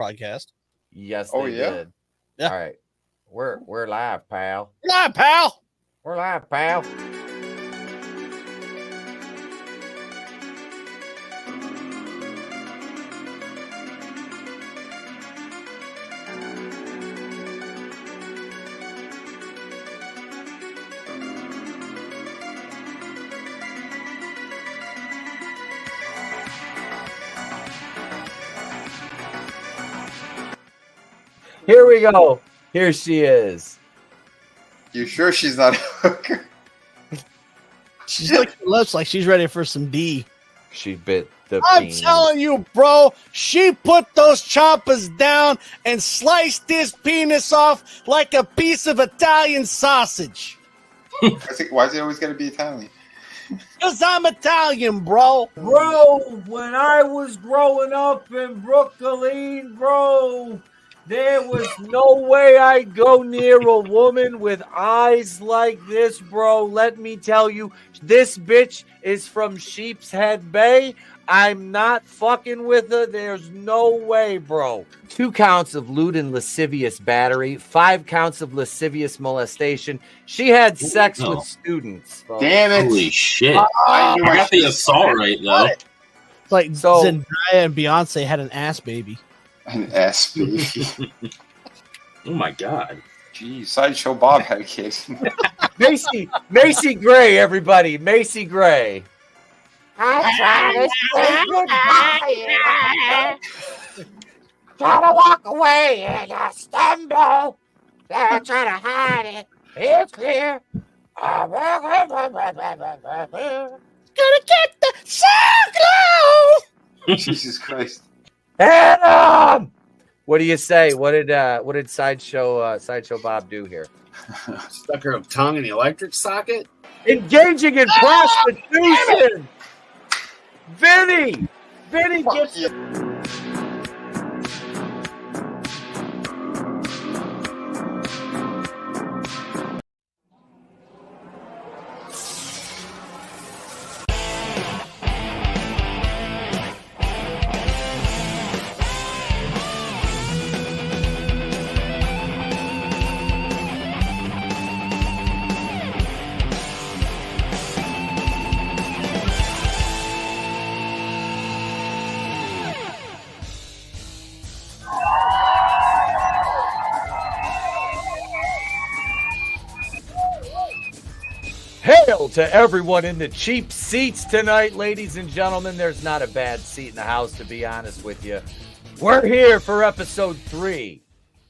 podcast. Yes, they did. Yeah. All right. We're live, pal. Live, pal. We're live, pal. Here we go. Here she is. You sure she's not a hooker? She's licking her lips like she's ready for some D. She bit the I'm bean. telling you, bro, she put those choppers down and sliced this penis off like a piece of Italian sausage. Why is it always going to be Italian? Because I'm Italian, bro. Bro, when I was growing up in Brooklyn, bro, there was no way I'd go near a woman with eyes like this, bro. Let me tell you, this bitch is from Sheepshead Bay. I'm not fucking with her. There's no way, bro. 2 counts of lewd and lascivious battery, 5 counts of lascivious molestation. She had sex with students. Bro. Damn it. Holy shit. I got the assault right, though. It's like So- Zendaya and Beyonce had an ass baby. An SP. Oh, my God. Geez, Sideshow Bob had a kid. Macy Gray, everybody. Macy Gray. I try to say goodbye. Try to walk away and I stumble. I try to hide it. It's clear. Gonna get the circle. Jesus Christ. And what do you say? What did Sideshow Bob do here? Stuck her tongue in the electric socket? Engaging in prostitution. Vinny gets you. Hail to everyone in the cheap seats tonight, ladies and gentlemen. There's not a bad seat in the house, to be honest with you. We're here for episode 3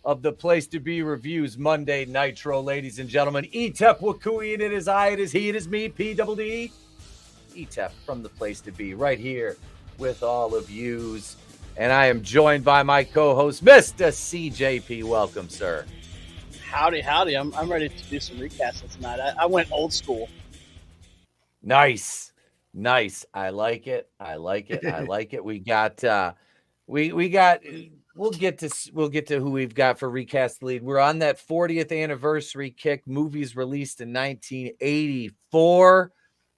of the Place to Be Reviews Monday Nitro, ladies and gentlemen. Etep Wakui, and it is I, it is he, it is me, PWD. Etep from the Place to Be, right here with all of yous. And I am joined by my co-host, Mr. CJP. Welcome, sir. Howdy. I'm ready to do some recasts tonight. I went old school. Nice. I like it. We got we'll get to who we've got for Recast the Lead. We're on that 40th anniversary kick, movies released in 1984,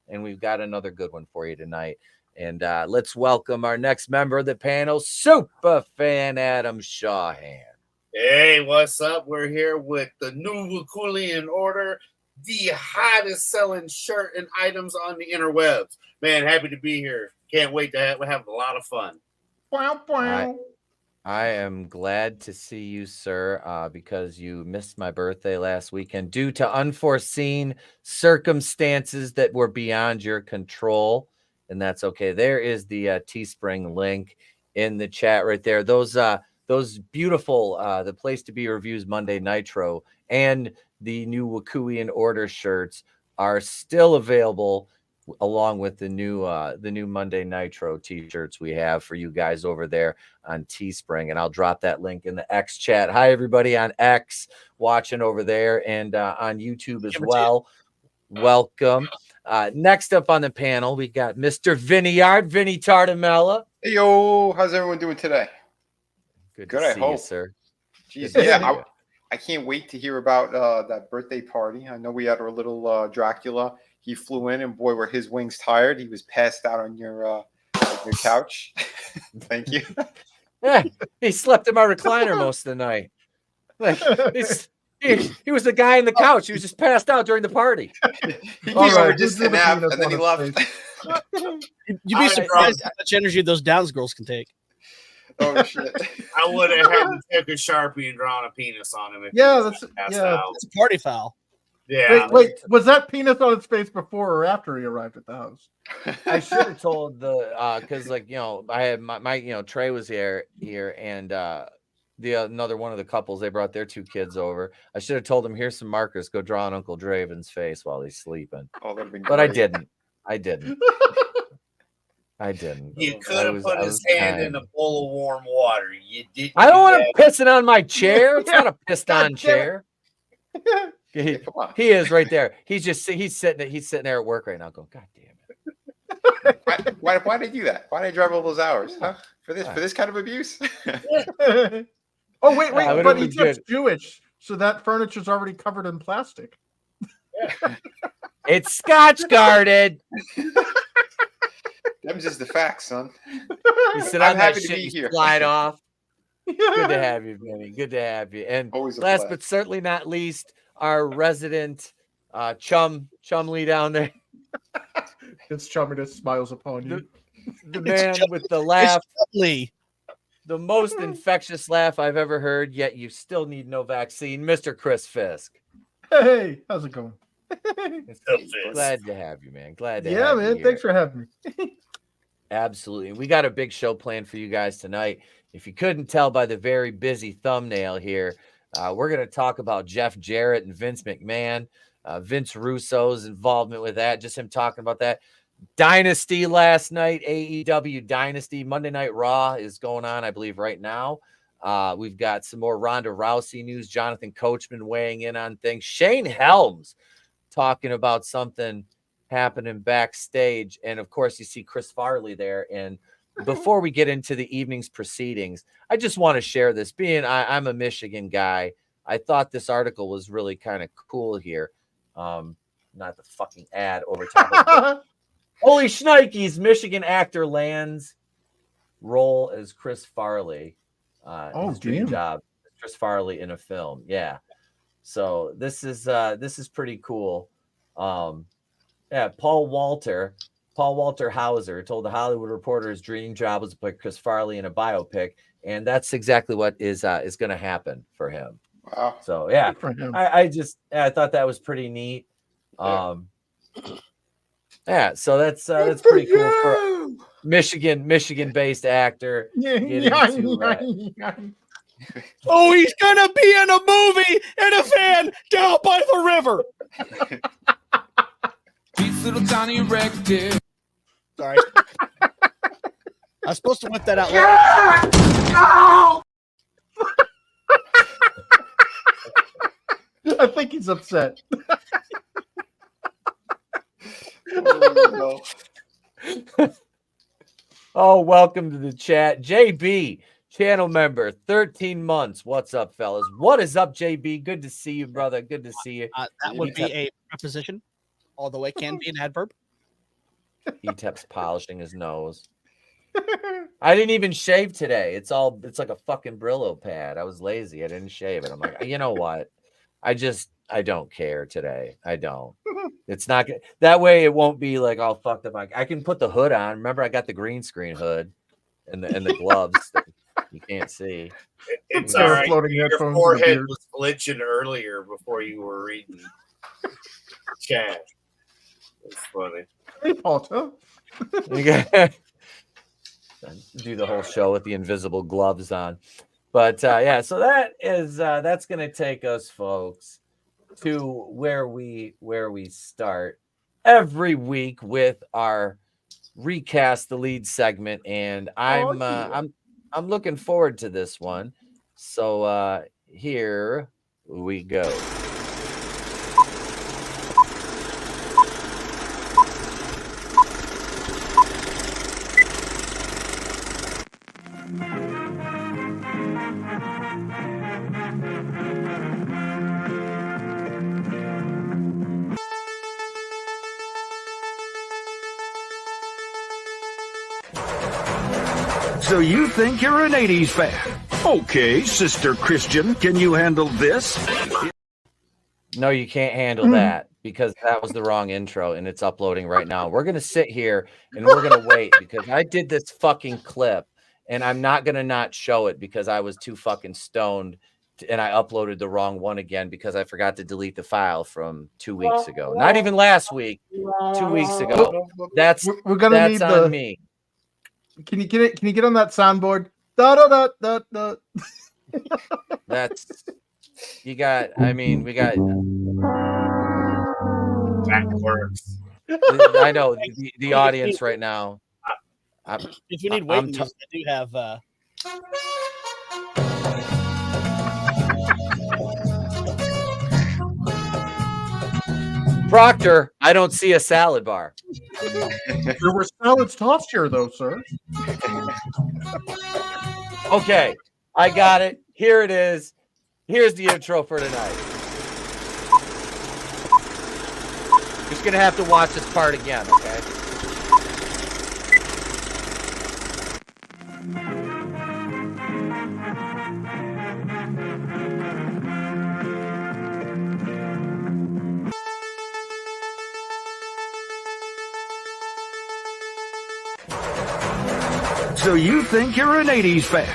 and we've got another good one for you tonight. And let's welcome our next member of the panel, super fan Adam Shawhan. Hey, what's up? We're here with the new Wakulian order, the hottest selling shirt and items on the interwebs. Man, happy to be here. Can't wait to have a lot of fun. I am glad to see you, sir, because you missed my birthday last weekend due to unforeseen circumstances that were beyond your control, and that's okay. There is the Teespring link in the chat right there. Those beautiful the Place to Be Reviews Monday Nitro and the new Wakuian order shirts are still available, along with the new Monday Nitro t-shirts we have for you guys over there on Teespring. And I'll drop that link in the X chat. Hi, everybody on X watching over there and on YouTube as well. Welcome. Next up on the panel, we got Mr. Vinnieart, Vinny Tartamella. Hey, yo, how's everyone doing today? Good Good, to I see hope. you, sir. Jeez, Good to yeah, see you. I can't wait to hear about that birthday party. I know we had our little Dracula. He flew in, and boy, were his wings tired. He was passed out on your couch. Thank you. Yeah, he slept in my recliner most of the night. Like he was the guy in the couch. He was just passed out during the party. He All came over right, just who to drew the nap, penis and then on he his left. face? You'd be surprised how much energy those Downs girls can take. Oh shit! I would have had to take a Sharpie and drawn a penis on him. If Yeah, he was that's passed yeah. out. It's a party foul. Yeah. Wait, was that penis on his face before or after he arrived at the house? I should have told the because like I had my Trey was here and the another one of the couples, they brought their 2 kids over. I should have told them, here's some markers, go draw on Uncle Draven's face while he's sleeping. Oh, that'd been But I great. didn't. I didn't. You could have put his hand in a bowl of warm water. You didn't. I don't want him pissing on my chair. It's not a pissed on chair. Hey, come on. He is right there. He's sitting there at work right now going, God damn it. Why did I do that? Why did I drive all those hours? Huh? For this kind of abuse? Oh wait, but but it was Etep's good. Jewish, so that furniture's already covered in plastic. It's Scotch guarded. Them's just the facts, son. You sit I'm on that happy to shit, be you here. slide off. Good to have you, Vinny. Good to have you. And Always a last blast. but certainly not least, our resident Chumley down there. His chummy just smiles upon you. The man with the laugh. Lee. The most infectious laugh I've ever heard, yet you still need no vaccine, Mr. Chris Fisk. Hey, how's it going? Glad to have you, man. Glad to Yeah, have man. you here. Thanks for having me. Absolutely. We got a big show planned for you guys tonight. If you couldn't tell by the very busy thumbnail here, we're going to talk about Jeff Jarrett and Vince McMahon, Vince Russo's involvement with that, just him talking about that. Dynasty last night, AEW Dynasty. Monday Night Raw is going on, I believe, right now. We've got some more Ronday Rousey news. Jonathan Coachman weighing in on things. Shane Helms talking about something happening backstage. And, of course, you see Chris Farley there. And before we get into the evening's proceedings, I just want to share this. Being I'm a Michigan guy, I thought this article was really kind of cool here. Not the fucking ad over top of it. Holy shnikes, Michigan actor lands role as Chris Farley. His dream job, Chris Farley in a film. Yeah. So this is pretty cool. Yeah, Paul Walter Hauser told the Hollywood Reporter his dream job was to play Chris Farley in a biopic, and that's exactly what is going to happen for him. Wow. So yeah, I thought that was pretty neat. Yeah, so that's pretty cool for Michigan-based actor. Oh, he's gonna be in a movie in a van down by the river. Little tiny erected. Sorry. I was supposed to whip that out loud. I think he's upset. Oh, welcome to the chat. JB, channel member, 13 months. What's up, fellas? What is up, JB? Good to see you, brother. Good to see you. That would be a preposition. Although it can be an adverb. Etep's polishing his nose. I didn't even shave today. It's like a fucking Brillo pad. I was lazy. I didn't shave it. I'm like, you know what? I don't care today. I don't. It's not good. That way it won't be like all fucked up. I can put the hood on. Remember, I got the green screen hood and the gloves that you can't see. It's all right. Floating Your headphones forehead and a was glitching earlier before you were reading chat. It's funny. Hey, Potter. Do the whole show with the invisible gloves on. But yeah, so that's gonna take us, folks, to where we start every week with our recast the lead segment, and I'm looking forward to this one. So here we go. So you think you're an 80s fan? Okay, Sister Christian, can you handle this? No, you can't handle that because that was the wrong intro and it's uploading right now. We're going to sit here and we're going to wait because I did this fucking clip and I'm not going to not show it because I was too fucking stoned and I uploaded the wrong one again because I forgot to delete the file from 2 weeks ago. Not even last week, 2 weeks ago. That's we're gonna that's need on me. Can you get it? Can you get on that soundboard? Da da da da da. That's you got. I mean, we got. That works. I know the audience right now. If you need waiting music, I do have. Proctor, I don't see a salad bar. There were salads tossed here, though, sir. Okay, I got it. Here it is. Here's the intro for tonight. Just gonna have to watch this part again, okay? So you think you're an 80s fan?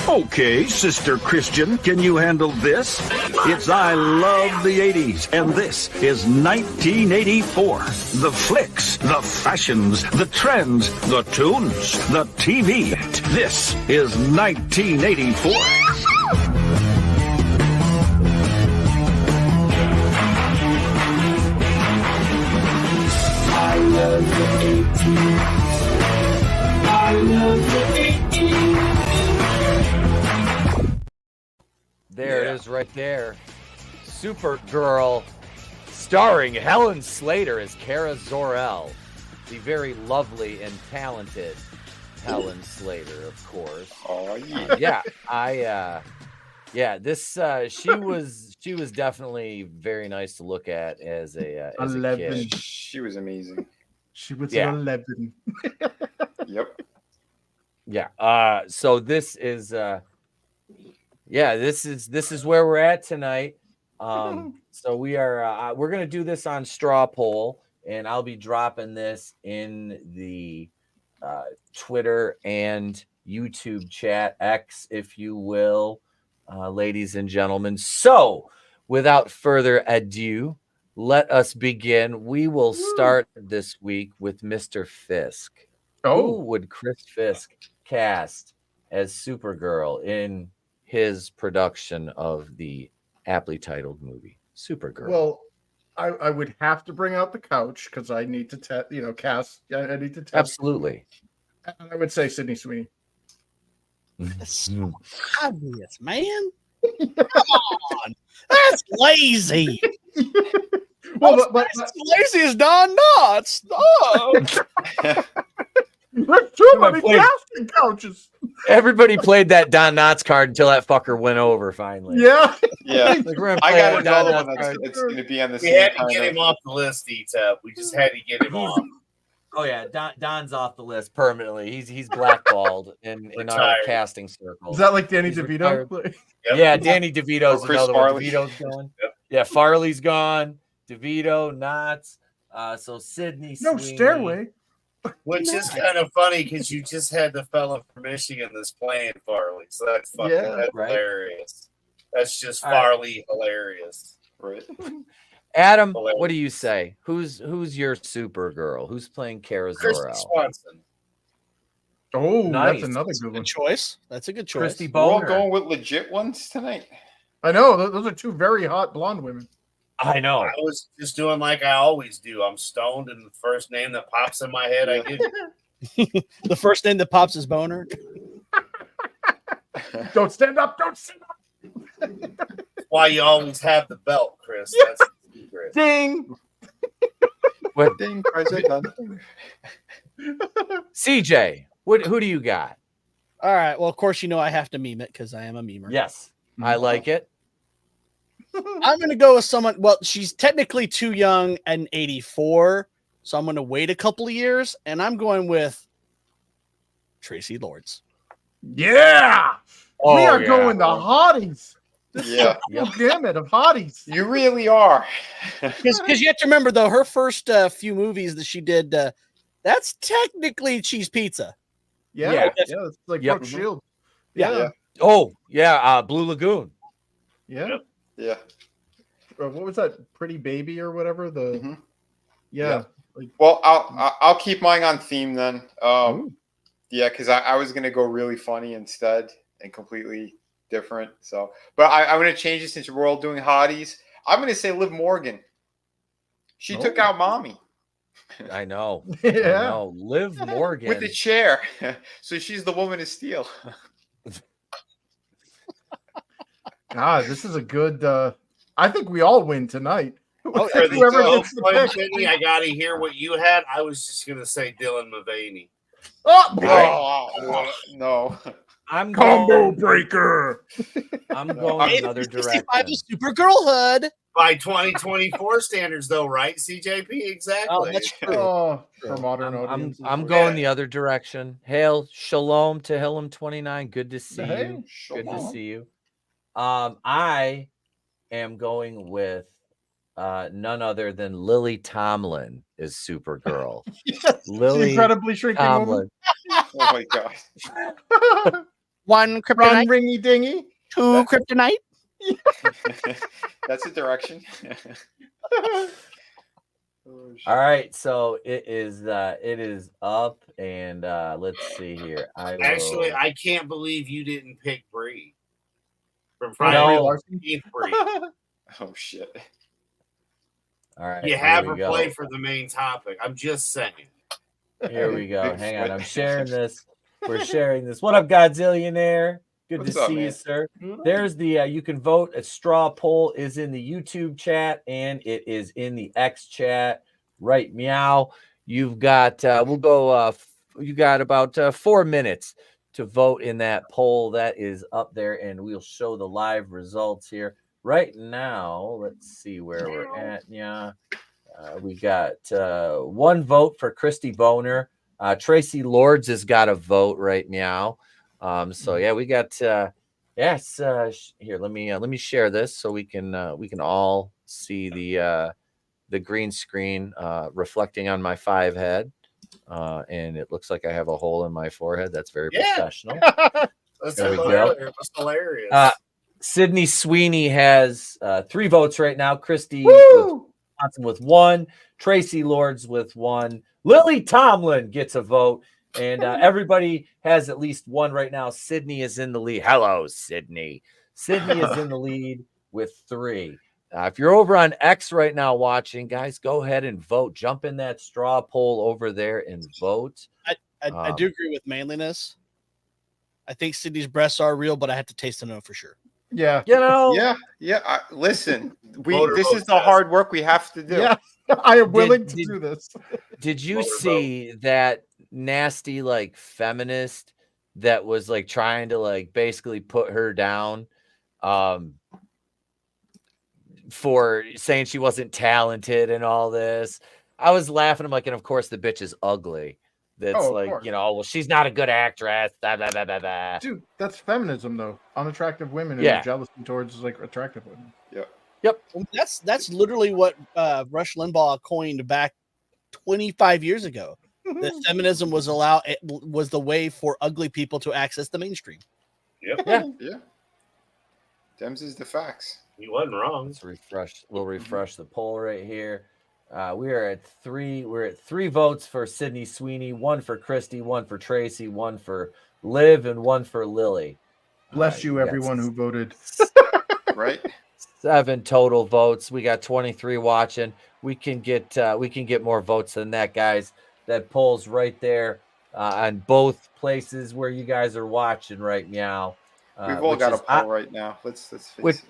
Okay, Sister Christian, can you handle this? It's I Love the 80s, and this is 1984. The flicks, the fashions, the trends, the tunes, the TV. This is 1984. I love the 80s. I love the 80s. There it is right there. Supergirl, starring Helen Slater as Kara Zor-El. The very lovely and talented Helen Slater, of course. Oh, yeah. This she was definitely very nice to look at as a kid. She was amazing. She was 11. Yep. Yeah. So this is this is where we're at tonight. So we're gonna do this on straw poll, and I'll be dropping this in the Twitter and YouTube chat, X, if you will, ladies and gentlemen. So without further ado, let us begin. We will start this week with Mr. Fisk. Who would Chris Fisk cast as Supergirl in his production of the aptly titled movie Supergirl? Well, I would have to bring out the couch because I need to cast. I need to test. Absolutely. I would say Sydney Sweeney. That's so obvious, man. Come on, that's lazy. Well, but lazy as Don Knotts. Oh. There's too many casting couches. Everybody played that Don Knotts card until that fucker went over finally. Yeah. Yeah. Like, we're gonna I play got the Don another Knotts one card. that's going to be on the We same had to kind get of- him off the list, Etep. We just had to get him off. Oh yeah, Don's off the list permanently. He's blackballed in our Retired. casting circles. Is that like Danny He's DeVito? retired. Yep. Yeah, Danny DeVito's Chris another Farley. one. DeVito's gone. Yep. Yeah, Farley's gone. DeVito, Knotts. So Sydney. No Sweeney. stairway. Which is kind of funny because you just had the fella from Michigan that's playing Farley. So that's fucking that's right. hilarious. That's just All right. Farley hilarious. Right. Adam, Hilarious. what do you say? Who's your Supergirl? Who's playing Kara Christy Zor-El? Swanson. Oh, Nice. that's another good one. Good choice. That's a good choice. Christy We're all Boner. going with legit ones tonight. I know. Those are two very hot blonde women. I know. I was just doing like I always do. I'm stoned, and the first name that pops in my head, I give. The first name that pops is Boner. Don't stand up. Don't stand up. Why you always have the belt, Chris? That's the secret. Ding. What, Ding, President. CJ, who do you got? All right. Well, of course, I have to meme it because I am a memer. Yes, I like it. I'm going to go with someone. Well, she's technically too young and 84. So I'm going to wait a couple of years. And I'm going with Tracy Lords. Yeah. Oh, We are yeah. going the hotties. This Yeah. is a full gamut of hotties. You really are. Because you have to remember, though, her first few movies that she did, that's technically cheese pizza. Yeah. Yeah. Yeah. It's like Yep. Brooke Shields. Yeah. Yeah. Oh, yeah. Blue Lagoon. Yeah. Yeah. What was that? Pretty Baby or whatever? Mhm. Yeah. Yeah. Like, Well, I'll keep mine on theme then. ooh. Yeah, because I was gonna go really funny instead and completely different. So, but I'm gonna change it since we're all doing hotties. I'm gonna say Liv Morgan. She took Oh. out mommy I know. Yeah. I know. Liv Morgan. with the chair, so she's the woman of steel. God, this is a good. I think we all win tonight. Oh, For the Whoever show, gets the Glenn pick. Finney, I got to hear what you had. I was just going to say Dylan Mulvaney. Oh, Oh, no. I'm combo going, breaker. I'm going another 65 direction. is Supergirl hood. By 2024 standards, though, right? CJP, exactly. Oh, that's true. Oh, for modern I'm audiences. going the other direction. Hail, shalom to Helen 29. Good to see Hey, you. Good to shalom. see you. I am going with none other than Lily Tomlin is Supergirl. Yes, the Lily incredibly shrinking woman. Tomlin. Oh my god. One Run kryptonite, ringy dingy. two kryptonite. That's a direction. All right, so it is up, and let's see here. Actually, I can't believe you didn't pick Bree from No. Friday Brie the 13th, Bree. Oh shit. all right. You here have we her go. play for the main topic. I'm just saying. Here we go. Big Hang on, sweat. I'm sharing this. We're sharing this. What up, Godzillionaire? Good What's to up, see you, man? sir. There's the you can vote. A straw poll is in the YouTube chat and it is in the X chat. Right, meow. You've got we'll go you got about 4 minutes to vote in that poll that is up there, and we'll show the live results here right now. Let's see where we're at. Yeah. We got 1 vote for Christy Boner. Tracy Lords has got a vote right meow. So yeah, we got yes. Here, let me share this so we can all see the green screen reflecting on my 5 head. And it looks like I have a hole in my forehead. That's very professional. That's There we go. hilarious. That's hilarious. Sydney Sweeney has 3 votes right now. Christy Woo! Johnson with 1, Tracy Lords with 1, Lily Tomlin gets a vote, and everybody has at least 1 right now. Sydney is in the lead. Hello, Sydney. Sydney is in the lead with 3. If you're over on X right now watching, guys, go ahead and vote. Jump in that straw poll over there and vote. I do agree with manliness. I think Sydney's breasts are real, but I have to taste them for sure. Yeah. You know, Yeah. Listen, Voter this vote is the test. hard work we have to do. Yeah. I am willing to Did- do this. Did you Voter see that nasty like feminist that was like trying to like basically put her down for saying she wasn't talented and all this? I was laughing. I'm like, and of course the bitch is ugly. That's Oh, of like, course. you know, well, she's not a good actress. Blah, blah, blah, blah, blah. Dude, that's feminism though. Unattractive women and Yeah. jealousy towards like attractive women. That's literally what Rush Limbaugh coined back 25 years ago. That feminism was the way for ugly people to access the mainstream. Yep. Yeah. Dems is the facts. He wasn't wrong. Let's refresh. We'll refresh the poll right here. We are at 3. We're at 3 votes for Sydney Sweeney, 1 for Christy, 1 for Tracy, 1 for Liv, and 1 for Lily. Bless you, we got everyone who voted. Right? 7 total votes. We got 23 watching. We can get more votes than that, guys. That poll's right there on both places where you guys are watching right now. We've all got a poll right now. Let's face it.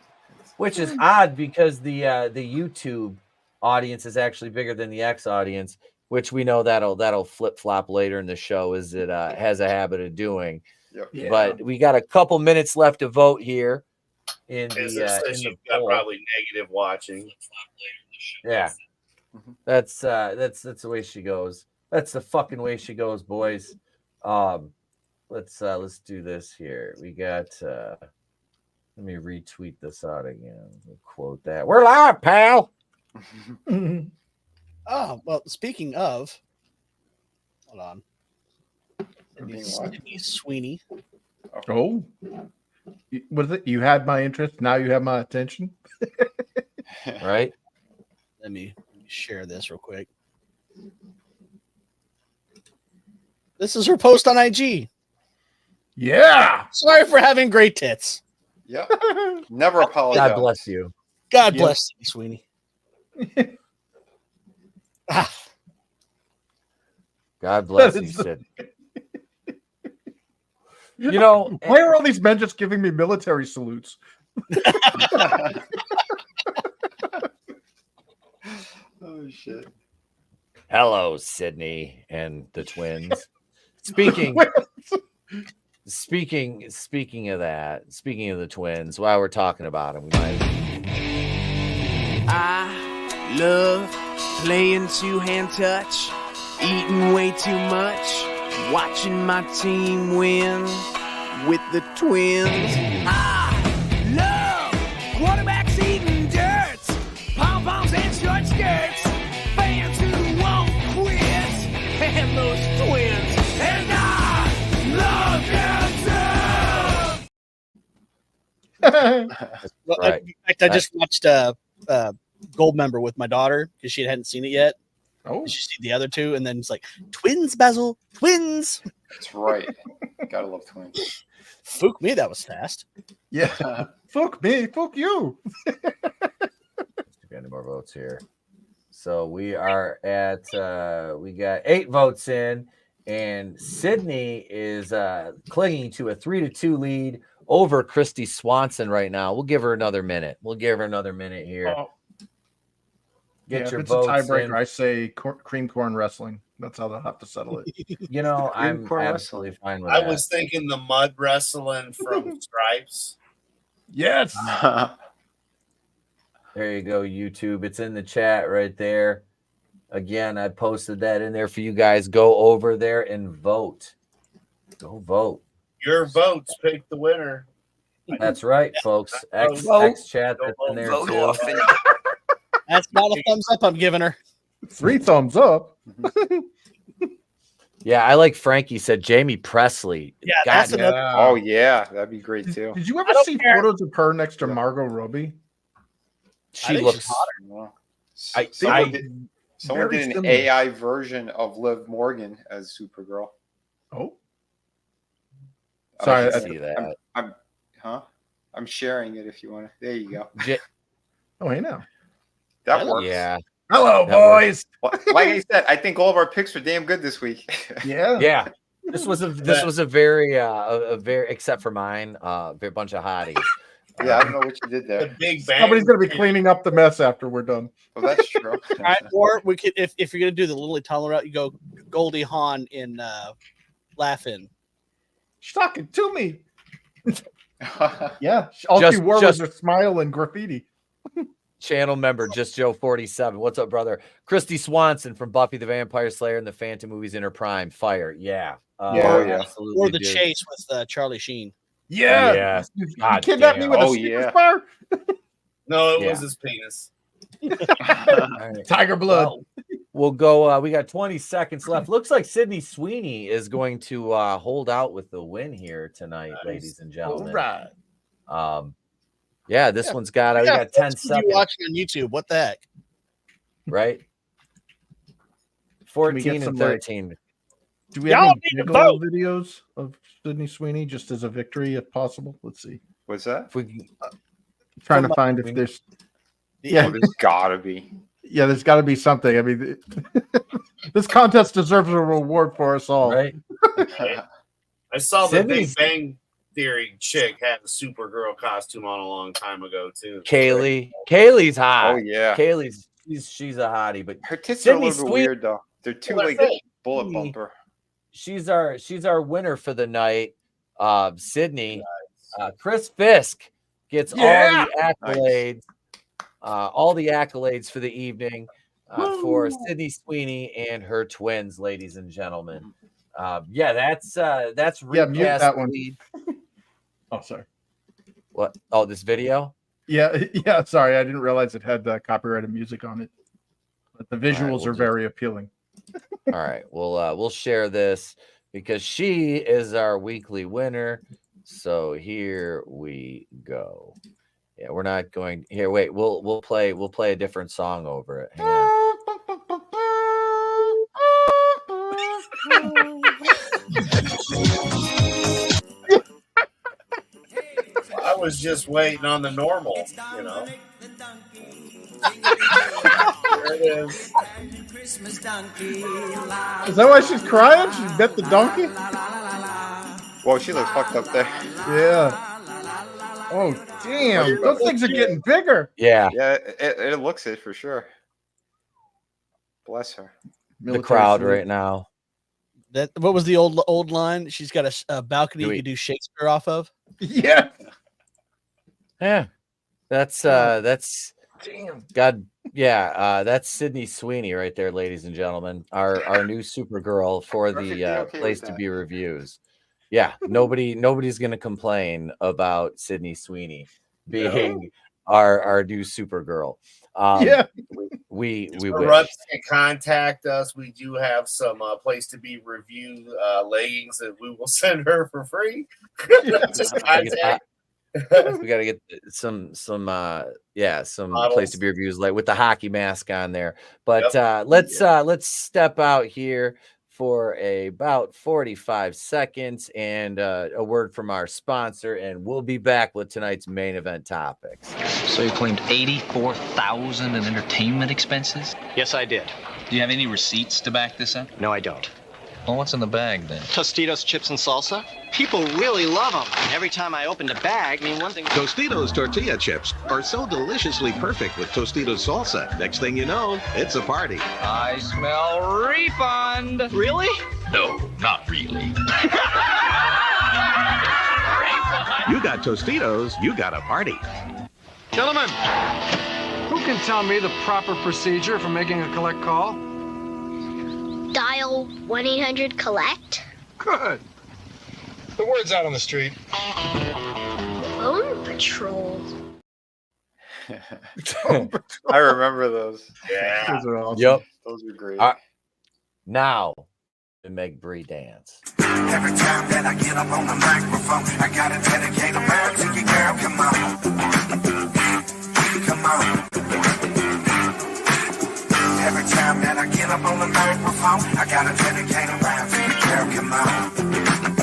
Which is odd because the YouTube audience is actually bigger than the X audience, which we know that'll flip flop later in the show, as it has a habit of doing. Yep. Yeah. But we got a couple minutes left to vote here. In Because the, it in says the you've got poll. probably negative watching. Yeah, Mhm. that's the way she goes. That's the fucking way she goes, boys. let's do this here. We got let me retweet this out again. We'll quote that. We're live, pal. Oh, well, speaking of, hold on. Being what? Sydney Sweeney. Oh, what is it? You had my interest. Now you have my attention. Right? Let me share this real quick. This is her post on IG. Yeah. Sorry for having great tits. Yep. Never apologize. God bless you. God Yep. bless Sydney Sweeney. Ah, God bless That you, is- Sid. You know, Why are all these men just giving me military salutes? Oh shit. hello, Sydney and the twins. Speaking of that, speaking of the twins, while we're talking about them, we might I love playing two-hand touch, eating way too much, watching my team win with the twins. I love quarterbacks eating dirt, pom-poms and short skirts, fans who won't quit, and those twins. And I love them too. well, Right. in fact, I just watched Gold Member with my daughter because she hadn't seen it yet. Oh, She see the other two, and then it's like twins, Basil, twins. That's right. Gotta love twins. Fook me, that was fast. yeah. Fuck me. Fuck you. get any more votes here. So we are at we got 8 votes in, and Sydney is clinging to a 3-2 lead over Christy Swanson right now. We'll give her another minute. We'll give her another minute here. Oh, Get yeah, your if it's a votes tiebreaker, in. I say cream corn wrestling. That's how they'll have to settle it. You know, Cream I'm corn absolutely fine with I that. was thinking the mud wrestling from Stripes. Yes. There you go, YouTube. It's in the chat right there. Again, I posted that in there for you guys. Go over there and vote. Go vote. Your votes pick the winner. That's right, folks. X chat that's in there Vote too. off and That's not a thumbs up I'm giving her. 3 thumbs up. Yeah, I like Frankie said Jamie Presley. Yeah, God, that's another. Oh yeah, that'd be great too. Did you ever I don't see care. photos of her next to Margot Robbie? she think looks she's hotter. Well, I- someone I- did, someone very did an similar. AI version of Liv Morgan as Supergirl. Oh, I sorry. can see that. I'm sharing it if you want to. There you go. Oh, hey now. That works. Yeah, Hello, That works. boys. Well, like I said, I think all of our picks are damn good this week. Yeah. yeah. This was a very except for mine, a bunch of hotties. Yeah, I don't know what you did The there. Big Bang. Somebody's gonna be cleaning up the mess after we're done. Well, that's true. All right, or we could, if you're gonna do the Lily Tomlin route, you go Goldie Hawn in Laugh-In. She's talking to me. Yeah. All she wore was a smile and graffiti. Channel member, just Joe 47. What's up, brother? Christy Swanson from Buffy the Vampire Slayer and the Phantom movies in her prime. Fire. Yeah. Yeah. Absolutely. Or the dude. chase with Charlie Sheen. Yeah. Yeah. You God kidnapped me damn. with Oh, a Snickers yeah. bar? No, it Yeah. was his penis. All right. Tiger blood. Well, we'll go. We got 20 seconds left. Looks like Sydney Sweeney is going to hold out with the win here tonight, ladies and All gentlemen. right. Yeah, this one's got. We Yeah, got 10 that's what seconds. you watching on YouTube. What the heck? Right? we 14 get and some, like, 13. Do we Y'all have any need to giggle vote. videos of Sydney Sweeney just as a victory if possible? Let's see. What's that? If we can- Trying to find if there's Yeah, there's gotta be. yeah, there's got to be something. I mean, this contest deserves a reward for us all. right? I saw the Sydney's- Big Bang Theory chick had a Supergirl costume on a long time ago too. Kaylee's hot. Oh yeah. Kaylee's she's a hottie, but Her tits Sydney are a little bit Sweeney- weird though. They're too Well, like that's it. bullet Sydney- bumper. she's our winner for the night. Sydney. Chris Fisk gets Yeah! all the accolades for the evening for Sydney Sweeney and her twins, ladies and gentlemen. Yeah, that's Yeah, mute Recast that the one. Lead. Oh, sorry. What? Oh, this video? Yeah, yeah. Sorry, I didn't realize it had copyrighted music on it. But the visuals are very appealing. All right, we'll share this because she is our weekly winner. So here we go. Yeah, we're not going here. Wait, we'll play a different song over it. Hang on. I was just waiting on the normal, you know. There it is. Is that why she's crying? She bet the donkey? Whoa, she looks fucked up there. Yeah. Oh, damn. Those things are getting bigger. Yeah. Yeah, it looks it for sure. Bless her. The crowd right now. What was the old line? She's got a balcony you could do Shakespeare off of. Yeah. Yeah. That's damn. God. Yeah. That's Sydney Sweeney right there, ladies and gentlemen. Our new Supergirl for the Place to Be reviews. Yeah. Nobody's gonna complain about Sydney Sweeney being our new Supergirl. Yeah. We Russ can contact us. We do have some Place to Be review leggings that we will send her for free. Just contact. We got to get some Models. Place to Be reviews like with the hockey mask on there. But let's step out here for about 45 seconds and a word from our sponsor, and we'll be back with tonight's main event topics. So you claimed $84,000 in entertainment expenses? Yes, I did. Do you have any receipts to back this up? No, I don't. Well, what's in the bag then? Tostitos, chips, and salsa. People really love them. And every time I open the bag, one thing. Tostitos tortilla chips are so deliciously perfect with Tostitos salsa. Next thing you know, it's a party. I smell refund. Really? No, not really. You got Tostitos, you got a party. Gentlemen, who can tell me the proper procedure for making a collect call? Dial 1-800-COLLECT. Good. The word's out on the street. Phone Patrol. I remember those. Yeah. Those are awesome. Yep. Those are great. Now to make Bree dance. Every time that I get up on the microphone, I gotta dedicate a round to you, girl. Come on. Come on. Every time that I get up on the microphone, I gotta dedicate a round to you, girl. Come on.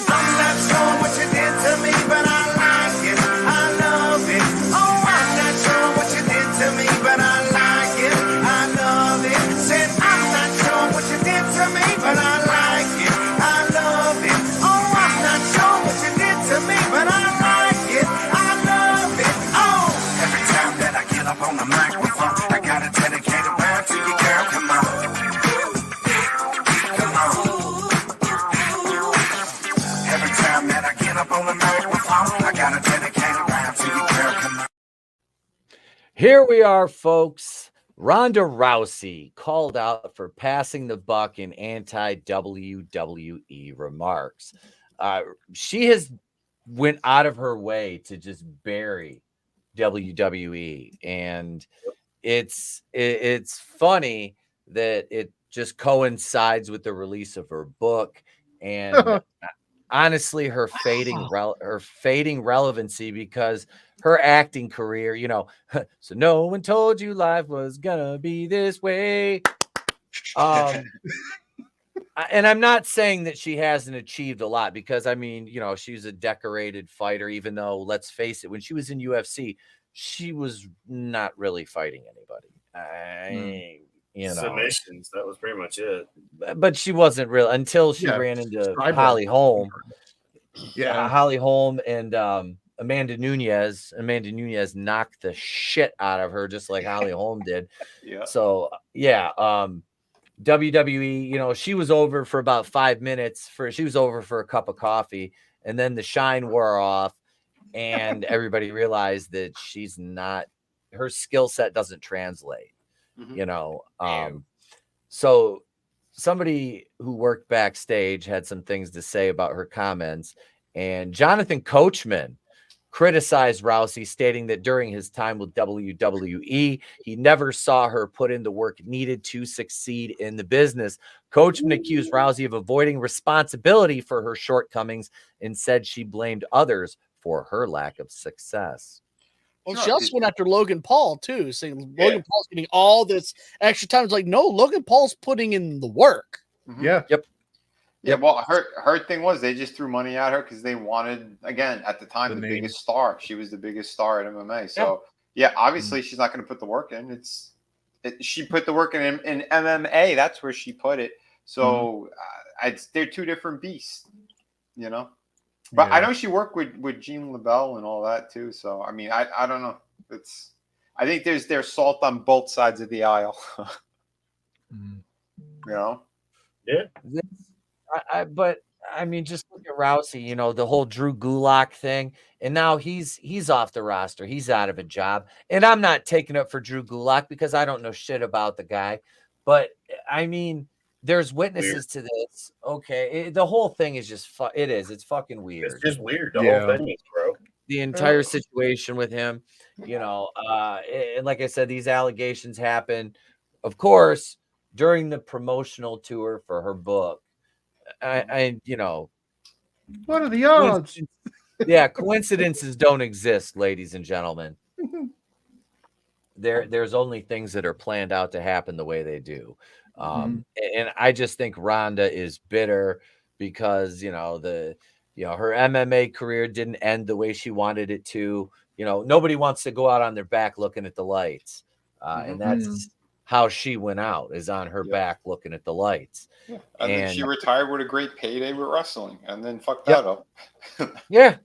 I'm not sure what you did to me, but I like it. I love it. Oh, I'm not sure what you did to me, but I like it. I love it. Said I'm not sure what you did to me, but I like it. I love it. Oh, I'm not sure what you did to me, but I like it. I love it. Oh, every time that I get up on the microphone, I gotta dedicate a round to you, girl. Come on. Come on. Every time that I get up on the microphone, I gotta dedicate a round to you, girl. Come on. Here we are, folks. Ronday Rousey called out for passing the buck in anti-WWE remarks. She has went out of her way to just bury WWE, and it's funny that it just coincides with the release of her book and honestly her fading relevancy, because her acting career, so no one told you life was gonna be this way. And I'm not saying that she hasn't achieved a lot, because she's a decorated fighter, even though, let's face it, when she was in UFC, she was not really fighting anybody. Submissions, that was pretty much it. But she wasn't real until she ran into Holly Holm. Yeah, Holly Holm and Amanda Nunes. Amanda Nunes knocked the shit out of her, just like Holly Holm did. Yeah. So WWE, she was over for about 5 minutes. She was over for a cup of coffee, and then the shine wore off, and everybody realized that she's not. Her skill set doesn't translate. Mm-hmm. So somebody who worked backstage had some things to say about her comments, and Jonathan Coachman criticized Rousey, stating that during his time with WWE, he never saw her put in the work needed to succeed in the business. Coachman accused Rousey of avoiding responsibility for her shortcomings and said she blamed others for her lack of success. Well, she also went after Logan Paul too, saying Logan Paul's getting all this extra time. It's like, no, Logan Paul's putting in the work. Yeah. Yep. Yeah, well, her thing was they just threw money at her because they wanted, again, at the time, the biggest star. She was the biggest star at MMA. So, yeah, obviously she's not going to put the work in. She put the work in MMA. That's where she put it. So they're two different beasts, you know. But I know she worked with Jean LaBelle and all that too. So, I mean, I don't know. I think there's salt on both sides of the aisle. You know? Yeah. But I mean, just look at Rousey, you know, the whole Drew Gulak thing, and now he's off the roster. He's out of a job, and I'm not taking up for Drew Gulak because I don't know shit about the guy. But I mean, there's witnesses to this. Okay, the whole thing is just it's fucking weird. It's just weird. The whole thing is, bro. The entire situation with him, you know, and like I said, these allegations happen, of course, during the promotional tour for her book. I you know, what are the odds? Yeah, coincidences don't exist, ladies and gentlemen. There's only things that are planned out to happen the way they do. And I just think Ronda is bitter because, you know, her MMA career didn't end the way she wanted it to. You know, nobody wants to go out on their back looking at the lights. And that's how she went out, is on her back looking at the lights. Yeah. And then she retired with a great payday with wrestling and then fucked that up. Yeah.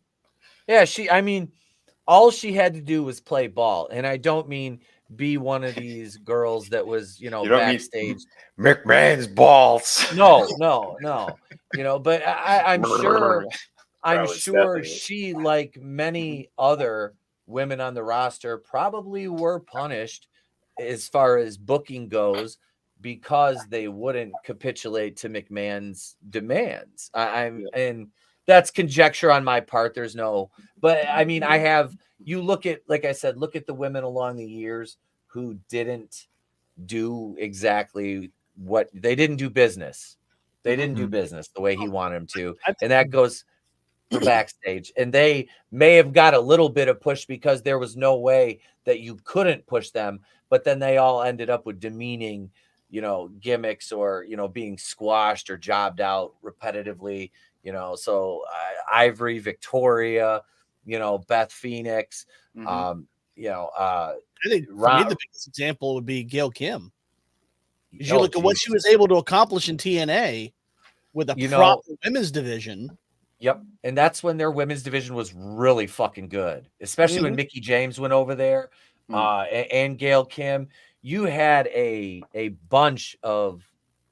I mean, all she had to do was play ball. And I don't mean be one of these girls that was, you know, backstage. McMahon's balls. No. You know, but I'm sure she, like many other women on the roster, probably were punished as far as booking goes because they wouldn't capitulate to McMahon's demands. And that's conjecture on my part. There's no, but I mean, you look at, like I said, look at the women along the years who didn't do exactly what they didn't do business. They didn't do business the way he wanted them to. And that goes for backstage. And they may have got a little bit of push because there was no way that you couldn't push them. But then they all ended up with demeaning, you know, gimmicks or, you know, being squashed or jobbed out repetitively, you know. So Ivory, Victoria, you know, Beth Phoenix, you know, I think for me, the biggest example would be Gail Kim. As you look at what she was able to accomplish in TNA with a proper women's division. Yep. And that's when their women's division was really fucking good, especially when Mickie James went over there. And Gail Kim, you had a bunch of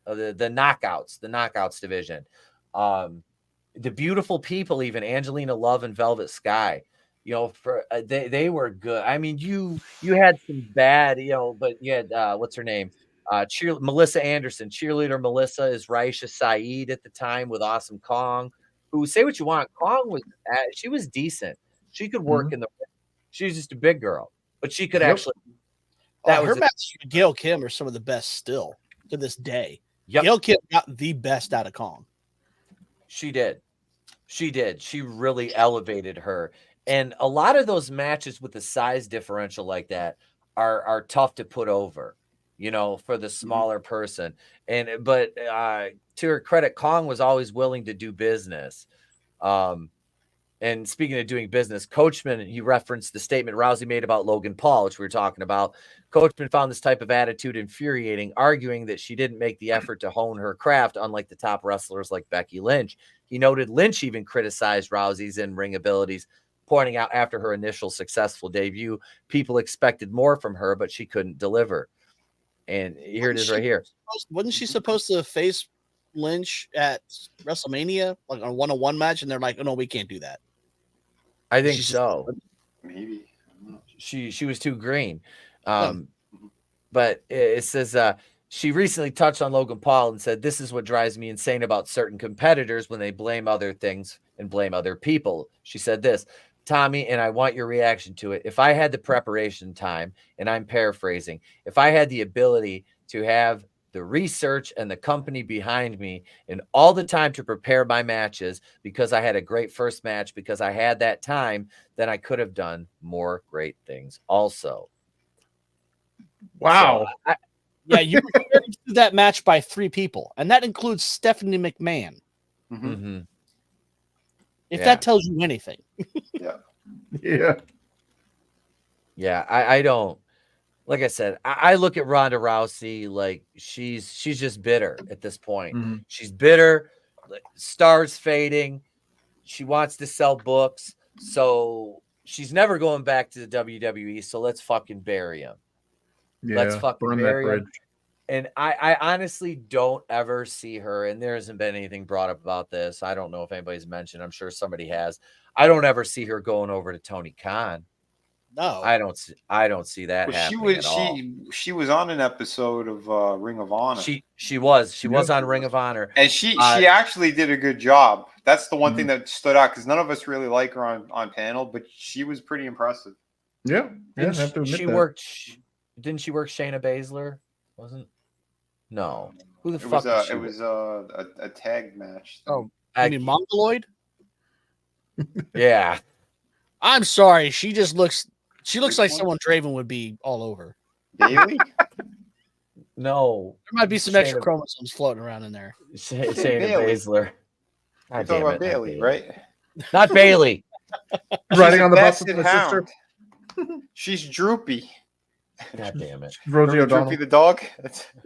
the knockouts division. The beautiful people, even Angelina Love and Velvet Sky, you know, for they were good. I mean, you had some bad, you know, but you had what's her name? Melissa Anderson, cheerleader Melissa is Raisha Saeed at the time with Awesome Kong, who, say what you want, Kong was she was decent. She could work in the ring. She was just a big girl, but she could actually. Her matches with Gail Kim are some of the best still to this day. Gail Kim got the best out of Kong. She did. She really elevated her. And a lot of those matches with the size differential like that are tough to put over, you know, for the smaller person. But to her credit, Kong was always willing to do business. And speaking of doing business, Coachman, he referenced the statement Rousey made about Logan Paul, which we were talking about. Coachman found this type of attitude infuriating, arguing that she didn't make the effort to hone her craft, unlike the top wrestlers like Becky Lynch. He noted Lynch even criticized Rousey's in-ring abilities, pointing out after her initial successful debut, people expected more from her, but she couldn't deliver. And here it is right here. Wasn't she supposed to face Lynch at WrestleMania, like on a one-on-one match? And they're like, oh, no, we can't do that. I think so. Maybe. She was too green. But it says she recently touched on Logan Paul and said, this is what drives me insane about certain competitors when they blame other things and blame other people. She said this, Tommy, and I want your reaction to it. If I had the preparation time, and I'm paraphrasing, if I had the ability to have the research and the company behind me and all the time to prepare my matches because I had a great first match, because I had that time, then I could have done more great things also. Wow. So yeah, you were carried through that match by 3 people, and that includes Stephanie McMahon. Mm-hmm. If that tells you anything. Yeah. I don't, like I said, I look at Ronda Rousey like she's just bitter at this point. She's bitter, stars fading. She wants to sell books, so she's never going back to the WWE. So let's fucking bury him. Let's fucking bury him. And I honestly don't ever see her, and there hasn't been anything brought up about this. I don't know if anybody's mentioned. I'm sure somebody has. I don't ever see her going over to Tony Khan. No, I don't see that happening at all. She was on an episode of Ring of Honor. She was on Ring of Honor, and she actually did a good job. That's the one thing that stood out, because none of us really like her on panel, but she was pretty impressive. Yeah, I have to admit she that. worked. Didn't she work Shayna Baszler? Wasn't? No. Who the fuck? It was a tag match. Oh, you mean Mongoloid? Yeah. I'm sorry. She looks like someone Draven would be all over. Bailey? No. There might be some extra chromosomes floating around in there. Shayna Baszler. You're talking about Bailey, right? Not Bailey. Riding on the bus with my sister. She's droopy. God damn it. Rosie O'Donnell. Droopy the dog?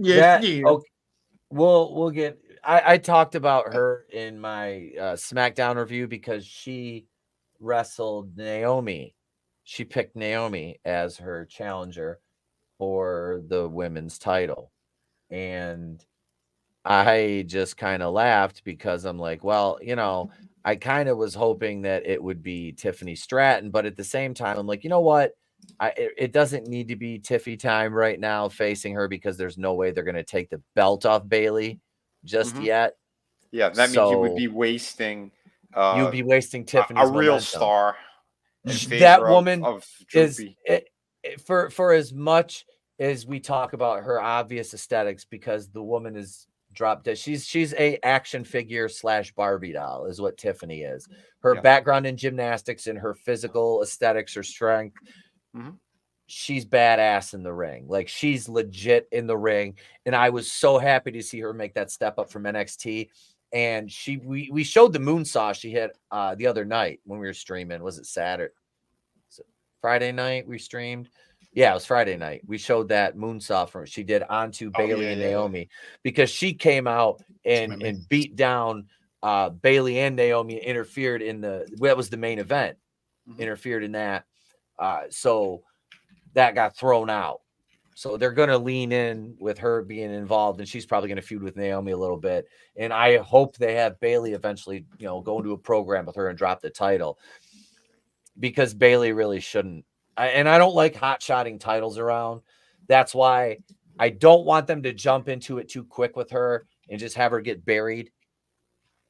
Okay. We'll get. I talked about her in my SmackDown review because she wrestled Naomi. She picked Naomi as her challenger for the women's title. And I just kind of laughed because I'm like, well, you know, I kind of was hoping that it would be Tiffany Stratton, but at the same time, I'm like, you know what? It doesn't need to be Tiffy time right now facing her, because there's no way they're going to take the belt off Bailey just yet. Yeah, that means you would be wasting. You'd be wasting Tiffany's a real momentum. star. That woman is for as much as we talk about her obvious aesthetics, because the woman is dropped dead. She's a action figure / Barbie doll is what Tiffany is. Her background in gymnastics and her physical aesthetics, her strength. She's badass in the ring. Like, she's legit in the ring. And I was so happy to see her make that step up from NXT. And we showed the moonsaw she hit the other night when we were streaming. Was it Saturday? Friday night we streamed? Yeah, it was Friday night. We showed that moonsaw from she did onto Bailey and Naomi, because she came out and beat down Bailey and Naomi, interfered in that was the main event, interfered in that. So that got thrown out. So they're going to lean in with her being involved, and she's probably going to feud with Naomi a little bit. And I hope they have Bailey eventually, go into a program with her and drop the title, because Bailey really shouldn't. And I don't like hot-shotting titles around. That's why I don't want them to jump into it too quick with her and just have her get buried.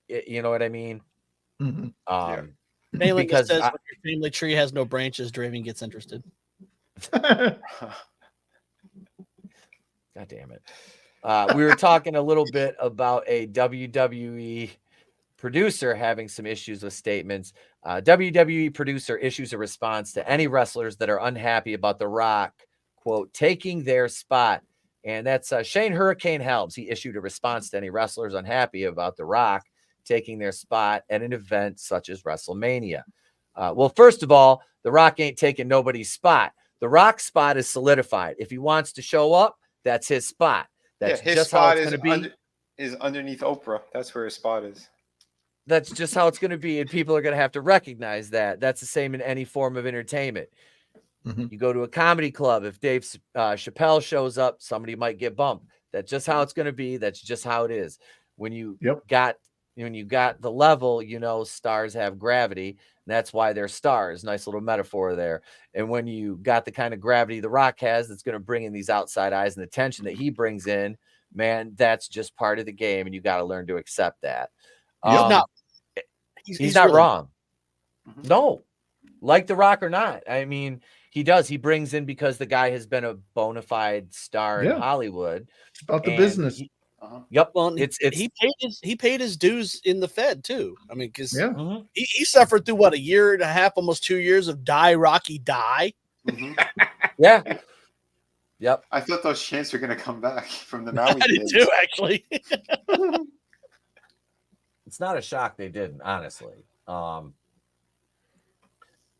You know what I mean? Bailey just says, when your family tree has no branches, Draven gets interested. God damn it. We were talking a little bit about a WWE producer having some issues with statements. WWE producer issues a response to any wrestlers that are unhappy about The Rock, quote, taking their spot. And that's Shane Hurricane Helms. He issued a response to any wrestlers unhappy about The Rock taking their spot at an event such as WrestleMania. Well, first of all, The Rock ain't taking nobody's spot. The Rock's spot is solidified. If he wants to show up, that's his spot. That's his just spot how it's going to be. Is underneath Oprah. That's where his spot is. That's just how it's going to be, and people are going to have to recognize that. That's the same in any form of entertainment. You go to a comedy club. If Dave Chappelle shows up, somebody might get bumped. That's just how it's going to be. That's just how it is. When you got the level, stars have gravity. That's why they're stars. Nice little metaphor there. And when you got the kind of gravity The Rock has, that's going to bring in these outside eyes and the tension that he brings in, man, that's just part of the game, and you got to learn to accept that. He's not really wrong. No, like The Rock or not. I mean, he does. He brings in because the guy has been a bona fide star in Hollywood. It's about the business. Yep. Well, it's he paid his dues in the Fed too. I mean, because Mm-hmm. he suffered through what, a year and a half, almost 2 years of die Rocky die. Yeah. Yep. I thought those chants were going to come back from the Maui I did kids. too, actually. It's not a shock they didn't, honestly. But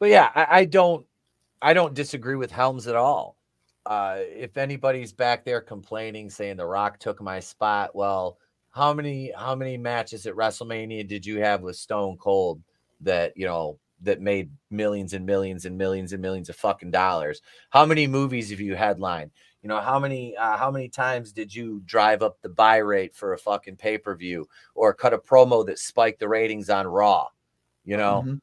yeah, I don't disagree with Helms at all. If anybody's back there complaining, saying The Rock took my spot, well, how many matches at WrestleMania did you have with Stone Cold that, you know, that made millions and millions and millions and millions of fucking dollars? How many movies have you headlined? You know, how many times did you drive up the buy rate for a fucking pay-per-view or cut a promo that spiked the ratings on Raw? You know,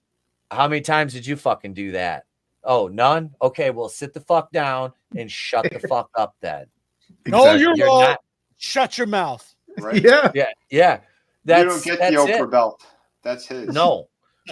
how many times did you fucking do that? Oh, none? Okay, well, sit the fuck down and shut the fuck up then. No, you're wrong. not. Shut your mouth. Right? Yeah. You don't get the Oprah belt. That's his. No.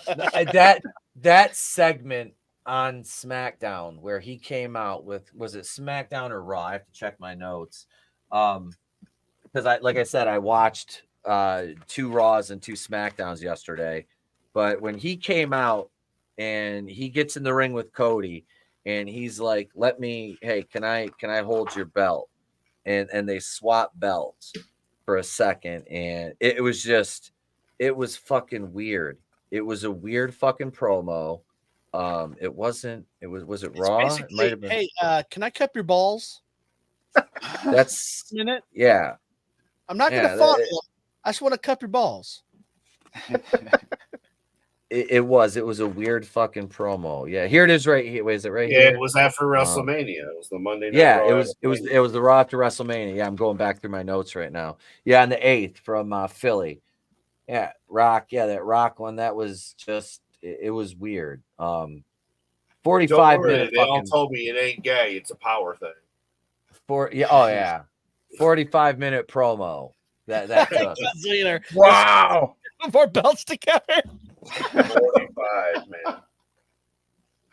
that segment on SmackDown where he came out with, was it SmackDown or Raw? I have to check my notes. Because like I said, I watched 2 Raws and 2 SmackDowns yesterday. But when he came out and he gets in the ring with Cody and he's like, hey, can I hold your belt? And they swap belts for a second. And it was fucking weird. It was a weird fucking promo. Was it Raw? It might have been. Hey, can I cup your balls? That's a minute. Yeah. I'm not gonna fondle them. I just want to cup your balls. It was a weird fucking promo. Yeah, here it is right here. Wait, is it right here? Yeah, it was after WrestleMania. It was the Monday night. Yeah, Raw it was the Raw after WrestleMania. Yeah, I'm going back through my notes right now. Yeah, on the 8th from Philly. Yeah, Rock. Yeah, that Rock one. That was just it was weird. 45 minutes. They all told me it ain't gay. It's a power thing. 45-minute promo. That took. Wow. More belts together. 45, man.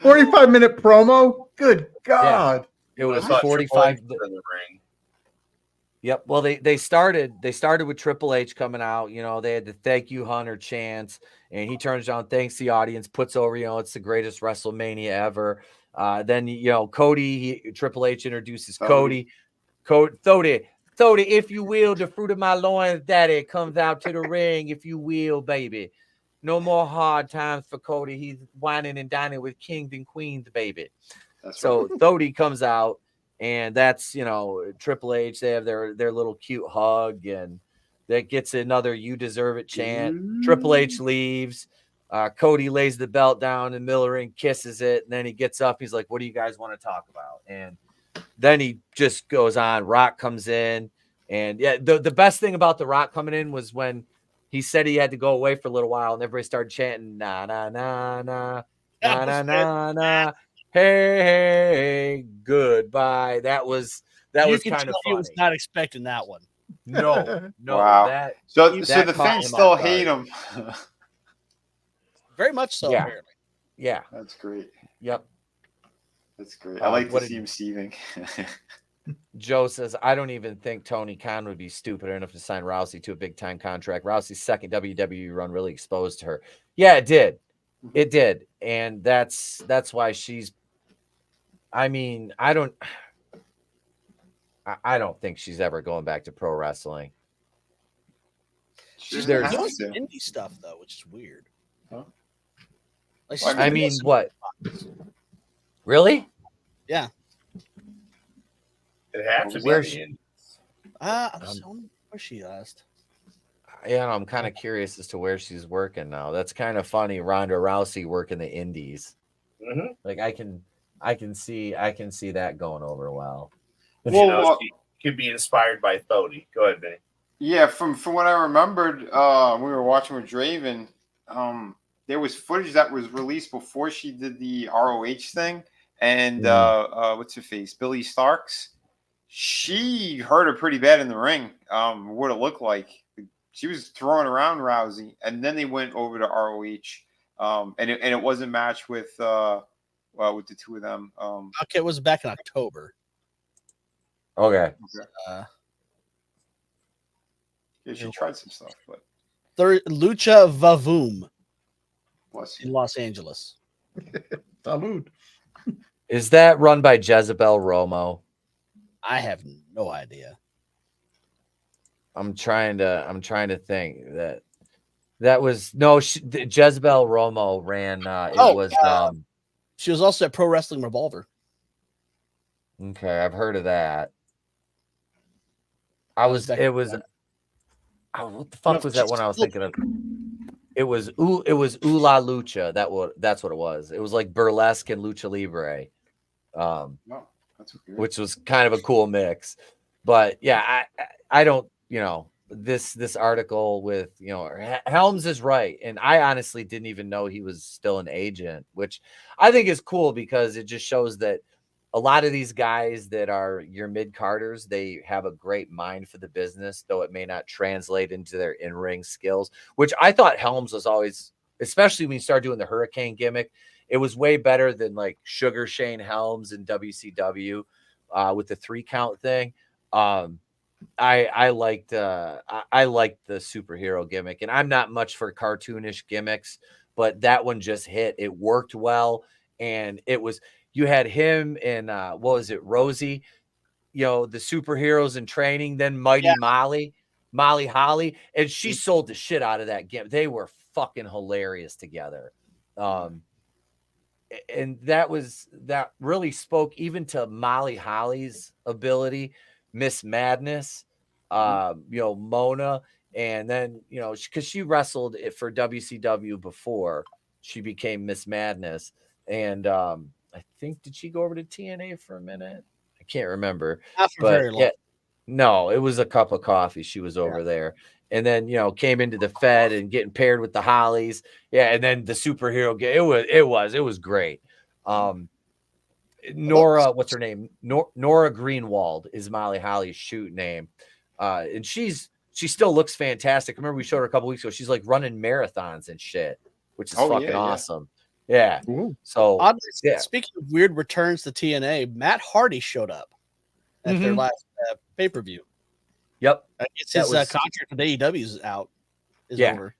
45-minute promo? Good God. Yeah. It was 45 in the ring. Yep. Well, they started with Triple H coming out. You know, they had the "Thank You, Hunter" chants, and he turns around, thanks the audience, puts over, you know, it's the greatest WrestleMania ever. Then, you know, Triple H introduces Cody. Thody, if you will, the fruit of my loins, daddy, comes out to the ring, if you will, baby. No more hard times for Cody. He's whining and dining with kings and queens, baby. So Thody comes out, and that's, you know, Triple H. They have their little cute hug, and that gets another "You deserve it" chant. Triple H leaves. Cody lays the belt down in the middle of the ring, kisses it, and then he gets up. He's like, "What do you guys want to talk about?" And then he just goes on. Rock comes in, and yeah, the best thing about the Rock coming in was when he said he had to go away for a little while, and everybody started chanting "na na na na na na na na, hey, goodbye." That was kind of funny. He was not expecting that one. No. Wow. So the fans still hate him. Very much so. Yeah. Apparently. Yeah. That's great. Yep. That's great. I like to see him seething. Joe says, I don't even think Tony Khan would be stupid enough to sign Rousey to a big-time contract. Rousey's second WWE run really exposed her. Yeah, it did. It did. And that's why she's – I mean, I don't think she's ever going back to pro wrestling. She's doing indie stuff, though, which is weird. Huh? Like I mean, what? Really? Yeah. It has to be. Where's she? Where's she last? Yeah, I'm kind of curious as to where she's working now. That's kind of funny. Ronda Rousey working the indies. Mm-hmm. Like I can see that going over well. Well, she could be inspired by Thody. Go ahead, Vinny. Yeah, from what I remembered, we were watching with Draven. there was footage that was released before she did the ROH thing, and what's her face, Billy Starks. She hurt her pretty bad in the ring. What it looked like, she was throwing around Rousey, and then they went over to ROH, and it was a match with the two of them. Okay, it was back in October. Okay. Yeah, she tried some stuff, but Lucha Vavoom bless in Los Angeles. Salud. Is that run by Jezebel Romo? I have no idea. I'm trying to think that was no Jezebel Romo ran. She was also at Pro Wrestling Revolver. Okay, I've heard of that. What the fuck was that one I was thinking of? It was Ula Lucha. That's what it was. It was like burlesque and lucha libre. Which was kind of a cool mix. But yeah, I don't, this article with, Helms is right. And I honestly didn't even know he was still an agent, which I think is cool because it just shows that a lot of these guys that are your mid-carders, they have a great mind for the business, though it may not translate into their in-ring skills, which I thought Helms was always, especially when you start doing the Hurricane gimmick, it was way better than like Sugar Shane Helms in WCW with the 3-count thing. I liked the superhero gimmick, and I'm not much for cartoonish gimmicks, but that one just hit. It worked well, and it was, you had him and what was it, Rosie, the superheroes in training, then Mighty Molly Holly, and she sold the shit out of that gimmick. They were fucking hilarious together. And that really spoke even to Molly Holly's ability, Miss Madness, Mona, and then because she wrestled it for WCW before she became Miss Madness, and I think, did she go over to TNA for a minute? I can't remember. Not for very long. Yeah, no, it was a cup of coffee. She was over there. And then, came into the Fed and getting paired with the Hollies. Yeah. And then the superhero game. It was great. Nora, what's her name? Nora Greenwald is Molly Holly's shoot name. And she still looks fantastic. I remember we showed her a couple weeks ago. She's like running marathons and shit, which is fucking awesome. Yeah. So oddly, speaking of weird returns to TNA, Matt Hardy showed up at their last pay-per-view. Yep. It's his contract with AEW is over.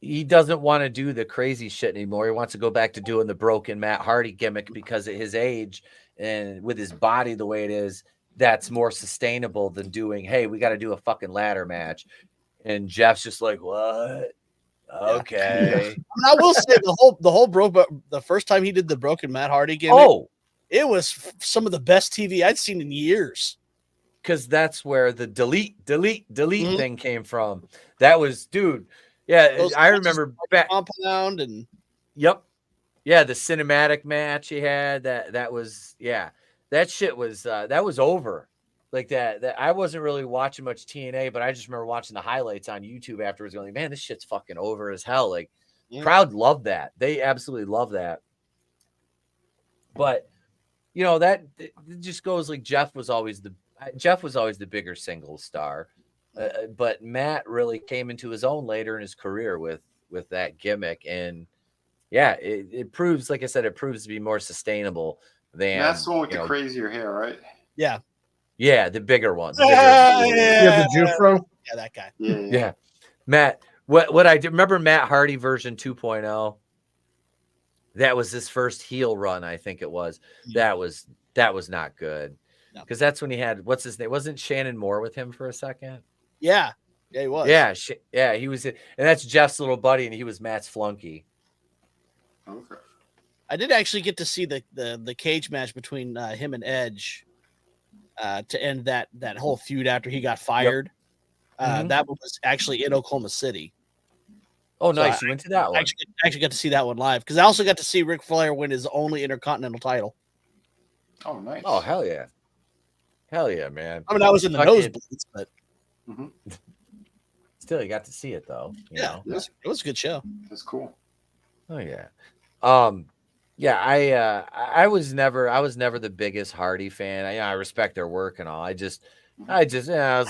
He doesn't want to do the crazy shit anymore. He wants to go back to doing the broken Matt Hardy gimmick because at his age and with his body the way it is, that's more sustainable than doing, hey, we got to do a fucking ladder match. And Jeff's just like, what? Okay. I will say the first time he did the broken Matt Hardy gimmick, it was some of the best TV I'd seen in years. Because that's where the delete thing came from. That was, dude. Yeah, I remember back Compound and the cinematic match he had. That was that shit was that was over. Like that I wasn't really watching much TNA, but I just remember watching the highlights on YouTube afterwards, going, man, this shit's fucking over as hell. Like crowd loved that. They absolutely love that. But that it just goes like Jeff was always the bigger single star, but Matt really came into his own later in his career with that gimmick, and it proves, like I said, it proves to be more sustainable than that's the one with the crazier hair, right? Yeah, the bigger one. The Jufro. Yeah, that guy. Yeah. Matt, what I do remember, Matt Hardy version 2.0. That was his first heel run, I think it was. That was not good. Because that's when he had, what's his name? Wasn't Shannon Moore with him for a second? Yeah, he was. Yeah, he was. And that's Jeff's little buddy, and he was Matt's flunky. Okay. I did actually get to see the cage match between him and Edge to end that whole feud after he got fired. That one was actually in Oklahoma City. Oh, nice. You went to that one. I actually got to see that one live because I also got to see Ric Flair win his only Intercontinental title. Oh, nice. Oh, hell yeah. Hell yeah, man. I mean, I was in the nosebleeds, but still, you got to see it, though. You know? It was a good show. That's cool. Oh yeah. Yeah, I was never the biggest Hardy fan. I respect their work and all. I was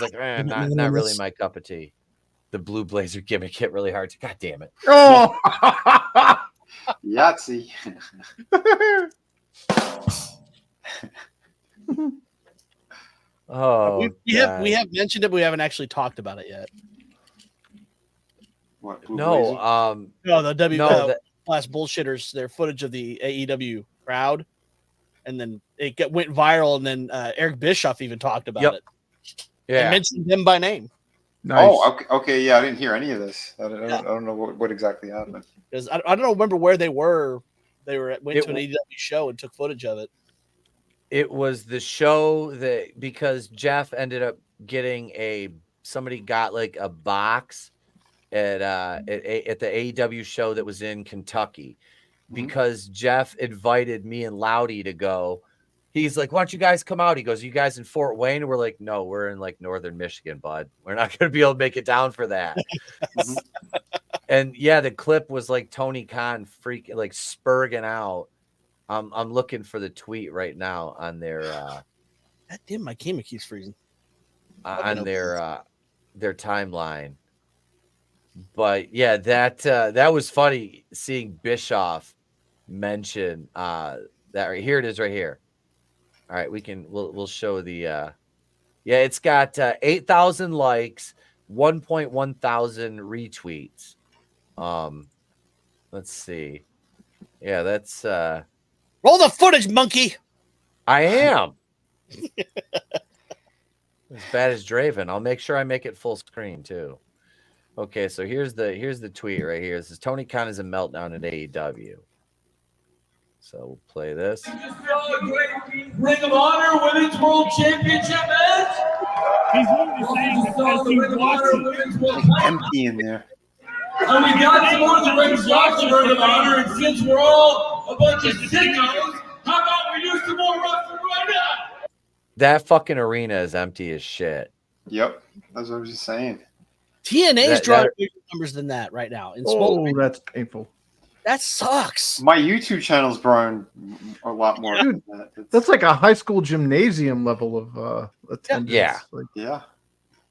like, not really my cup of tea. The blue blazer gimmick hit really hard. God damn it. Oh, Yahtzee. Oh, we have mentioned it, but we haven't actually talked about it yet. What, blue no, no, the W no, class bullshitters, their footage of the AEW crowd, and then it went viral, and then Eric Bischoff even talked about it. Yeah, and mentioned them by name. Nice. Oh, okay, yeah, I didn't hear any of this. I don't know what exactly happened. Because I don't remember where they were. They went to an AEW show and took footage of it. It was the show that because Jeff ended up getting somebody got like a box at the AEW show that was in Kentucky because Jeff invited me and Loudy to go. He's like, why don't you guys come out? He goes, you guys in Fort Wayne? And we're like, no, we're in like Northern Michigan, bud. We're not going to be able to make it down for that. And yeah, the clip was like Tony Khan freaking like spurging out. I'm looking for the tweet right now on their God damn, my camera keeps freezing. On their timeline. But yeah, that was funny seeing Bischoff mention that right here. It is right here. All right, we'll show the it's got 8,000 likes, 1.1 thousand retweets. Let's see. Yeah, that's roll the footage, monkey. I am. As bad as Draven. I'll make sure I make it full screen too. Okay, so here's the tweet right here. This is Tony Khan is a meltdown at AEW. So we'll play this. Just saw a great Ring of Honor Women's World Championship match. He's literally saying Like empty in there. And we got some more of the Ring of Honor, and since we're all a bunch of sickos, how about we do some more wrestling right now? That fucking arena is empty as shit. Yep, that's what I was just saying. TNA is drawing bigger numbers than that right now. That's painful. That sucks. My YouTube channel's growing a lot more. Dude, than that. that's like a high school gymnasium level of attendance. Yeah. Like,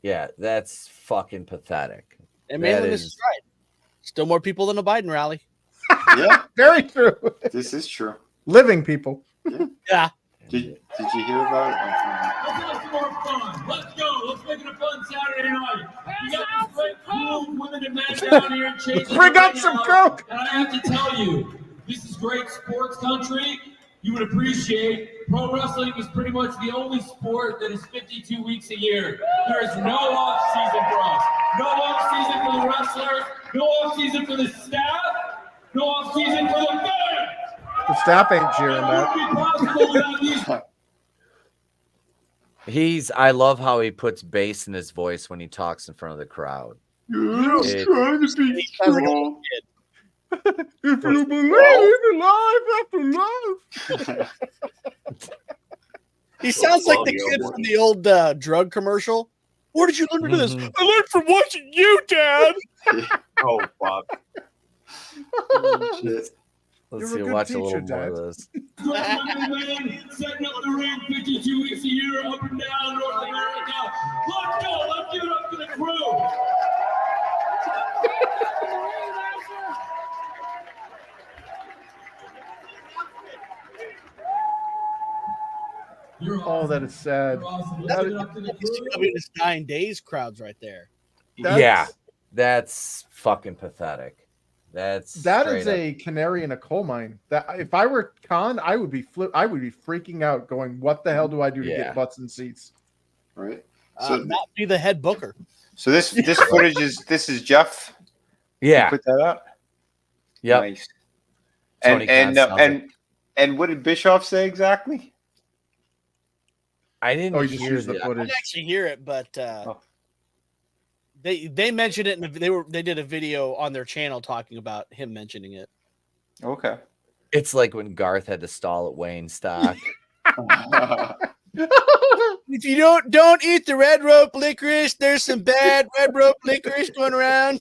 yeah, that's fucking pathetic. And mainly this is right. Still more people than a Biden rally. Yeah, very true. This is true. Living people. Yeah. Did you hear about it? Let's have some more fun. Let's go. Let's make it a fun Saturday night. We got this great cool women and men down here in Chase. Bring up some coke. And I have to tell you, this is great sports country. You would appreciate pro wrestling is pretty much the only sport that is 52 weeks a year. There is no off season for us. No off season for the wrestlers. No off season for the staff. No off season for the fans. The staff ain't cheering that. I love how he puts bass in his voice when he talks in front of the crowd. Trying to be strong. If you believe in life after life. He sounds like the kid from the old drug commercial. Where did you learn to do this? I learned from watching you, Dad. Oh, fuck. Oh, shit. Let's see, watch a little more of this. Setting up the ring 52 weeks a year, up and down North America. Let's go. Let's give it up to the crew. Oh, that is sad. That's 9 days crowds right there. That's fucking pathetic. That is a canary in a coal mine. That if I were Khan, I would be freaking out, going, "What the hell do I do to get butts and seats?" Right. So not be the head booker. So this footage is Jeff. Yeah. You put that up. Yep. Nice. And what did Bischoff say exactly? I didn't hear the footage. I didn't actually hear it, but they mentioned it, and they did a video on their channel talking about him mentioning it. Okay. It's like when Garth had to stall at Wayne stock. If you don't eat the red rope licorice, there's some bad red rope licorice going around.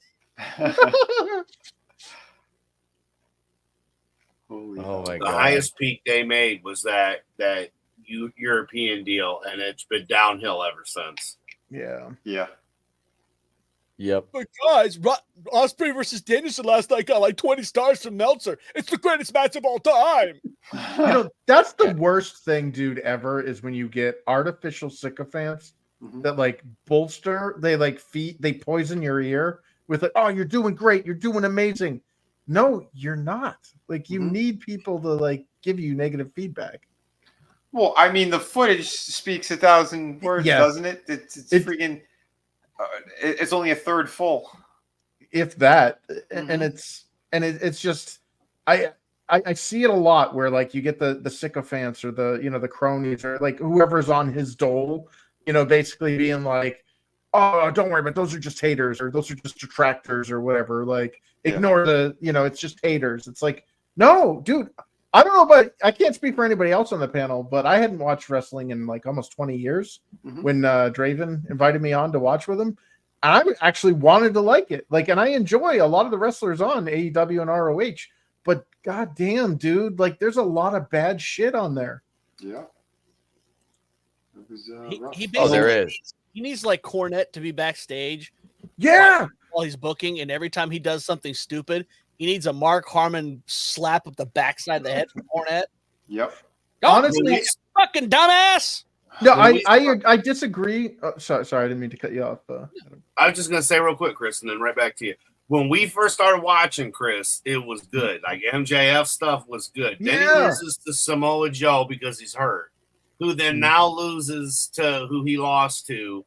Oh my The god! highest peak they made was that European deal, and it's been downhill ever since. Yeah. Yeah. Yep. But guys, Osprey versus Danielson last night got like 20 stars from Meltzer. It's the greatest match of all time. You know, that's the worst thing, dude, ever is when you get artificial sycophants that like bolster, they poison your ear with like, oh, you're doing great, you're doing amazing. No, you're not. Like, you need people to like give you negative feedback. Well, I mean, the footage speaks 1,000 words, doesn't it? It's freaking. It's only a third full, if that, and it's just I see it a lot where like you get the sycophants or the cronies or like whoever's on his dole, basically being like, oh, don't worry about it, those are just haters or those are just detractors or whatever. Like ignore it's just haters. It's like, no, dude. I don't know, but I can't speak for anybody else on the panel, but I hadn't watched wrestling in like almost 20 years when Draven invited me on to watch with him. And I actually wanted to like it. Like, and I enjoy a lot of the wrestlers on AEW and ROH, but goddamn, dude, like there's a lot of bad shit on there. Yeah. It was, there is. He needs like Cornette to be backstage. Yeah. While he's booking, and every time he does something stupid, he needs a Mark Harmon slap up the backside of the head from Cornette. Yep. Honestly, fucking dumbass. No, I disagree. Oh, sorry, I didn't mean to cut you off. I was just gonna say real quick, Chris, and then right back to you. When we first started watching, Chris, it was good. Like MJF stuff was good. Then he loses to Samoa Joe because he's hurt, who then now loses to who he lost to.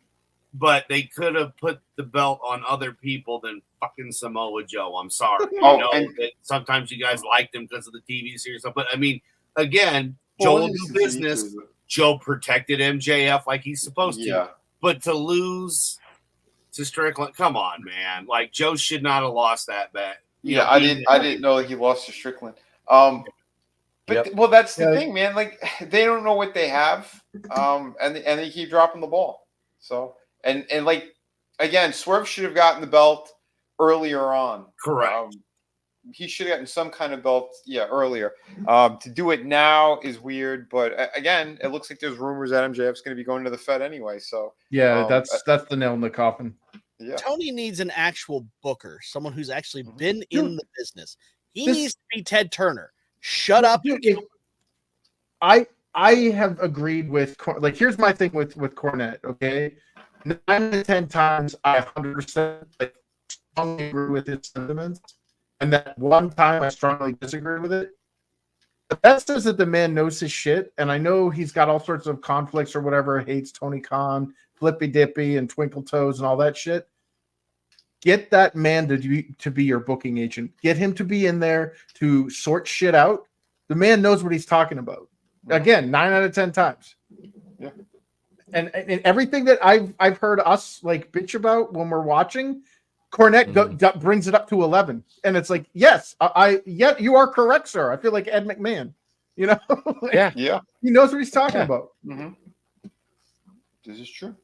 But they could have put the belt on other people than fucking Samoa Joe. I'm sorry. I know that sometimes you guys liked him because of the TV series, but I mean, again, Joe will do business. Joe protected MJF like he's supposed to. But to lose to Strickland, come on, man. Like Joe should not have lost that bet. I didn't know he lost to Strickland. But well, that's the thing, man. Like they don't know what they have, and they keep dropping the ball. So. And like again, Swerve should have gotten the belt earlier on. Correct. He should have gotten some kind of belt, earlier. To do it now is weird, but again, it looks like there's rumors that MJF's going to be going to the Fed anyway. So that's the nail in the coffin. Yeah. Tony needs an actual booker, someone who's actually been in the business. He needs to be Ted Turner. Shut up. I have agreed with like here's my thing with Cornette. Okay. 9 out of 10 times, I 100% strongly agree with his sentiments, and that one time I strongly disagree with it. But that says that the man knows his shit, and I know he's got all sorts of conflicts or whatever, hates Tony Khan, Flippy Dippy, and Twinkle Toes, and all that shit. Get that man to be your booking agent. Get him to be in there to sort shit out. The man knows what he's talking about. Again, 9 out of 10 times. Yeah. And everything that I've heard us like bitch about when we're watching, Cornette brings it up to 11, and it's like, yes, you are correct, sir. I feel like Ed McMahon, yeah, he knows what he's talking about. This is true.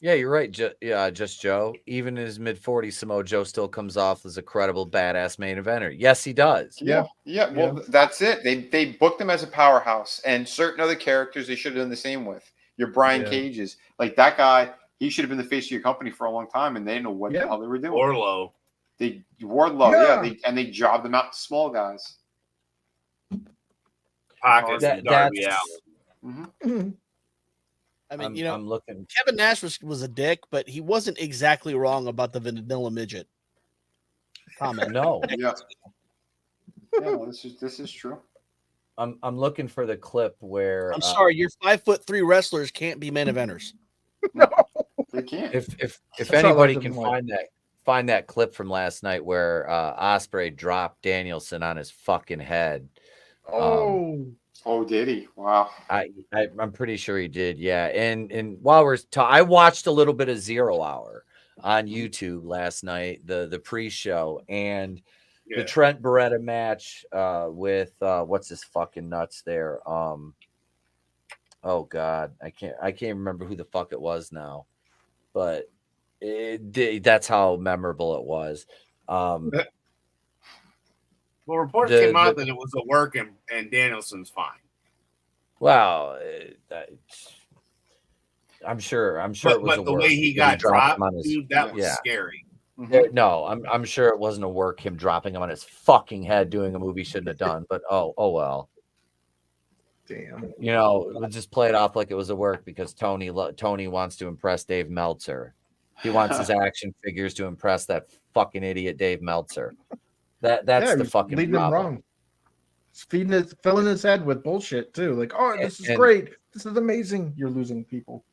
Yeah, you're right. Just Joe. Even in his mid-40s, Samoa Joe still comes off as a credible, badass main eventer. Yes, he does. Yeah. Well, that's it. They booked him as a powerhouse, and certain other characters they should have done the same with. Your Brian Cages, like that guy, he should have been the face of your company for a long time, and they didn't know what the hell they were doing. Wardlow, they jobbed them out to small guys. Pockets and Darby Allin. I mean, I'm looking. Kevin Nash was a dick, but he wasn't exactly wrong about the vanilla midget comment. No. This is true. I'm looking for the clip where I'm sorry, your 5'3" wrestlers can't be main eventers. No, they can't. If anybody can find that clip from last night where Ospreay dropped Danielson on his fucking head. Did he? Wow. I'm pretty sure he did. Yeah. And while I watched a little bit of 0 Hour on YouTube last night, the pre-show, and the Trent Beretta match with what's his fucking nuts there? Oh God, I can't remember who the fuck it was now, but that's how memorable it was. Well, reports came out that it was a work and Danielson's fine. Well, I'm sure it was but a the work. way he got dropped, dude, that was yeah. scary. No, I'm sure it wasn't a work, him dropping him on his fucking head doing a movie he shouldn't have done. But oh well. Damn. You know, we'll just play it off like it was a work because Tony wants to impress Dave Meltzer. He wants his action figures to impress that fucking idiot Dave Meltzer. That's the fucking leading him problem. wrong. He's filling his head with bullshit too. Like, oh, this is great. This is amazing. You're losing people.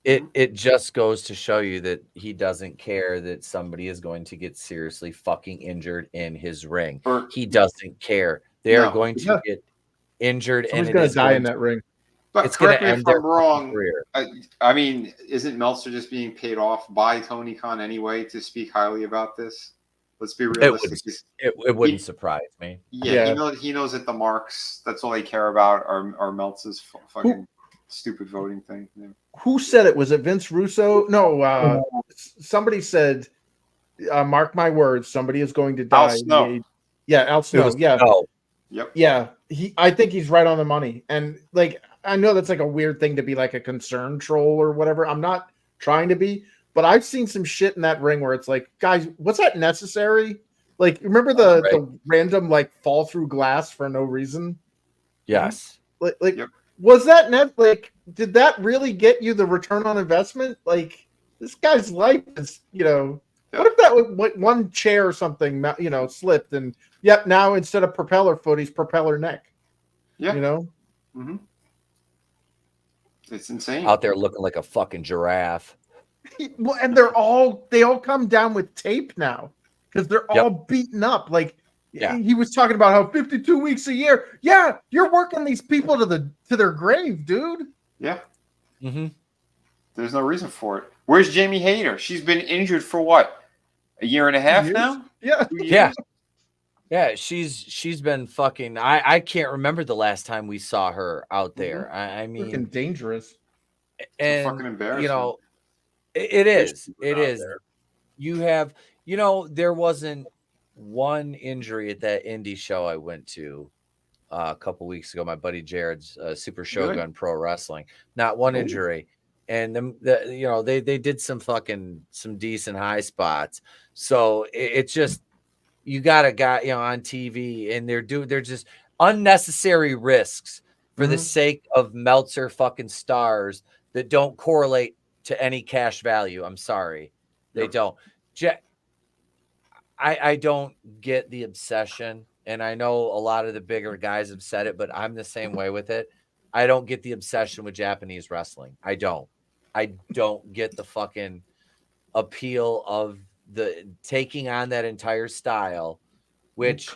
It just goes to show you that he doesn't care that somebody is going to get seriously fucking injured in his ring. He doesn't care. They are going to get injured. Somebody's going to die in that ring. But it's correct me end if I'm wrong. Career. I mean, isn't Meltzer just being paid off by Tony Khan anyway to speak highly about this? Let's be realistic. It wouldn't surprise me. Yeah, he knows that the marks, that's all they care about are Meltzer's fucking stupid voting thing. Yeah. Who said it? Was it Vince Russo? No, somebody said, mark my words, somebody is going to die. Al Snow. Al Snow. Yeah. Yep. Yeah. I think he's right on the money. And like, I know that's like a weird thing to be like a concern troll or whatever. I'm not trying to be, but I've seen some shit in that ring where it's like, guys, was that necessary? Like, remember the random like fall through glass for no reason? Yes. Was that like, did that really get you the return on investment? Like, this guy's life is, what if that one chair or something, slipped and now instead of propeller foot, he's propeller neck. Yeah. Mm-hmm. It's insane. Out there looking like a fucking giraffe. Well, and they all come down with tape now because they're all beaten up. Like he was talking about how 52 weeks a year. Yeah, you're working these people to their grave, dude. Yeah. Mm-hmm. There's no reason for it. Where's Jamie Hayter? She's been injured for what? A year and a half now? Yeah. Yeah. Yeah, she's been fucking. I can't remember the last time we saw her out there. I mean, freaking dangerous. And fucking embarrassing. It is. It is. There. You have, there wasn't one injury at that indie show I went to a couple weeks ago. My buddy Jared's Super Shogun Pro Wrestling. Not one injury. And they did some decent high spots. So it's just. You got a guy, on TV, and they're just unnecessary risks for the sake of Meltzer fucking stars that don't correlate to any cash value. I'm sorry, they don't. I don't get the obsession, and I know a lot of the bigger guys have said it, but I'm the same way with it. I don't get the obsession with Japanese wrestling. I don't get the fucking appeal of the taking on that entire style, which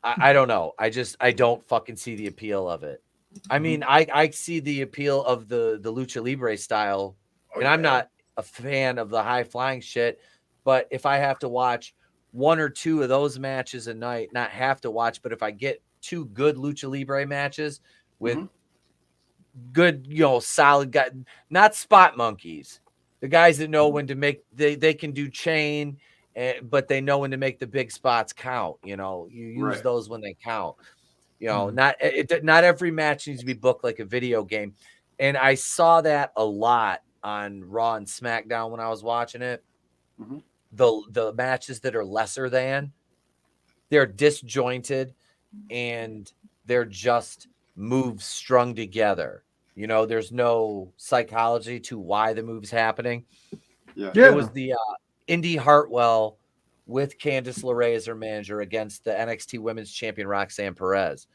I don't know. I don't fucking see the appeal of it. I mean, I see the appeal of the Lucha Libre style, and I'm not a fan of the high flying shit, but if I have to watch one or two of those matches a night, not have to watch, but if I get two good Lucha Libre matches with good, solid guys, not spot monkeys, the guys that know when to make, they can do chain, but they know when to make the big spots count. You use those when they count. Not every match needs to be booked like a video game. And I saw that a lot on Raw and SmackDown when I was watching it. Mm-hmm. The matches that are lesser than, they're disjointed and they're just moves strung together. There's no psychology to why the move's happening. Yeah. It was the Indy Hartwell with Candice LeRae as her manager against the NXT Women's Champion Roxanne Perez.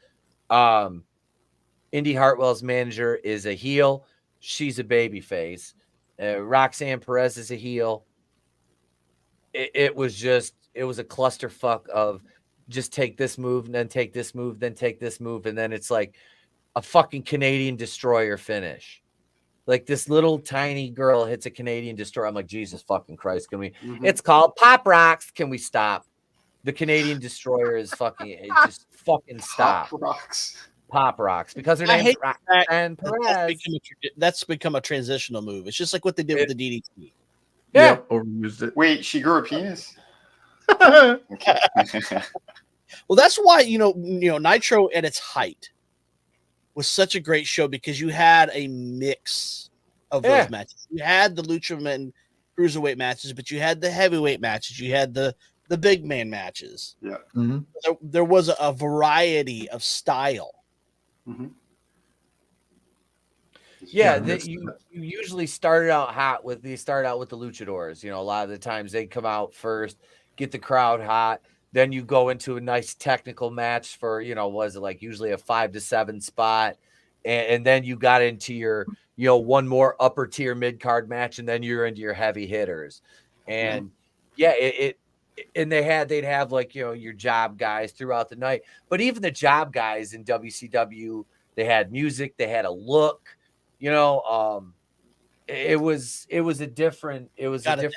Indy Hartwell's manager is a heel. She's a babyface. Roxanne Perez is a heel. It was a clusterfuck of just take this move and then take this move, then take this move. And then it's like a fucking Canadian destroyer finish. Like this little tiny girl hits a Canadian destroyer. I'm like, Jesus fucking Christ. Can we, it's called Pop Rocks. Can we stop? The Canadian destroyer is fucking, just fucking stop. Pop Rocks. Because her name's Roxanne Perez. That's become a transitional move. It's just like what they did with the DDT. Yeah. Overused it. Wait, she grew a penis? Well, that's why Nitro at its height was such a great show because you had a mix of those matches. You had the Luchaman cruiserweight matches, but you had the heavyweight matches. You had the big man matches. Yeah. Mm-hmm. There was a variety of style. Mm-hmm. Yeah, you usually started out hot with the luchadors. A lot of the times they come out first, get the crowd hot. Then you go into a nice technical match for, was it like usually a 5 to 7 spot. And then you got into your, one more upper tier mid card match. And then you're into your heavy hitters. And and they'd have like, your job guys throughout the night. But even the job guys in WCW, they had music, they had a look, it was a different type.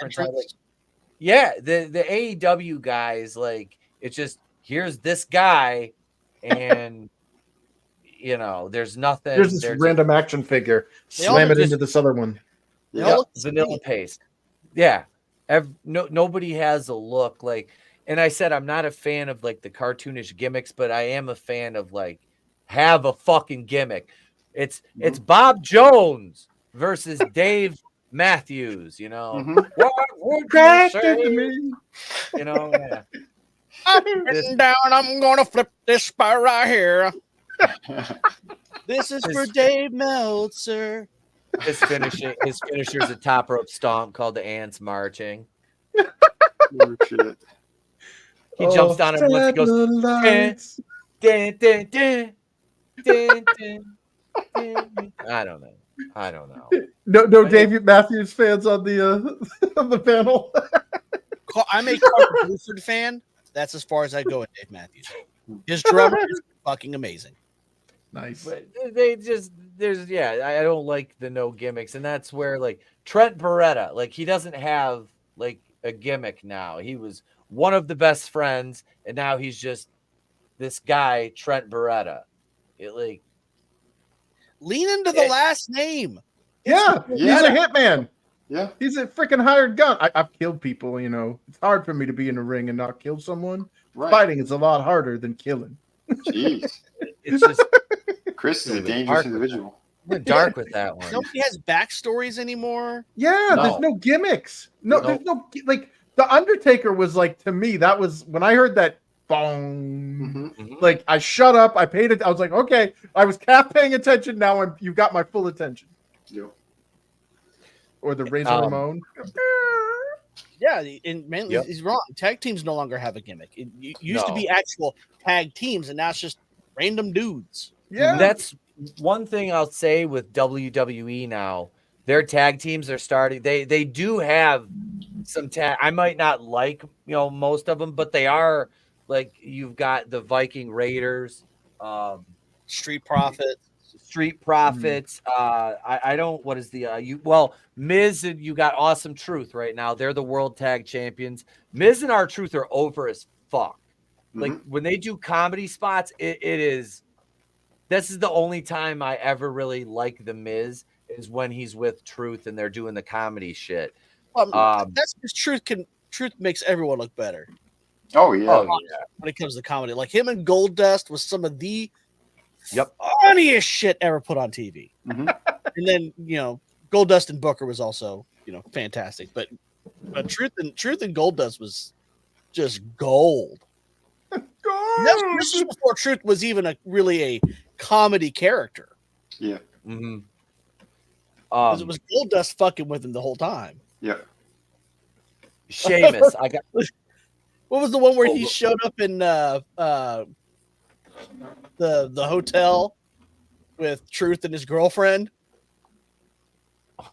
Yeah, the AEW guys, like, it's just, here's this guy, and there's nothing. Here's this random action figure. Slam it into this other one. Vanilla paste. Yeah. Nobody has a look like, and I said I'm not a fan of like the cartoonish gimmicks, but I am a fan of like have a fucking gimmick. It's Bob Jones versus Dave Matthews, What would you say? To me? Yeah. Up and down, I'm gonna flip this spot right here. This is for Dave Meltzer. His finisher's a top rope stomp called the Ants Marching. Oh, shit. He jumps down and once he goes, dun, dun, dun, dun, dun. I don't know. No David Matthews fans on the on the panel. I'm a Carter Buford fan. That's as far as I go with Dave Matthews. His drummer is fucking amazing. Nice. But I don't like the no gimmicks, and that's where like Trent Beretta, like he doesn't have like a gimmick now. He was one of the best friends, and now he's just this guy, Trent Beretta. Lean into the last name. Yeah, he's a hitman. Yeah, he's a freaking hired gun. I've killed people. It's hard for me to be in a ring and not kill someone. Right. Fighting is a lot harder than killing. Jeez, it's just Chris is a dangerous individual. We're dark with that one. Nobody has backstories anymore. Yeah, there's no gimmicks. There's no like the Undertaker was like, to me, that was when I heard that bong. Mm-hmm. Like I shut up. I paid it. I was like, okay, I was half paying attention. Now you got my full attention. Yeah. Or the Razor Ramon. Yeah, and man, he's wrong. Tag teams no longer have a gimmick. It used to be actual tag teams, and now it's just random dudes. Yeah, that's one thing I'll say with WWE now. Their tag teams are starting. They do have some tag. I might not like most of them, but they are like you've got the Viking Raiders, Street Profits. I don't. What is the Miz and you got Awesome Truth right now. They're the world tag champions. Miz and R-Truth are over as fuck. Like when they do comedy spots, it is. This is the only time I ever really like the Miz is when he's with Truth and they're doing the comedy shit. That's because Truth makes everyone look better. Oh yeah. When it comes to comedy, like him and Goldust was some of the funniest shit ever put on TV. And then Goldust and Booker was also fantastic, but Truth and Goldust was just gold. This was before Truth was even really a comedy character. Yeah. Because it was Goldust fucking with him the whole time. Yeah. Sheamus, I got. What was the one where he showed up in the hotel with Truth and his girlfriend?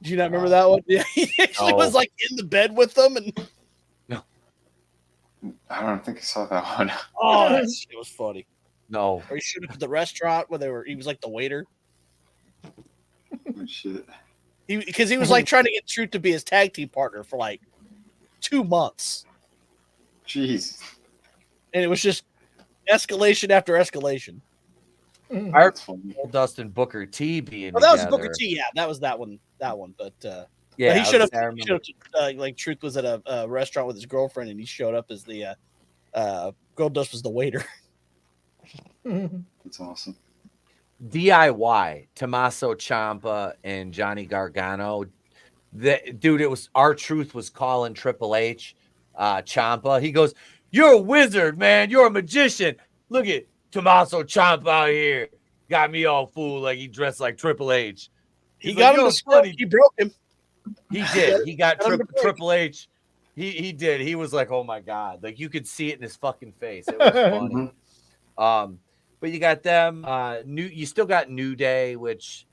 Do you not remember that one? Yeah, he actually was like in the bed with them, and I don't think I saw that one. Oh, it was funny. No, or he showed up at the restaurant where he was like the waiter. Oh, shit. Because he was like trying to get Truth to be his tag team partner for like 2 months. Jeez. And it was just escalation after escalation. Our Goldust and Booker T being that was Booker T. Yeah, that was that one. But he showed up. Like Truth was at a restaurant with his girlfriend, and he showed up as the Goldust was the waiter. That's awesome. DIY, Tommaso Ciampa and Johnny Gargano. Dude, it was R-Truth was calling Triple H, Ciampa. He goes, "You're a wizard, man. You're a magician. Look at Tommaso Ciampa out here. Got me all fooled like he dressed like Triple H." He got him to funny. He broke him. He did. He got Triple H. He did. He was like, "Oh my God." Like you could see it in his fucking face. It was funny. But you got them. You still got New Day, which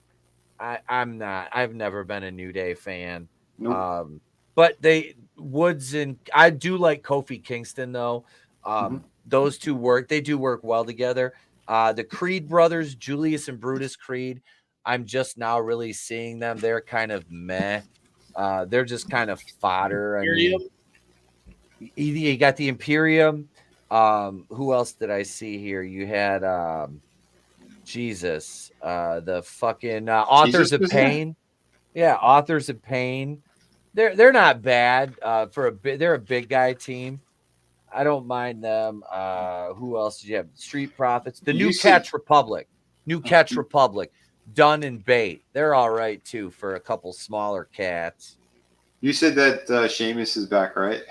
I'm not. I've never been a New Day fan. Nope. But Woods and I do like Kofi Kingston though. Those two work. They do work well together. The Creed brothers, Julius and Brutus Creed. I'm just now really seeing them. They're kind of meh. They're just kind of fodder. I mean, you got the Imperium. Who else did I see here? You had the fucking Authors of Pain. Yeah, Authors of Pain. They're not bad for a bit. They're a big guy team. I don't mind them. Who else did you have? Street Profits. The New Catch Republic. New Catch Republic. Dunn and Bate. They're all right too for a couple smaller cats. You said that Sheamus is back, right?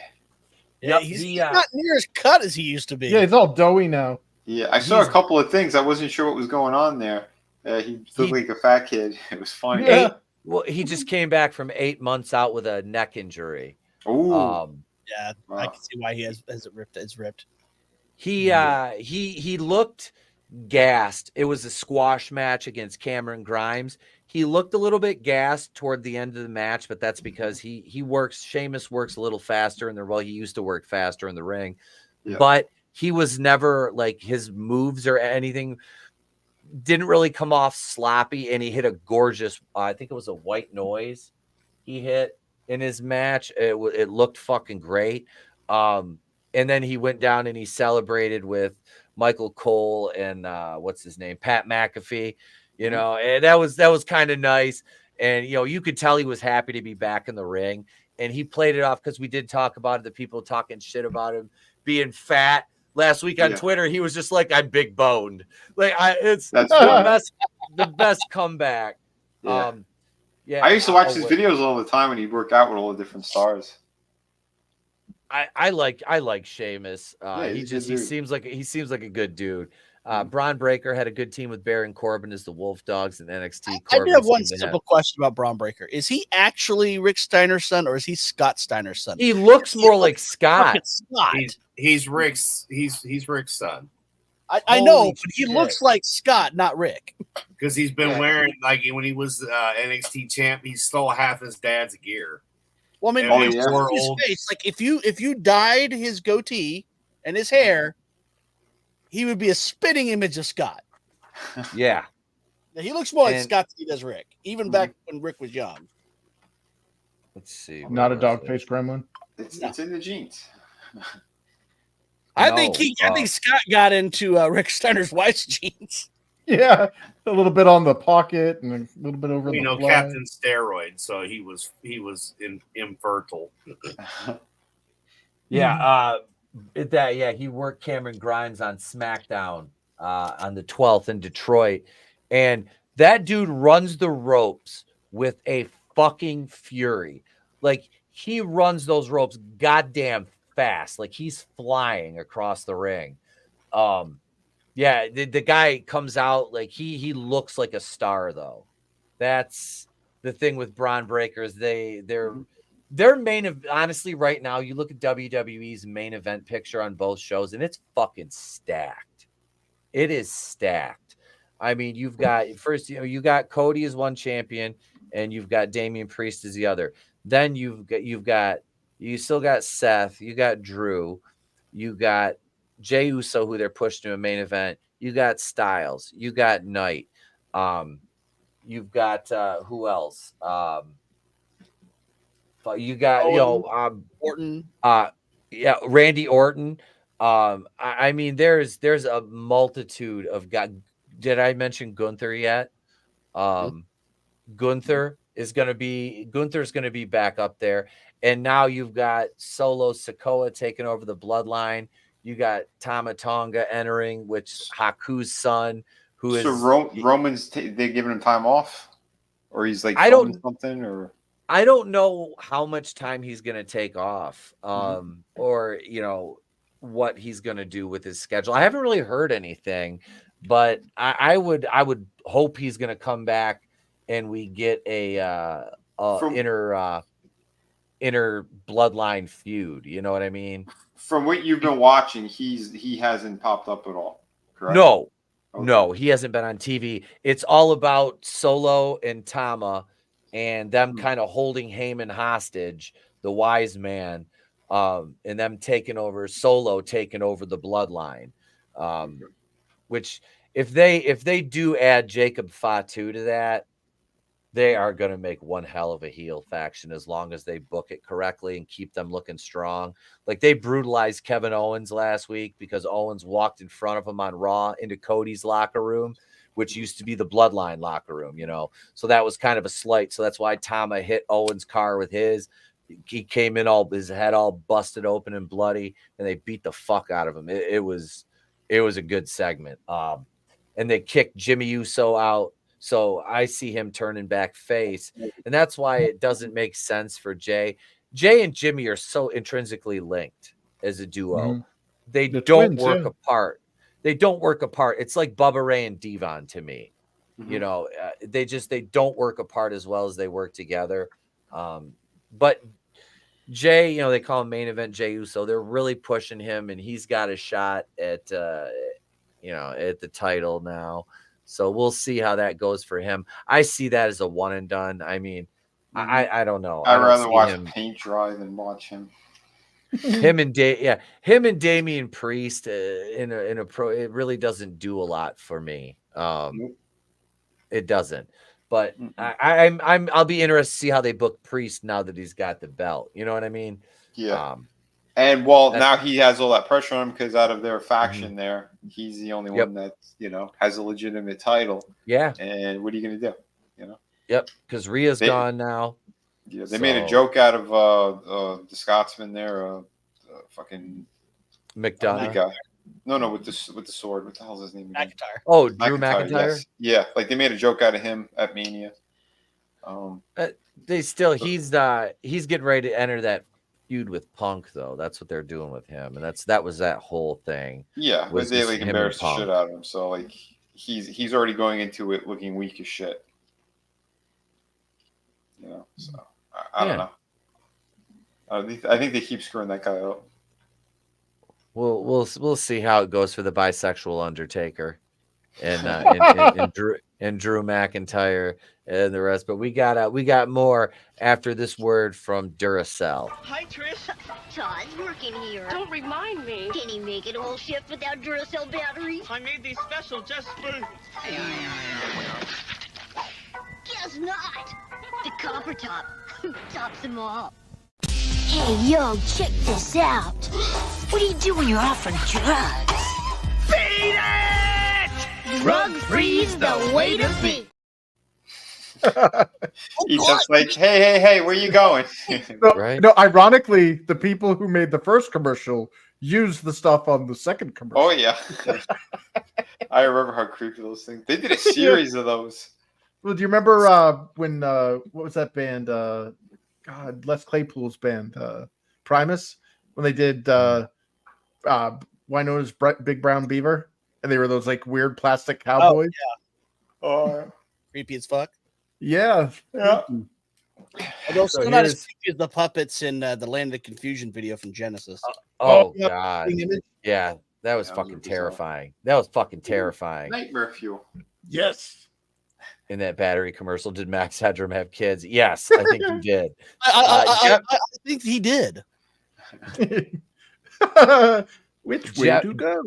Yeah, he's not near as cut as he used to be. Yeah, he's all doughy now. Yeah, I saw a couple of things. I wasn't sure what was going on there. He looked like a fat kid. It was funny. Yeah. Well, he just came back from 8 months out with a neck injury. Oh, yeah, wow. I can see why he has it ripped. It's ripped. He looked gassed. It was a squash match against Cameron Grimes. He looked a little bit gassed toward the end of the match, but that's because Sheamus works a little faster in the he used to work faster in the ring. Yeah. But he was never like his moves or anything didn't really come off sloppy, and he hit a gorgeous I think it was a white noise he hit in his match. It looked fucking great. And then he went down and he celebrated with Michael Cole and what's his name, Pat McAfee. You know, and that was kind of nice. And, you know, you could tell he was happy to be back in the ring. And he played it off because we did talk about it, the people talking shit about him being fat. Last week on Twitter, he was just like, "I'm big boned." Like it's the best comeback. Yeah. I used to watch his videos all the time, and he'd work out with all the different stars. I like Sheamus. He seems like a good dude. Braun Breaker had a good team with Baron Corbin as the Wolf Dogs and NXT. I do have one simple question about Braun Breaker. Is he actually Rick Steiner's son, or is he Scott Steiner's son? He looks more like Scott. He's Rick's son. I know, but he looks like Scott, not Rick. Because he's been wearing, like when he was NXT champ, he stole half his dad's gear. Well, I mean, his face. Like if you dyed his goatee and his hair, he would be a spitting image of Scott. Yeah. He looks more like Scott than he does Rick, even back when Rick was young. Let's see. Not a dog-faced gremlin. It's in the genes. I think Scott got into Rick Steiner's wife's jeans. Yeah, a little bit on the pocket and a little bit over the fly. Captain Steroid, so he was infertile. Yeah, he worked Cameron Grimes on SmackDown on the 12th in Detroit, and that dude runs the ropes with a fucking fury. Like he runs those ropes goddamn fast, like he's flying across the ring. The guy comes out like he looks like a star though. That's the thing with Braun Breakers. Their main event, honestly, right now, you look at WWE's main event picture on both shows, and it's fucking stacked. It is stacked. I mean, you've got you got Cody as one champion, and you've got Damian Priest as the other. Then you still got Seth, you got Drew, you got Jey Uso, who they're pushing to a main event. You got Styles, you got Knight, you've got who else? You got Orton. Randy Orton. I mean, there's a multitude of guys. Did I mention Gunther yet? Gunther's gonna be back up there. And now you've got Solo Sikoa taking over the bloodline. You got Tama Tonga entering, which Haku's son, who is Roman's they giving him time off, or he's like filming something, or I don't know how much time he's going to take off, or what he's going to do with his schedule. I haven't really heard anything, but I would hope he's going to come back and we get a inner bloodline feud. You know what I mean? From what you've been watching, he hasn't popped up at all, correct? No, no, he hasn't been on TV. It's all about Solo and Tama and them kind of holding Heyman hostage, the wise man, and them taking over, Solo taking over the bloodline. Which if they do add Jacob Fatu to that, they are going to make one hell of a heel faction as long as they book it correctly and keep them looking strong. Like they brutalized Kevin Owens last week because Owens walked in front of him on Raw into Cody's locker room, which used to be the bloodline locker room, So that was kind of a slight. So that's why Tama hit Owens' car with his. He came in his head all busted open and bloody, and they beat the fuck out of him. It was a good segment. And they kicked Jimmy Uso out. So I see him turning back face. And that's why it doesn't make sense for Jay. Jay and Jimmy are so intrinsically linked as a duo. They don't work apart. They don't work apart. It's like Bubba Ray and Devon to me. They don't work apart as well as they work together. But Jay, they call him main event Jey Uso. They're really pushing him, and he's got a shot at the title now. So we'll see how that goes for him. I see that as a one and done. I mean, I don't know. I'd rather watch paint dry than watch him. Him and Damian Priest in a pro, it really doesn't do a lot for me. It doesn't. But I'll be interested to see how they book Priest now that he's got the belt. You know what I mean? Yeah. And now he has all that pressure on him because out of their faction there, he's the only one that has a legitimate title. Yeah. And what are you going to do? Yep. Because Rhea's gone now. Yeah. They made a joke out of the Scotsman there, fucking McDonough guy. No, with the sword. What the hell's his name again? McIntyre. Oh, Drew McIntyre. Yes. Yeah, like they made a joke out of him at Mania. He's getting ready to enter that feud with Punk though. That's what they're doing with him, and that was that whole thing. Yeah, but they like embarrassed the shit out of him. So like he's already going into it looking weak as shit. So I don't know. I think they keep screwing that guy up. We'll see how it goes for the bisexual Undertaker and Drew McIntyre and the rest. But we got more after this word from Duracell. Hi, Trish. Todd's working here. Don't remind me. Can he make it a whole shift without Duracell batteries? I made these special just for... Guess not. The copper top tops them all. Hey, yo, check this out. What do you do when you're offering drugs? Beat it! Drug-free's the way to be. He's just like, hey, where you going? Right? No, ironically, the people who made the first commercial used the stuff on the second commercial. Oh, yeah. I remember how creepy those things. They did a series of those. Well, do you remember when, what was that band? Les Claypool's band, Primus, when they did Winona's Big Brown Beaver, and they were those like weird plastic cowboys. Oh, creepy as fuck. Yeah. And also not as creepy as the puppets in the Land of Confusion video from Genesis. God, yeah, that was fucking terrifying. That was fucking terrifying. Nightmare fuel. Yes. In that battery commercial, did Max Headroom have kids? Yes, I think he did. I think he did. Which way to go?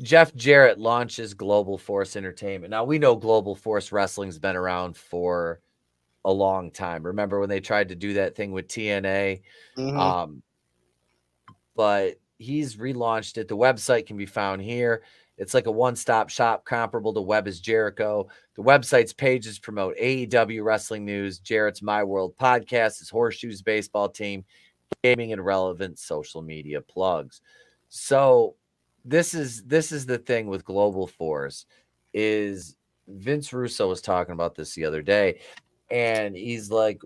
Jeff Jarrett launches Global Force Entertainment. Now we know Global Force Wrestling's been around for a long time. Remember when they tried to do that thing with TNA? But he's relaunched it. The website can be found here. It's like a one-stop shop comparable to Web is Jericho. The website's pages promote AEW wrestling news, Jarrett's My World podcast, his Horseshoes baseball team, gaming, and relevant social media plugs. So this is the thing with Global Force is Vince Russo was talking about this the other day, and he's like,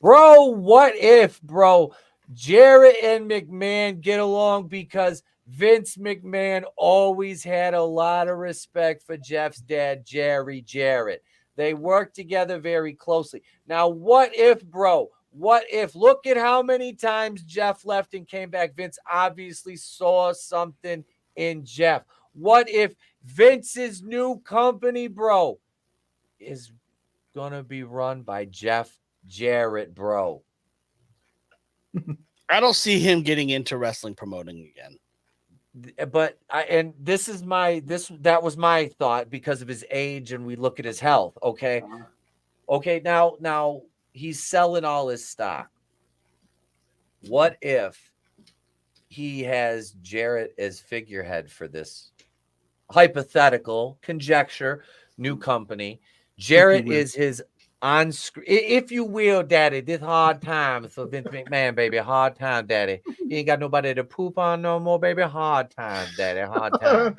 bro, what if, bro, Jarrett and McMahon get along because Vince McMahon always had a lot of respect for Jeff's dad, Jarrett. They work together very closely. Now, what if, bro? What if? Look at how many times Jeff left and came back. Vince obviously saw something in Jeff. What if Vince's new company, bro, is going to be run by Jeff Jarrett, bro? I don't see him getting into wrestling promoting again. But that was my thought because of his age, and we look at his health. Okay. Now he's selling all his stock. What if he has Jarrett as figurehead for this hypothetical conjecture new company? Jarrett is his on screen, if you will, daddy, this hard time. So Vince McMahon, baby, hard time, daddy. You ain't got nobody to poop on no more, baby. Hard time, daddy, hard time.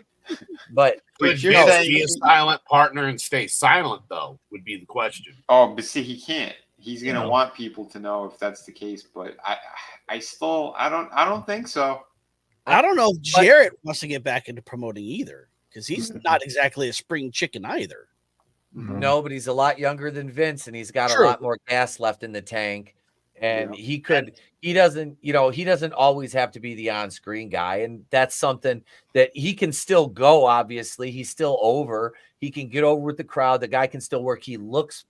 But you're saying be a silent partner and stay silent, though, would be the question. Oh, but see, he can't. He's gonna want people to know if that's the case. But I don't think so. I don't know if Jarrett wants to get back into promoting either, because he's not exactly a spring chicken either. No, but he's a lot younger than Vince, and he's got a lot more gas left in the tank. And he doesn't always have to be the on-screen guy. And that's something that he can still go, obviously. He's still over. He can get over with the crowd. The guy can still work. He looks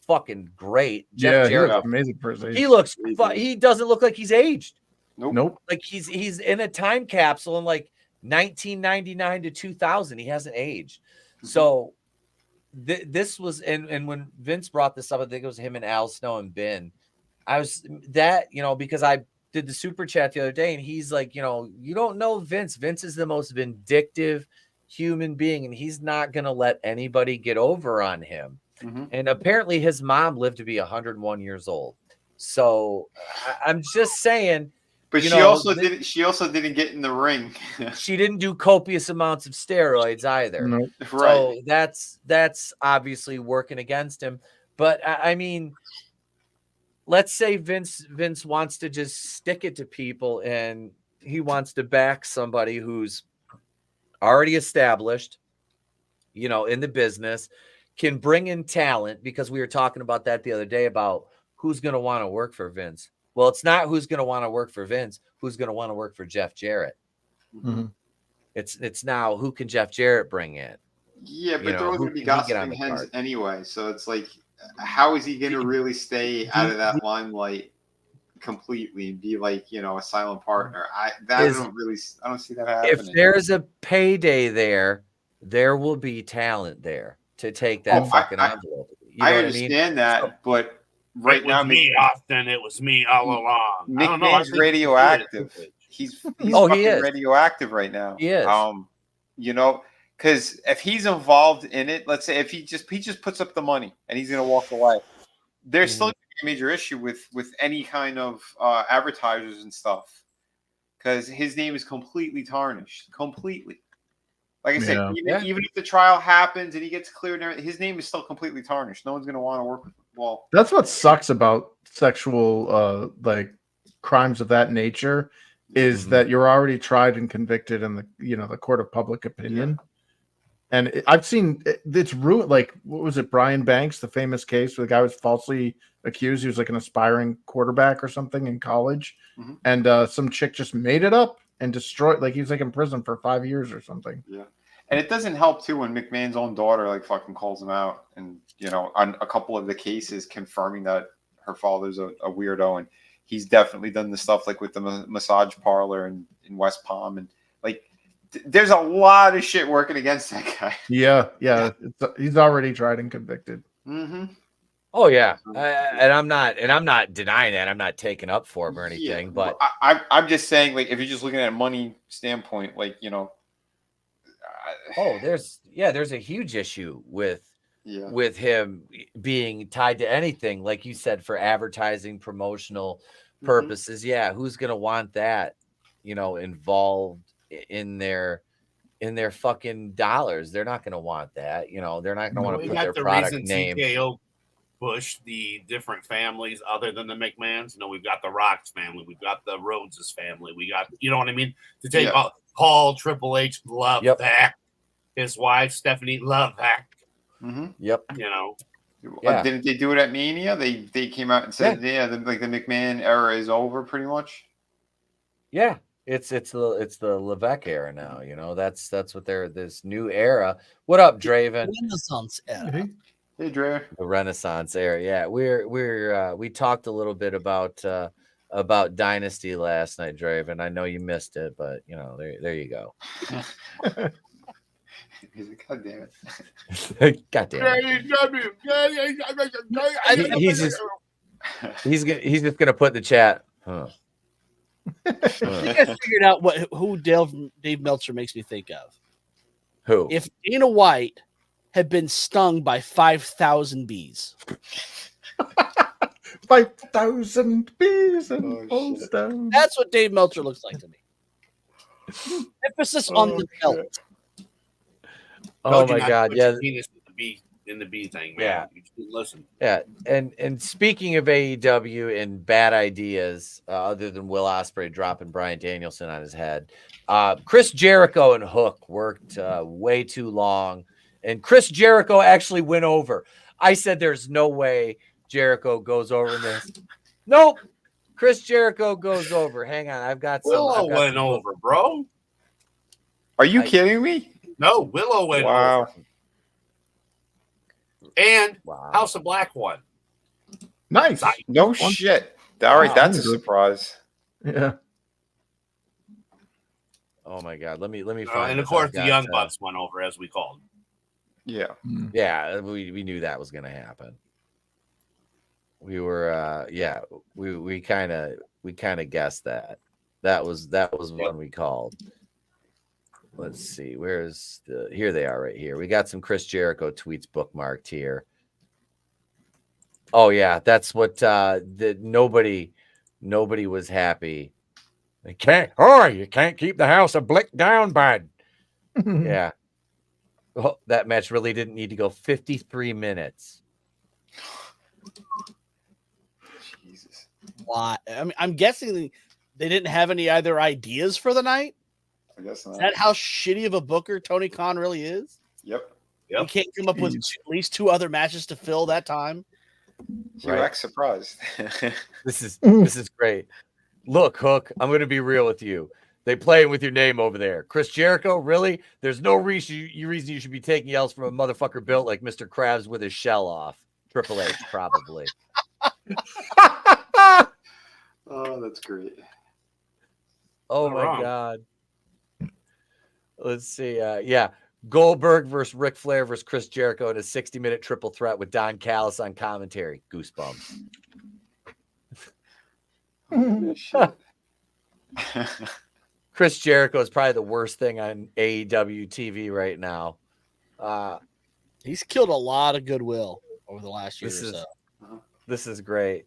fucking great. Jeff Jarrett, amazing person. He looks, he doesn't look like he's aged. Nope. Like he's in a time capsule in like 1999 to 2000. He hasn't aged. So this was, and when Vince brought this up, I think it was him and Al Snow and Ben. I was because I did the super chat the other day, and he's like, you don't know Vince. Vince is the most vindictive human being, and he's not going to let anybody get over on him. And apparently his mom lived to be 101 years old. So I'm just saying. But she also didn't get in the ring. She didn't do copious amounts of steroids either. Nope. So that's obviously working against him. But I mean, let's say Vince wants to just stick it to people, and he wants to back somebody who's already established, in the business, can bring in talent, because we were talking about that the other day about who's going to want to work for Vince. Well, it's not who's going to want to work for Vince, who's going to want to work for Jeff Jarrett. It's now who can Jeff Jarrett bring in? Yeah, but they're all going to be gossiping heads anyway. So it's like, how is he going to really stay out of that limelight completely and be like, a silent partner? I don't see that happening. If there's a payday there will be talent there to take that fucking envelope. I understand that, but right now, it was me all along. McMahon's radioactive. He's radioactive right now. He is. Because if he's involved in it, let's say if he just puts up the money and he's going to walk away, there's still a major issue with any kind of advertisers and stuff, because his name is completely tarnished. Completely. Like I said, even if the trial happens and he gets cleared, his name is still completely tarnished. No one's going to want to work with him. Well, that's what sucks about sexual crimes of that nature, is that you're already tried and convicted in the court of public opinion. And I've seen it's ruined. Like, what was it? Brian Banks, the famous case where the guy was falsely accused. He was like an aspiring quarterback or something in college. And some chick just made it up and destroyed. Like, he was like in prison for 5 years or something. Yeah. And it doesn't help too when McMahon's own daughter like fucking calls him out, and on a couple of the cases confirming that her father's a weirdo, and he's definitely done the stuff like with the massage parlor in West Palm, and like there's a lot of shit working against that guy. Yeah. He's already tried and convicted. Oh yeah, and I'm not denying that. I'm not taking up for him or anything, but I'm just saying, like, if you're just looking at a money standpoint, like there's a huge issue with him being tied to anything, like you said, for advertising, promotional purposes. Yeah, who's gonna want that, involved in their fucking dollars. They're not going to want that. You know, they're not going to want to put their product name. TKO push the different families other than the McMahons. You know, we've got the Rocks family, we've got the Rhodes' family, we got, you know what I mean? To take Paul, Triple H, love that. His wife, Stephanie, love that. Yep. You know. Didn't they do it at Mania? They came out and said, the McMahon era is over pretty much. Yeah. It's the Levesque era now, you know. That's what they're this new era. What up, Draven? Renaissance era. Hey, Draven. The Renaissance era. Yeah, we talked a little bit about Dynasty last night, Draven. I know you missed it, but you know, there you go. He's like, God damn it. God damn it. He's just gonna put in the chat. Huh. I think I figured out who Dave Meltzer makes me think of. Who? If Dana White had been stung by 5,000 bees. 5,000 bees and falls down. That's what Dave Meltzer looks like to me. Emphasis on the belt. Oh my God! Yeah, in the bee thing, man. Yeah, listen. Yeah, and speaking of AEW and bad ideas, other than Will Ospreay dropping Bryan Danielson on his head, Chris Jericho and Hook worked way too long, and Chris Jericho actually went over. I said, "There's no way Jericho goes over in this." Nope, Chris Jericho goes over. Hang on, I've got some. Willow went over, bro. Are you kidding me? No, Willow went over. And House of Black won. Nice. No shit. All right, that's a surprise. Yeah. Oh my God. Let me find. And of course, the Young Bucks went over as we called. Yeah. Yeah, we knew that was going to happen. We were we kind of guessed that. That was one we called. Let's see. Here they are right here. We got some Chris Jericho tweets bookmarked here. Oh yeah, that's what nobody was happy. You can't keep the House of Blick down, bud. Yeah. Well, that match really didn't need to go 53 minutes. Jesus. Why? I mean, I'm guessing they didn't have any other ideas for the night. I guess not. Is that how shitty of a booker Tony Khan really is? Yep. You can't come up with at least 2 other matches to fill that time. You're right. Surprised. This is great. Look, Hook, I'm going to be real with you. They playing with your name over there. Chris Jericho, really? There's no reason you should be taking yells from a motherfucker built like Mr. Krabs with his shell off. Triple H, probably. Oh, that's great. Oh, my God. Let's see. Goldberg versus Ric Flair versus Chris Jericho in a 60-minute triple threat with Don Callis on commentary. Goosebumps. Oh, shit. Chris Jericho is probably the worst thing on AEW TV right now. He's killed a lot of goodwill over the last year or so. This is great.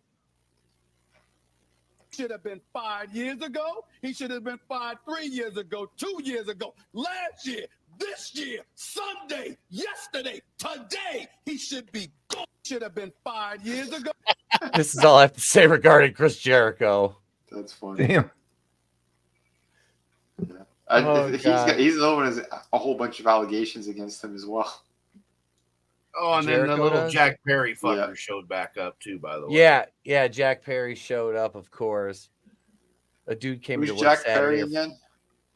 Should have been 5 years ago. He should have been 5 3 years ago, 2 years ago, last year, this year, Sunday, yesterday, today. He should be gone. Should have been 5 years ago. This is all I have to say regarding Chris Jericho. That's funny. Damn. Yeah. He's the one who has a whole bunch of allegations against him as well. Oh, and Jericho then the little does? Jack Perry fucker showed back up too, by the way. Yeah, Jack Perry showed up, of course. A dude came Who's to work Jack Saturday. Perry again?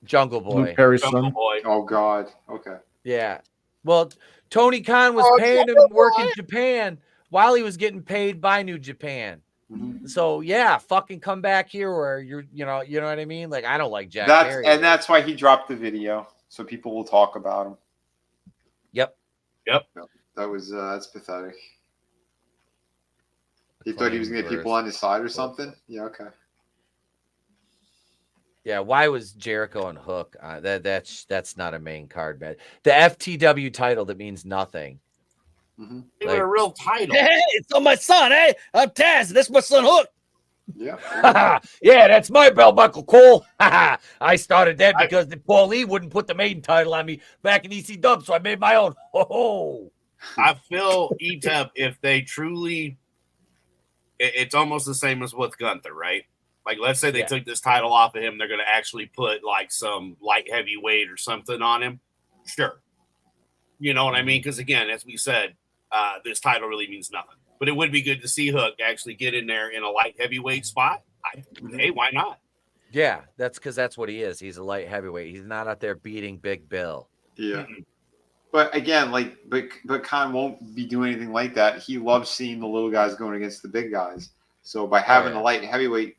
Jungle Boy. Luke Perry's Jungle son. Boy. Oh God. Okay. Yeah. Well, Tony Khan was paying him to work in Japan while he was getting paid by New Japan. Mm-hmm. So yeah, fucking come back here where you know what I mean? Like, I don't like Jack Perry. And that's why he dropped the video, so people will talk about him. Yep. That was that's pathetic. He thought he was gonna get people on his side or something. Yeah, okay. Yeah, why was Jericho and Hook? That's not a main card match. The FTW title that means nothing. Mm-hmm. They were a real title. Hey, it's on my son. Hey, I'm Taz. This is my son Hook. Yeah. Yeah, that's my belt buckle, Cole. I started that because the Paul Lee wouldn't put the maiden title on me back in EC Dub, so I made my own. Ho-ho. I feel Etep, if they truly, it's almost the same as with Gunther, right? Like, let's say they took this title off of him, they're going to actually put like some light heavyweight or something on him. Sure. You know what I mean? Because again, as we said, this title really means nothing. But it would be good to see Hook actually get in there in a light heavyweight spot. Hey, why not? Yeah, that's because that's what he is. He's a light heavyweight. He's not out there beating Big Bill. Yeah. But again, like, but Khan won't be doing anything like that. He loves seeing the little guys going against the big guys. So by having the light heavyweight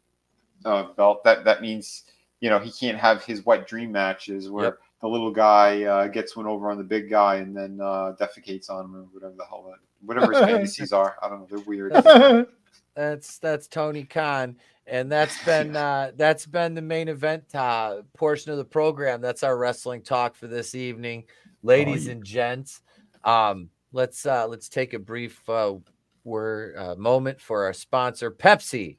belt, that means, you know, he can't have his wet dream matches where the little guy gets one over on the big guy and then defecates on him or whatever the hell whatever his fantasies are. I don't know. They're weird. That's Tony Khan, and that's been the main event portion of the program. That's our wrestling talk for this evening, ladies and gents. Let's take a brief moment for our sponsor, Pepsi.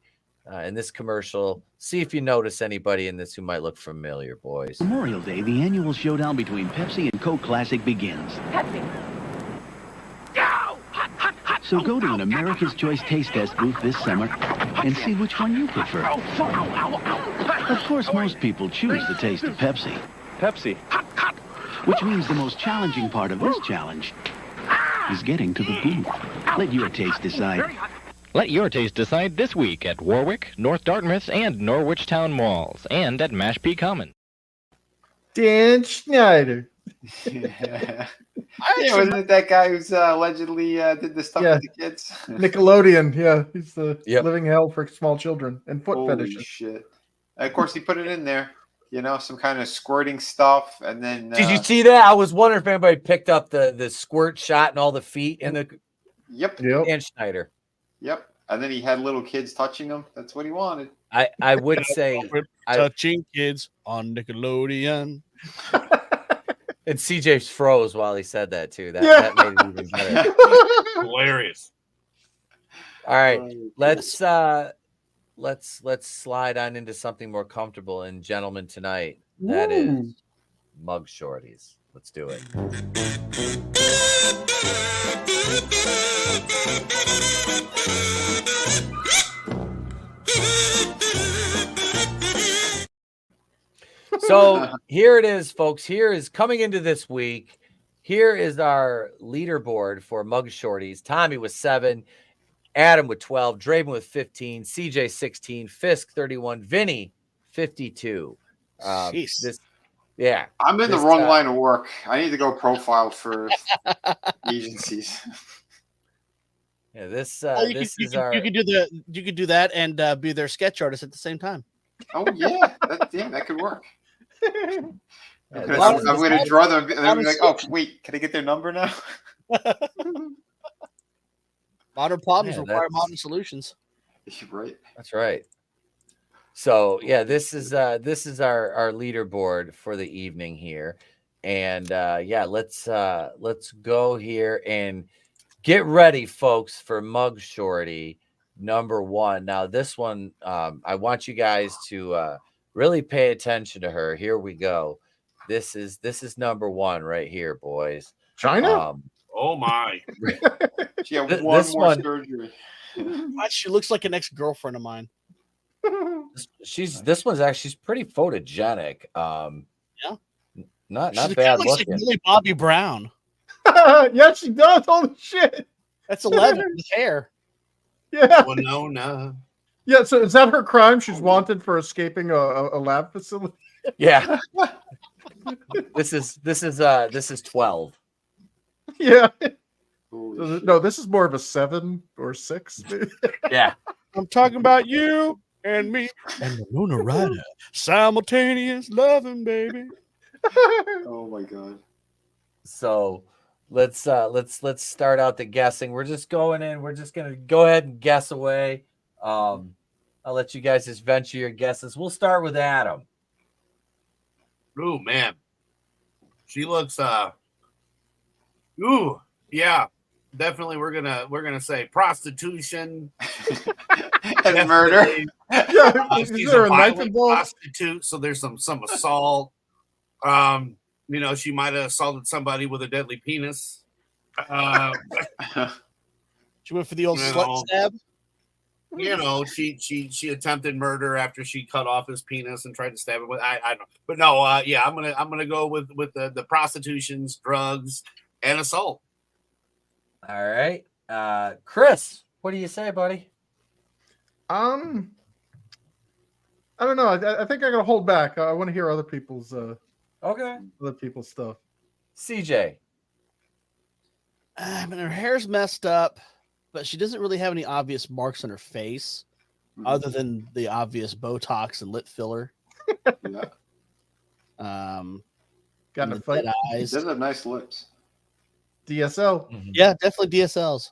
In this commercial, see if you notice anybody in this who might look familiar, boys. Memorial Day, the annual showdown between Pepsi and Coke Classic begins. Pepsi. So go to an America's Choice Taste Test booth this summer and see which one you prefer. Of course, most people choose the taste of Pepsi. Pepsi. Which means the most challenging part of this challenge is getting to the booth. Let your taste decide. Let your taste decide this week at Warwick, North Dartmouth, and Norwich Town Malls, and at Mashpee Common. Dan Schneider. Yeah, wasn't it that guy who's allegedly did this stuff with the kids? Nickelodeon, yeah. He's the living hell for small children and foot fetishes. Shit. And of course, he put it in there, you know, some kind of squirting stuff. And then did you see that? I was wondering if anybody picked up the squirt shot and all the feet and the Dan Schneider. Yep. And then he had little kids touching him. That's what he wanted. I would say touching kids on Nickelodeon. And CJ froze while he said that too. That made it even better. Hilarious. All right, let's slide on into something more comfortable and gentlemen tonight. That is Mug Shorties. Let's do it. So here it is, folks. Here is coming into this week. Here is our leaderboard for Mug Shorties. Tommy with 7, Adam with 12, Draven with 15, CJ 16, Fisk 31, Vinny 52. I'm in the wrong line of work. I need to go profile for agencies. Yeah, this you could do that and be their sketch artist at the same time. Oh yeah, that could work. I'm going to draw them. They're like, oh wait, can I get their number now? Modern problems require modern solutions. Right. That's right. So yeah, this is our leaderboard for the evening here, and let's go here and get ready, folks, for Mug Shorty number 1. Now this one, I want you guys to really pay attention to her. Here we go. This is number 1 right here, boys. China. Oh my! She had one more surgery. She looks like an ex-girlfriend of mine. This one's actually pretty photogenic. Not bad looking. Like really Bobby Brown. Yeah, she does. Holy shit! That's 11 with hair. Yeah. Well, no. Yeah. So is that her crime? She's wanted for escaping a lab facility. Yeah. This is 12. Yeah. No, this is more of a 7 or 6. Yeah. I'm talking about you and me and the Luna Rider. Simultaneous loving, baby. Oh my god. So let's start out the guessing. We're just going in. We're just gonna go ahead and guess away. I'll let you guys just venture your guesses. We'll start with Adam. Oh man. She looks yeah. definitely we're gonna say prostitution and murder. Yeah, is she's there a a knife violent involved? prostitute, so there's some assault. She might have assaulted somebody with a deadly penis. She went for the old slut stab. She attempted murder after she cut off his penis and tried to stab him with. I don't know, but no, I'm gonna go with the prostitutions, drugs, and assault. All right, Chris, what do you say, buddy? I don't know. I think I gotta hold back. I want to hear other people's other people's stuff. CJ. Her hair's messed up, but she doesn't really have any obvious marks on her face, other than the obvious Botox and lip filler. Got a fight. She does have nice lips. DSL. Yeah, definitely DSLs.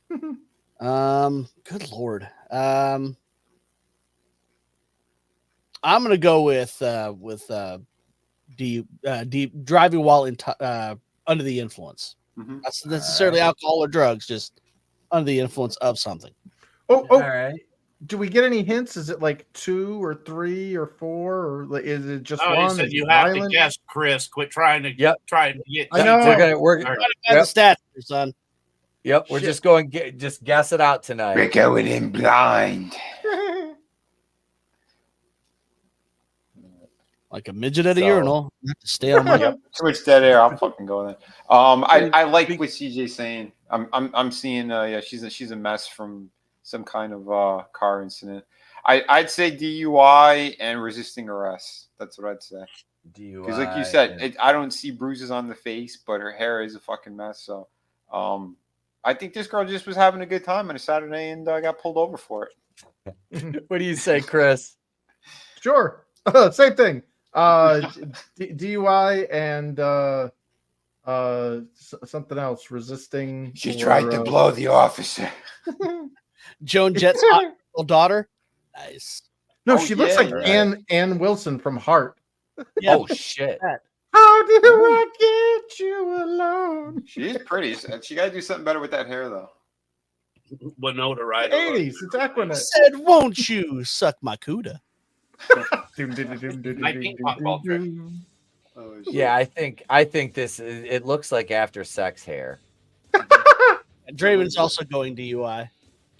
Good Lord. I'm gonna go with driving while under the influence. Not necessarily alcohol or drugs, just under the influence of something. All right. Do we get any hints? Is it like 2 or 3 or 4, or is it just one? You said you have to guess, Chris. Quit trying to get. I know. We're the stats, son. Yep, we're just going just guess it out tonight. We're going in blind. Like a midget at a urinal. I have to stay on my. Too much dead air. I'll fucking go there. I like what CJ's saying. I'm seeing. She's a mess from some kind of car incident. I'd say DUI and resisting arrest. That's what I'd say. DUI. Because like you said, I don't see bruises on the face, but her hair is a fucking mess. So, I think this girl just was having a good time on a Saturday and got pulled over for it. What do you say, Chris? Sure. Same thing. DUI and something else. Resisting. She tried to blow the officer. Joan Jett's daughter. Nice. No, she looks like Ann Wilson from Heart. Yeah. Oh shit. How do I get you alone? She's pretty. She got to do something better with that hair, though. Winona Ryder. 80s. It's Equinet. Said, won't you suck my cuda? Yeah, I think this. It looks like after sex hair. Draven's also going DUI.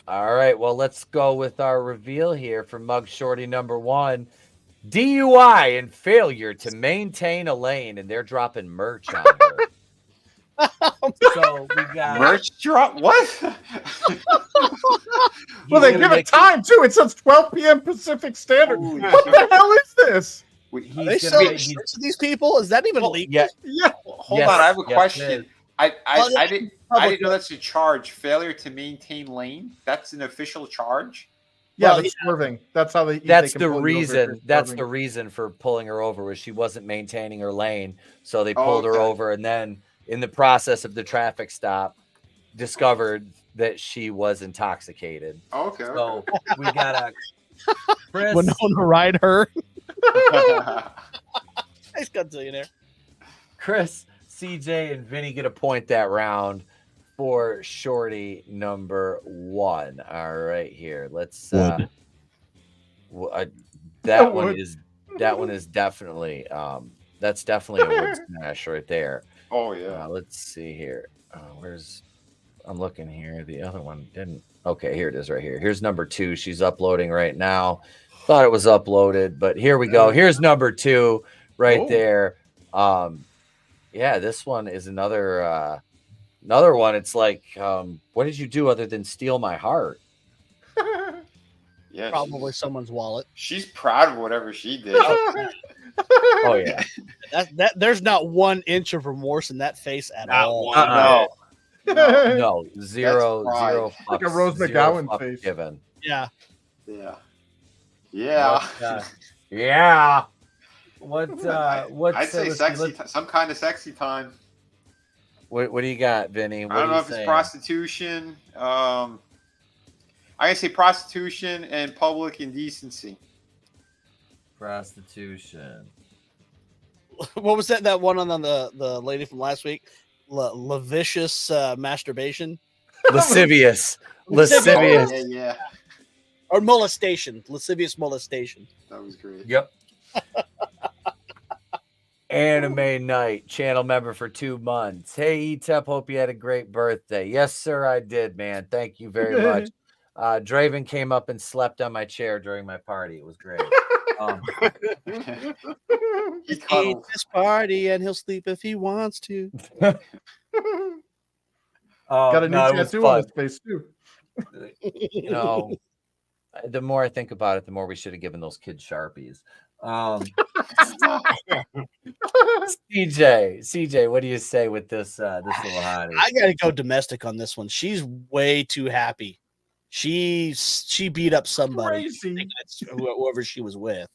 All right, well, let's go with our reveal here for Mug Shorty number 1. DUI and failure to maintain a lane, and they're dropping merch on her. So we got merch drop. What? Well, they give it time too. It says 12 p.m. Pacific Standard. What the hell is this? Are they selling shirts to these people? Is that even legal? Yeah. Hold on, I have a question. I didn't know that's a charge. Failure to maintain lane. That's an official charge. Yeah, that's swerving. That's how they. That's the reason. That's the reason for pulling her over was she wasn't maintaining her lane, so they pulled her over, and then in the process of the traffic stop, discovered that she was intoxicated. Okay. So we got a Chris. Winona ride her. Nice cut to you there. Chris, CJ, and Vinny get a point that round for Shorty number 1. All right, here. Let's that one is definitely that's definitely a wood smash right there. Oh yeah. Let's see here. I'm looking here. The other one didn't. Okay, here it is right here. Here's number 2. She's uploading right now. Thought it was uploaded, but here we go. Here's number 2 right there. Yeah, this one is another one. It's like, what did you do other than steal my heart? Yeah, probably someone's wallet. She's proud of whatever she did. Oh yeah, that there's not 1 inch of remorse in that face at all. No, zero. Like a Rose McGowan face. Given. Yeah. Yeah. What? I'd say sexy. Some kind of sexy time. What do you got, Vinny? I don't know if it's prostitution. I say prostitution and public indecency. Prostitution. What was that one on the lady from last week? lascivious masturbation. Lascivious. Yeah. Or molestation. Lascivious molestation. That was great. Yep. Anime Night, channel member for 2 months. Hey, Etep, hope you had a great birthday. Yes, sir, I did, man. Thank you very much. Draven came up and slept on my chair during my party. It was great. He eats his party and he'll sleep if he wants to. Got a new tattoo on his face too. You know, the more I think about it, the more we should have given those kids Sharpies. CJ, what do you say with this little hottie? I gotta go domestic on this one. She's way too happy. She beat up somebody, whoever she was with.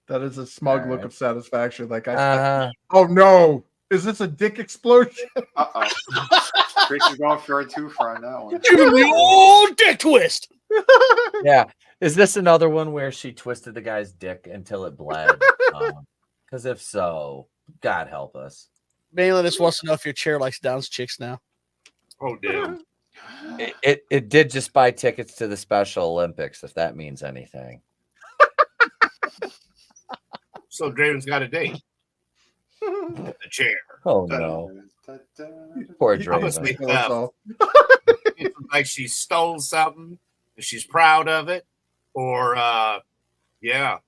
That is a smug look of satisfaction. Like oh no, is this a dick explosion? Chris is going for a twofer on that one. Give him the old dick twist. Yeah. Is this another one where she twisted the guy's dick until it bled? Because if so, God help us. Malin just wants to know if your chair likes Downs chicks now. Oh, damn. It did just buy tickets to the Special Olympics, if that means anything. So Draven's got a date. The chair. Oh, no. Poor Draven. It's like she stole something and she's proud of it. Or, yeah,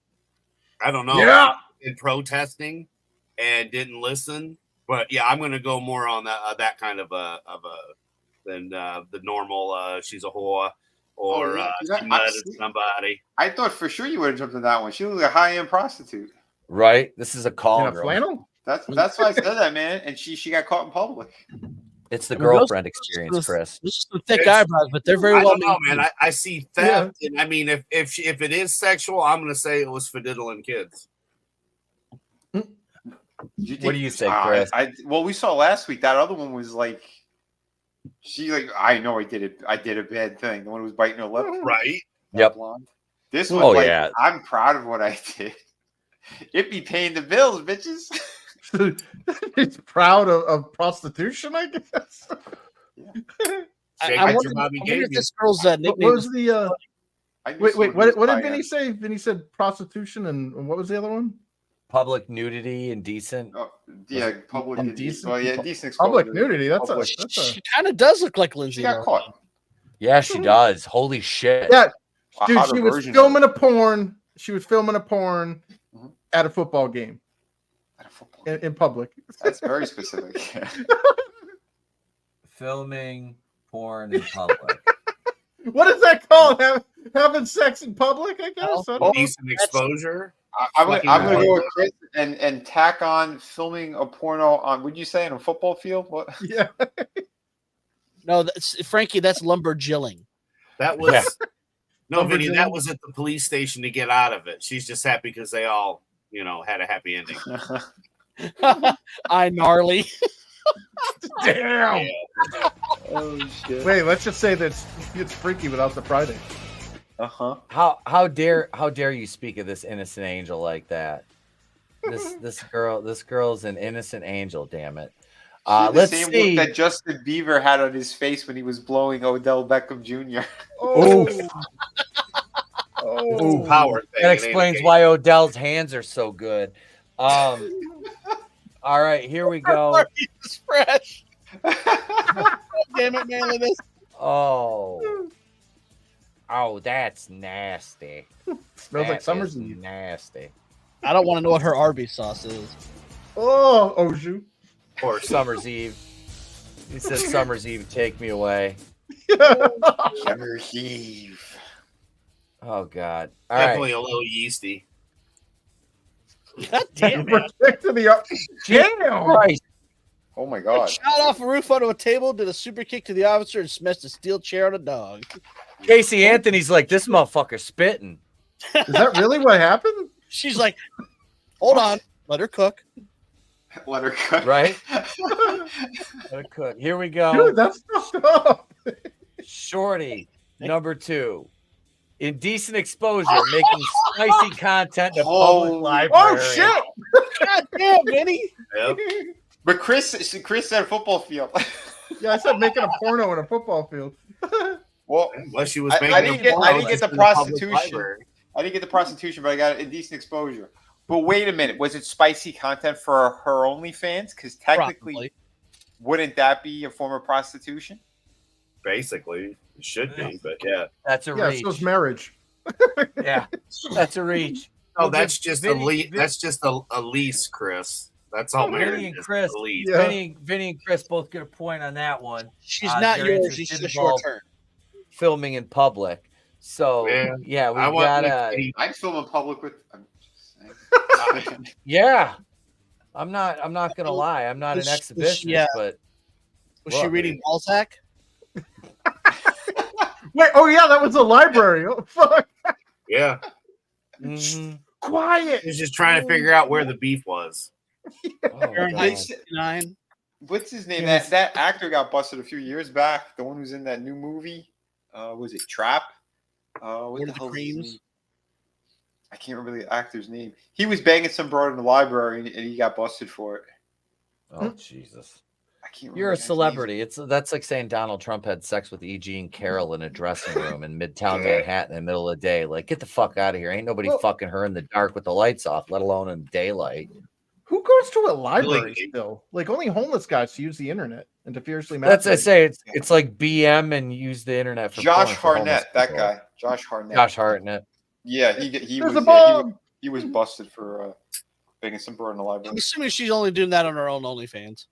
I don't know. Yeah. In protesting and didn't listen. But, yeah, I'm going to go more on that kind of than the normal she's a whore or she murdered somebody. I thought for sure you would have jumped on that one. She was a high-end prostitute. Right? This is a call. Flannel? That's why I said that, man. And she got caught in public. It's the girlfriend experience, Chris. This is the thick eyebrows, but they're very well. I don't know, man. I see theft, and I mean, if it is sexual, I'm going to say it was for diddling kids. What do you say, Chris? Well, we saw last week that other one was like, I know I did a bad thing. The one who was biting her lip, right? Yep. Blonde. This one, yeah. I'm proud of what I did. It be paying the bills, bitches. He's proud of prostitution, I guess. I wonder if this girl's nickname. What was the? Wait. What did Vinny say? Vinny said prostitution, and what was the other one? Public nudity, indecent. Oh, yeah, public indecent. Well, yeah, decent. Public nudity. That's a. She kind of does look like Lindsay. She got caught. Yeah, she does. Holy shit. Yeah, dude, she was filming a porn. She was filming a porn at a football game. In public. That's very specific. Filming porn in public. What is that called? Having sex in public, I guess. Decent exposure. I'm going to go with Chris and tack on filming a porno on, would you say, in a football field? What? Yeah. No, Frankie, that's lumberjilling. That was no, Vinny. That was at the police station to get out of it. She's just happy because they all, had a happy ending. I gnarly. Damn. Yeah. Oh shit. Wait, let's just say that it's freaky without the Friday. How dare you speak of this innocent angel like that? This girl's an innocent angel. Damn it. Let's same see. Look that Justin Bieber had on his face when he was blowing Odell Beckham Jr. Oh. Power thing. That explains why Odell's hands are so good. All right, here we go. It's fresh. Damn it, man! This. Oh, that's nasty. Smells like Summer's Eve. Nasty. I don't want to know what her Arby's sauce is. Oh, Oju. Or Summer's Eve. He says, "Summer's Eve, take me away." Summer's Eve. Oh God! All Definitely right. a little yeasty. God damn it! Damn! Christ. Oh my God! Shot off a roof onto a table, did a super kick to the officer, and smashed a steel chair on a dog. Casey Anthony's like, this motherfucker spitting. Is that really what happened? She's like, hold on, let her cook. Let her cook. Right? Let her cook. Here we go. Dude, that's fucked up. Shorty, number 2. Indecent exposure, making spicy content to public library. Oh shit! God damn, Vinny. Yep. But Chris said football field. Yeah, I said making a porno in a football field. Well, unless she was I didn't get the prostitution. library. I didn't get the prostitution, but I got a decent exposure. But wait a minute, was it spicy content for her OnlyFans? Because technically, wouldn't that be a form of prostitution? Basically, it should be, but yeah, that's a reach. So's marriage. Yeah, that's a reach. Oh, that's just a lease. That's just a lease, Chris. That's all Vinny marriage and is, Chris. a lease. Yeah. Vinny and Chris both get a point on that one. She's not yours. She's just a short term. Filming in public. So yeah, we gotta. I'd film in public with. Yeah, I'm not gonna lie. I'm not an exhibitionist, but was she reading Balzac? Wait, oh yeah, that was a library. Oh fuck. Yeah. Quiet. He's just trying to figure out where the beef was. What's his name? That actor got busted a few years back. The one who's in that new movie. Was it Trap? What the hell is his name? I can't remember the actor's name. He was banging some broad in the library, and he got busted for it. Oh Jesus! I can't remember. You're a celebrity. That's like saying Donald Trump had sex with E.G. and Carol in a dressing room in Midtown Manhattan in the middle of the day. Like, get the fuck out of here! Ain't nobody fucking her in the dark with the lights off, let alone in daylight. Who goes to a library still? Like, only homeless guys use the internet and to fiercely. That's I say it's like BM and use the internet for Josh porn for Hartnett, that people. guy. Josh Hartnett. Josh Hartnett. Yeah, he was busted for banging some broad in the library. I'm assuming she's only doing that on her own OnlyFans.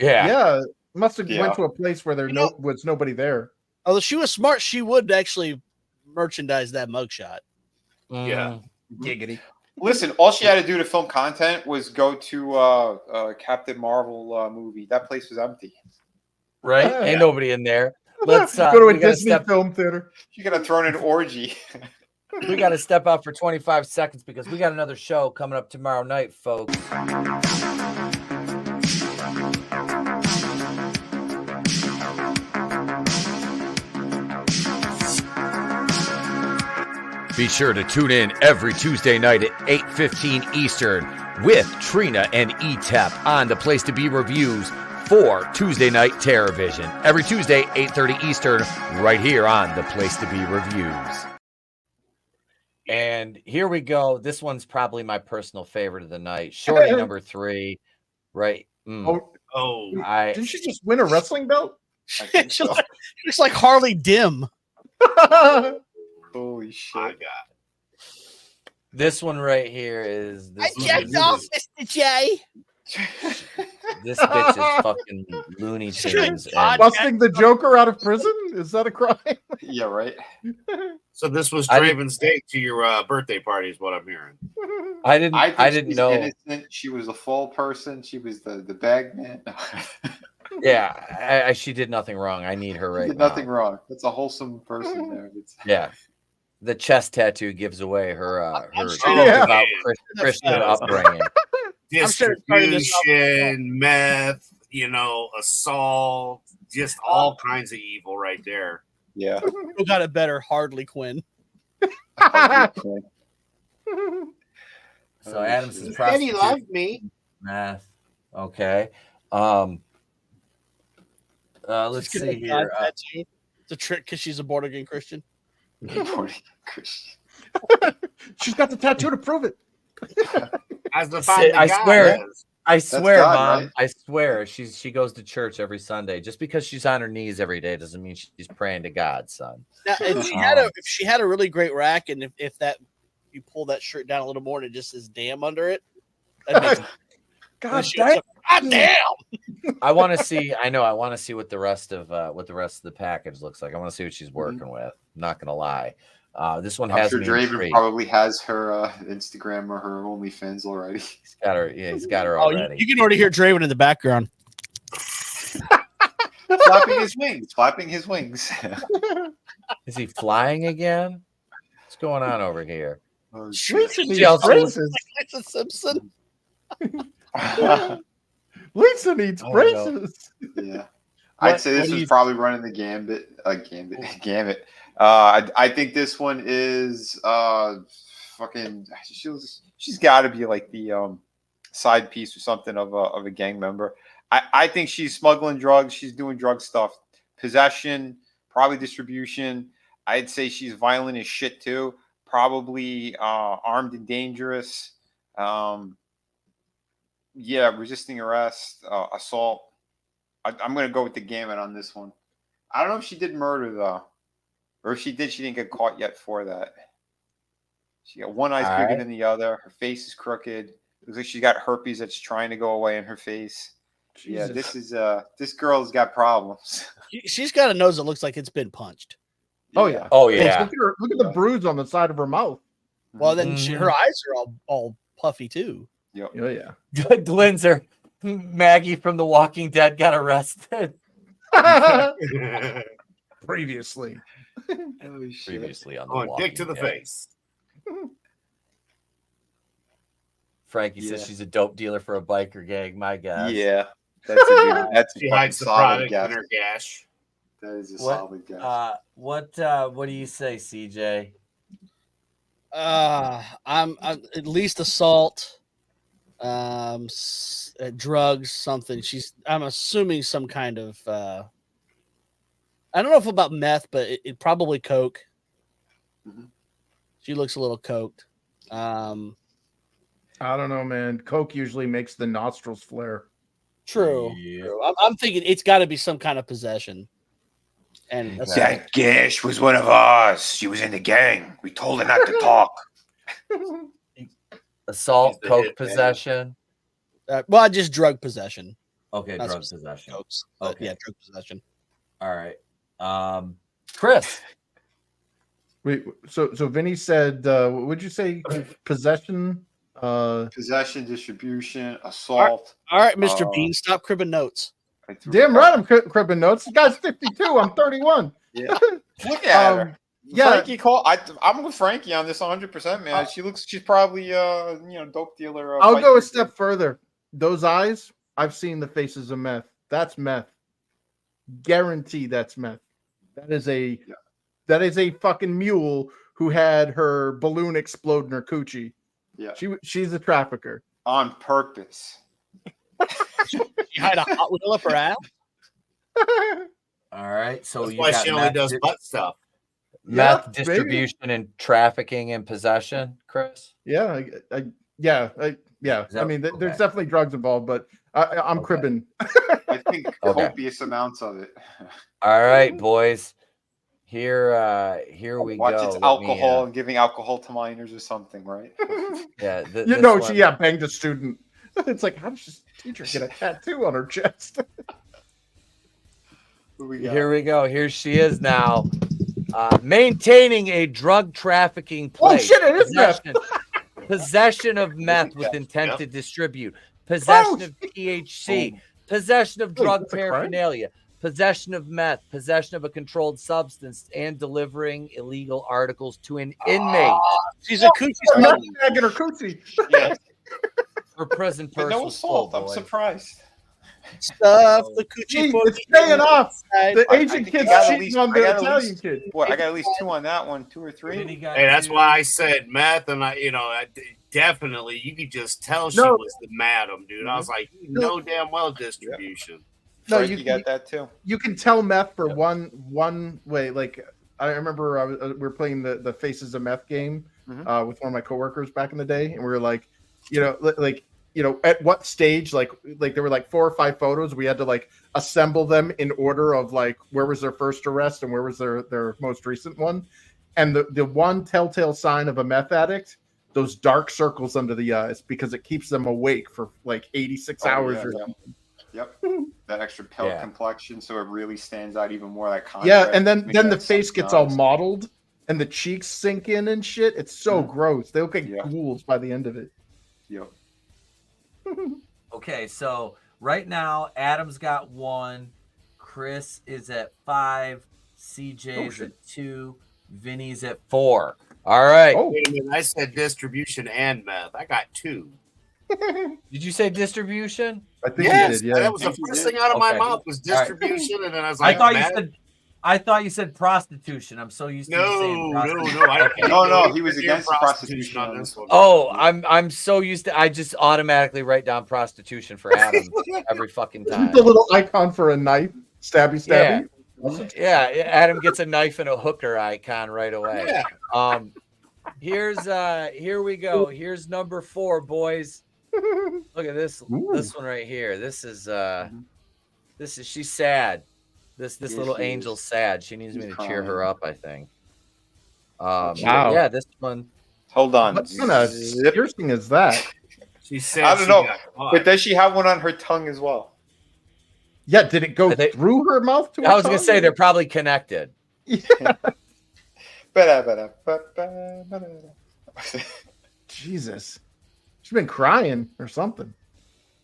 Yeah. Must have went to a place where there was nobody there. Although she was smart, she would actually merchandise that mugshot. Yeah. Giggity. Listen, all she had to do to film content was go to Captain Marvel movie. That place was empty. Right? Ain't nobody in there. Let's go to a Disney film theater. You gotta throw in an orgy. We got to step out for 25 seconds because we got another show coming up tomorrow night, folks. Be sure to tune in every Tuesday night at 8:15 Eastern with Trina and Etep on the Place to Be Reviews for Tuesday Night TerrorVision. Every Tuesday, 8:30 Eastern, right here on the Place to Be Reviews. And here we go. This one's probably my personal favorite of the night. Shorty number 3, right? Didn't she just win a wrestling belt? It's like Harley Dim. Holy shit! This one right here is. I checked off, Mr. J. This bitch is fucking Looney Tunes. Busting the Joker out of prison? Is that a crime? Yeah, right. So this was Draven's date to your birthday party, is what I'm hearing. I didn't know. Innocent. She was a full person. She was the bag man. Yeah, she did nothing wrong. I need her right did now. nothing wrong. That's a wholesome person there. Yeah. The chest tattoo gives away her devout Christian upbringing. Distribution, meth, assault, just all kinds of evil right there. Yeah. Who got a better Hardly Quinn? So Adams is Eddie loved me. Math. Okay. Let's see here. It's a trick because she's a born again Christian. She's got the tattoo to prove it. I swear, God, Mom. right? I swear, she goes to church every Sunday. Just because she's on her knees every day doesn't mean she's praying to God, son. Now, if she had a really great rack, and if you pull that shirt down a little more and it just says "damn" under it, God damn! I want to see. I know. I want to see what the rest of the package looks like. I want to see what she's working with. I'm not gonna lie. This one has. I'm sure Draven probably has her Instagram or her OnlyFans already. He's got her. Yeah, he's got her already. You can already hear Draven in the background. Flapping his wings. Flapping his wings. Is he flying again? What's going on over here? Lisa Simpson. Lisa needs braces. Yeah, I'd say this was probably running the gambit. Gambit. I think this one is fucking. She's got to be like the side piece or something of a gang member. I think she's smuggling drugs. She's doing drug stuff. Possession, probably distribution. I'd say she's violent as shit too. Probably armed and dangerous. Resisting arrest, assault. I'm going to go with the gamut on this one. I don't know if she did murder though. Or if she did, she didn't get caught yet for that. She got one eye's bigger than the other. Her face is crooked. Looks like she's got herpes that's trying to go away in her face. Jesus. Yeah, this girl's got problems. She's got a nose that looks like it's been punched. Oh yeah. Oh yeah. Look at the bruise on the side of her mouth. Well, then her eyes are all puffy too. Yep. Oh yeah. Glinzer, Maggie from The Walking Dead got arrested. Previously. Previously on The On Walking dick to the Dead. face. Frankie says she's a dope dealer for a biker gang. My God. Yeah. That's She a hides the solid product guess. in her gash. That is a solid guess. What do you say, CJ? I'm at least assault, drugs, something. I'm assuming some kind of. I don't know if about meth, but it probably coke. Mm-hmm. She looks a little coked. I don't know, man. Coke usually makes the nostrils flare. True. I'm thinking it's got to be some kind of possession. And that gash was one of ours. She was in the gang. We told her not to talk. Assault, coke possession. Well, just drug possession. Okay, Not drug specific possession. cokes, but Okay. yeah, drug possession. All right. Chris. Wait, so Vinny said, what would you say? Possession? Possession, distribution, assault. All right, Mr. Bean, stop cribbing notes. Damn right, I'm cribbing notes. The guy's 52. I'm 31. Yeah. Look at her. Yeah. Frankie I'm with Frankie on this 100%, man. She's probably dope dealer. I'll go a step further. Those eyes, I've seen the faces of meth. That's meth. Guarantee that's meth. That is a fucking mule who had her balloon explode in her coochie. Yeah. She's a trafficker. On purpose. She had a hot wheel up her ass. All right. So That's you why got she only does butt stuff. Meth Yeah, distribution and trafficking and possession, Chris. Yeah, I mean, there's definitely drugs involved, but I'm cribbing. I think copious amounts of it. All right, boys. Here we Watch go. it's Let me, alcohol and giving alcohol to minors or something, right? Yeah. She banged a student. It's like, how does this teacher get a tattoo on her chest? Here we go. Here she is now. Maintaining a drug trafficking place. Oh shit! It is meth. Possession of meth with intent to distribute. Possession of THC. Possession of drug paraphernalia. Possession of meth. Possession of a controlled substance and delivering illegal articles to an inmate. She's a coochie. Bag in her coochie. Yeah. For prison But no purposes. assault. I'm surprised. Stuff the coochie. It's paying off. The I Asian think kid's I got at cheating least- on I the got at Italian least- kid. What? I got at least 2 on that one, 2 or 3. Then he got Hey, that's two. why I said meth, and definitely you could just tell she was the madam, dude. I was like, you know damn well distribution. No, You got that too. You can tell meth for one way. Like I remember we were playing the Faces of Meth game with one of my coworkers back in the day, and we were like, at what stage, like there were like 4 or 5 photos. We had to like assemble them in order of like where was their first arrest and where was their most recent one. And the one telltale sign of a meth addict, those dark circles under the eyes, because it keeps them awake for like 86 hours or something. Yep. That extra pale complexion, so it really stands out even more. Like And then the face gets all mottled and the cheeks sink in and shit. It's so gross. They look like ghouls by the end of it. Yep. Okay, so right now Adam's got 1, Chris is at 5, CJ's at 2, Vinny's at 4. All right. Wait a minute, I said distribution and meth. I got 2. Did you say distribution? I think Yes, you did. Yeah, that was the first thing out of my mouth was distribution, and then I was like, I thought meth? you said I thought you said prostitution. I'm so used to you saying prostitution. No, he was against prostitution on this one. Oh, I'm so used to. I just automatically write down prostitution for Adam every fucking time. The little icon for a knife, stabby. Yeah, Adam gets a knife and a hooker icon right away. Here we go. Here's number 4, boys. Look at this. This one right here. This is she's sad. This little angel's sad. She needs me to cheer her up, I think. Wow. Yeah, this one. Hold on. What kind of piercing is that? She said I don't know. But does she have one on her tongue as well? Yeah, did it go through her mouth to her I was tongue? going to say they're probably connected. Jesus. She's been crying or something.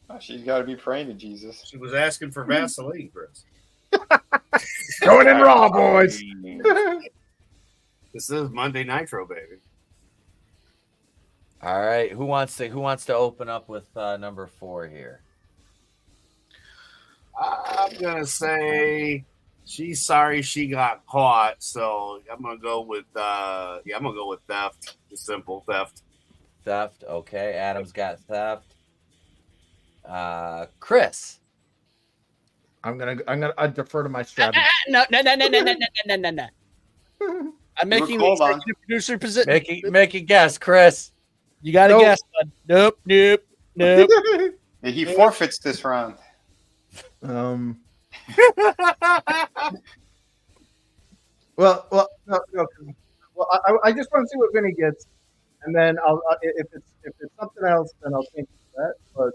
Oh, she's got to be praying to Jesus. She was asking for Vaseline, Chris. Going in raw, boys. This is Monday Nitro, baby. All right, who wants to open up with number 4 here? I'm gonna say she's sorry she got caught, so I'm gonna go with theft. Just simple theft. Theft. Okay, Adam's got theft. Chris. I defer to my strategy. No. I'm making the executive producer position. Make a guess, Chris. You got to guess, bud. Nope. He forfeits this round. Well, I just want to see what Vinny gets, and then I'll if it's something else, then I'll change that. But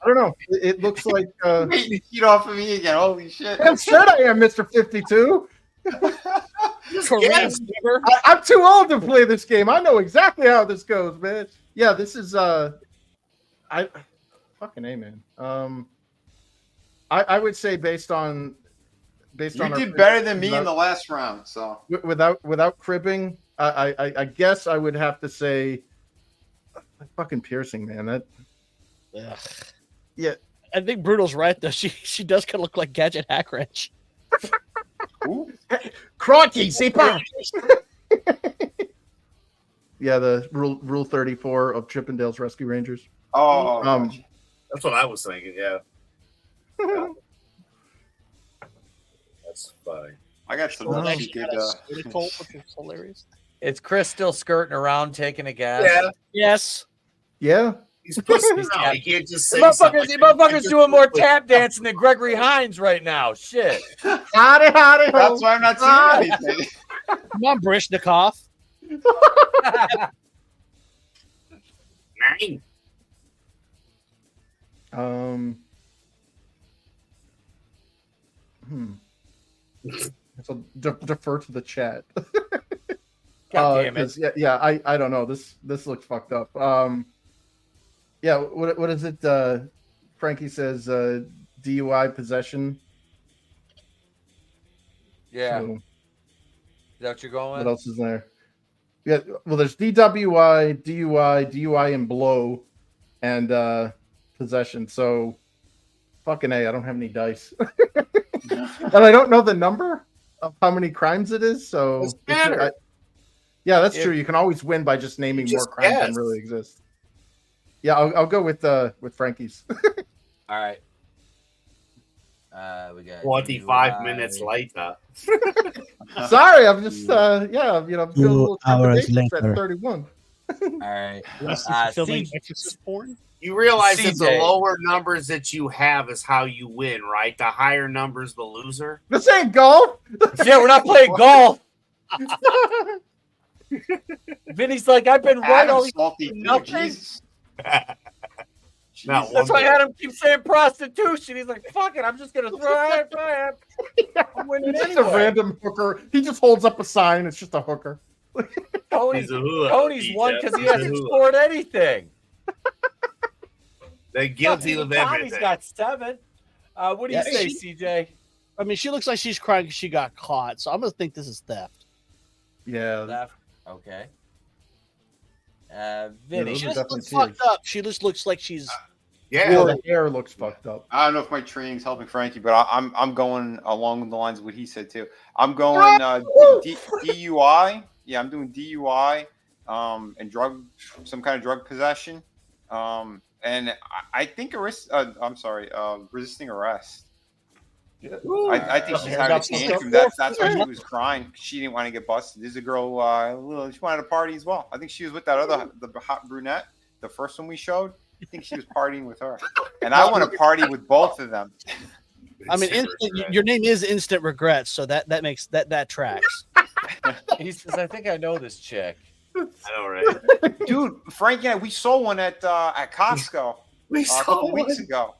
I don't know. It looks like you cheat off of me again. Holy shit! I'm sure I am, Mr. 52. Yes. I'm too old to play this game. I know exactly how this goes, man. Yeah, this is I fucking A, man. I would say based on you did better than me in the last round. So without cribbing, I guess I would have to say fucking piercing, man. Yeah. I think Brutal's right though. She does kind of look like Gadget Hack Wrench. Crikey, see. Yeah, the rule 34 of Chippendale's Rescue Rangers. Oh, that's what I was thinking. Yeah. That's fine. I got some which is hilarious. Is Chris still skirting around taking a gas? Yeah. Yes. Yeah. He's pussing out. He can't just say motherfuckers doing more tap dancing than Gregory Hines right now. Shit. Howdy. That's why I'm not seeing anything. Come on, Brishnikov. 9. So defer to the chat. God damn it. Yeah, I don't know. This looks fucked up. Yeah, what is it? Frankie says DUI possession. Yeah. So, is that what you're going with? What else is there? Yeah, well, there's DWI, DUI and blow, and possession. So, fucking A, I don't have any dice. And I don't know the number of how many crimes it is. So, yeah, that's true. You can always win by just naming more crimes than really exist. Yeah, I'll go with Frankie's. All right. We got 25 minutes later. Sorry, I'm just I'm feeling a little trepidation at 31. All right. You realize that the lower numbers that you have is how you win, right? The higher numbers, the loser. This ain't golf. Yeah, we're not playing golf. Vinny's like, I've been right all these nothing. That's why Adam keeps saying prostitution. He's like, fuck it, I'm just gonna throw it. I'm winning It's anyway. a random hooker. He just holds up a sign. It's just a hooker. Tony's won because he hasn't scored anything. They're guilty of Tommy's everything. got 7. What do you say, CJ? I mean, she looks like she's crying because she got caught, so I'm gonna think this is theft. Yeah. Theft. Okay. Vinny. She just looks fucked up. She just looks like she's Yeah, the hair looks fucked up. I don't know if my training's helping Frankie, but I'm going along the lines of what he said too. I'm going DUI. Yeah, I'm doing DUI and some kind of drug possession. And I think resisting arrest. Yeah. I think she's having a tantrum. That's why she was crying. She didn't want to get busted. There's a girl. She wanted to party as well. I think she was with that the hot brunette, the first one we showed. I think she was partying with her, and I want to party with both of them. I mean, your name is Instant Regrets, so that makes that tracks. He says, "I think I know this chick." I know, right? Dude, Frankie and I, we saw one at Costco. We a saw couple one. weeks ago.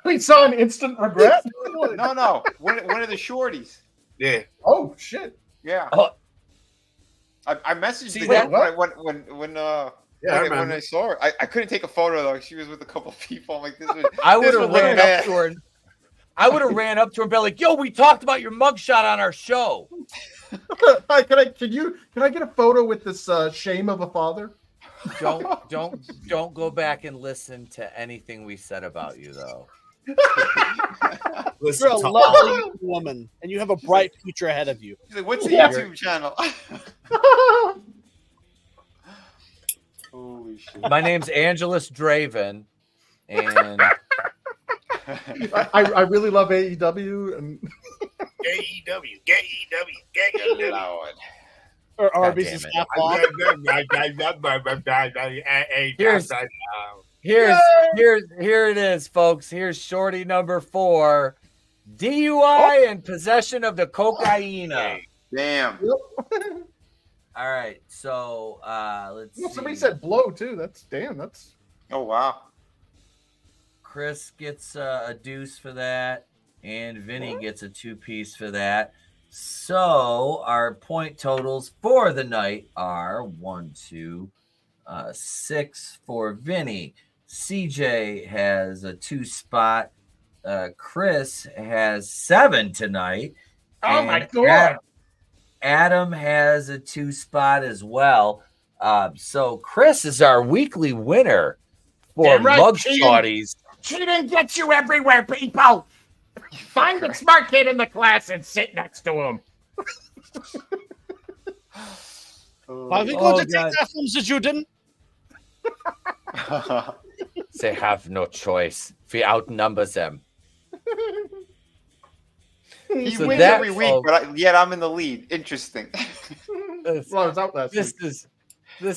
We saw an Instant Regret. No, one of the shorties. Yeah. Oh shit. Yeah. Oh. I messaged See the that? when I saw her. I couldn't take a photo though. She was with a couple of people. I'm like, this was. I would have ran up to her. I would have ran up to her and been like, "Yo, we talked about your mugshot on our show." Hi, can I get a photo with this shame of a father? Don't go back and listen to anything we said about you, though. You're a lovely woman, and you have a bright future ahead of you. He's like, what's the YouTube channel? Holy shit! My name's AngelousDraven, and I really love AEW and AEW. Or Arby's is half off. Here it is, folks. Here's shorty number 4. DUI and possession of the cocaine. Damn. All right, so let's see. Somebody said blow too. That's oh wow. Chris gets a deuce for that, and Vinny gets a 2-piece for that. So our point totals for the night are 6 for Vinny. CJ has a 2 spot. Chris has 7 tonight. Oh my god. Adam has a 2 spot as well. So Chris is our weekly winner for MUGSHAWTYS. Cheating gets you everywhere, people. Find the smart kid in the class and sit next to him. Are we going to take that from the Juden? They have no choice. We outnumber them. He wins every week, but yet I'm in the lead. Interesting. This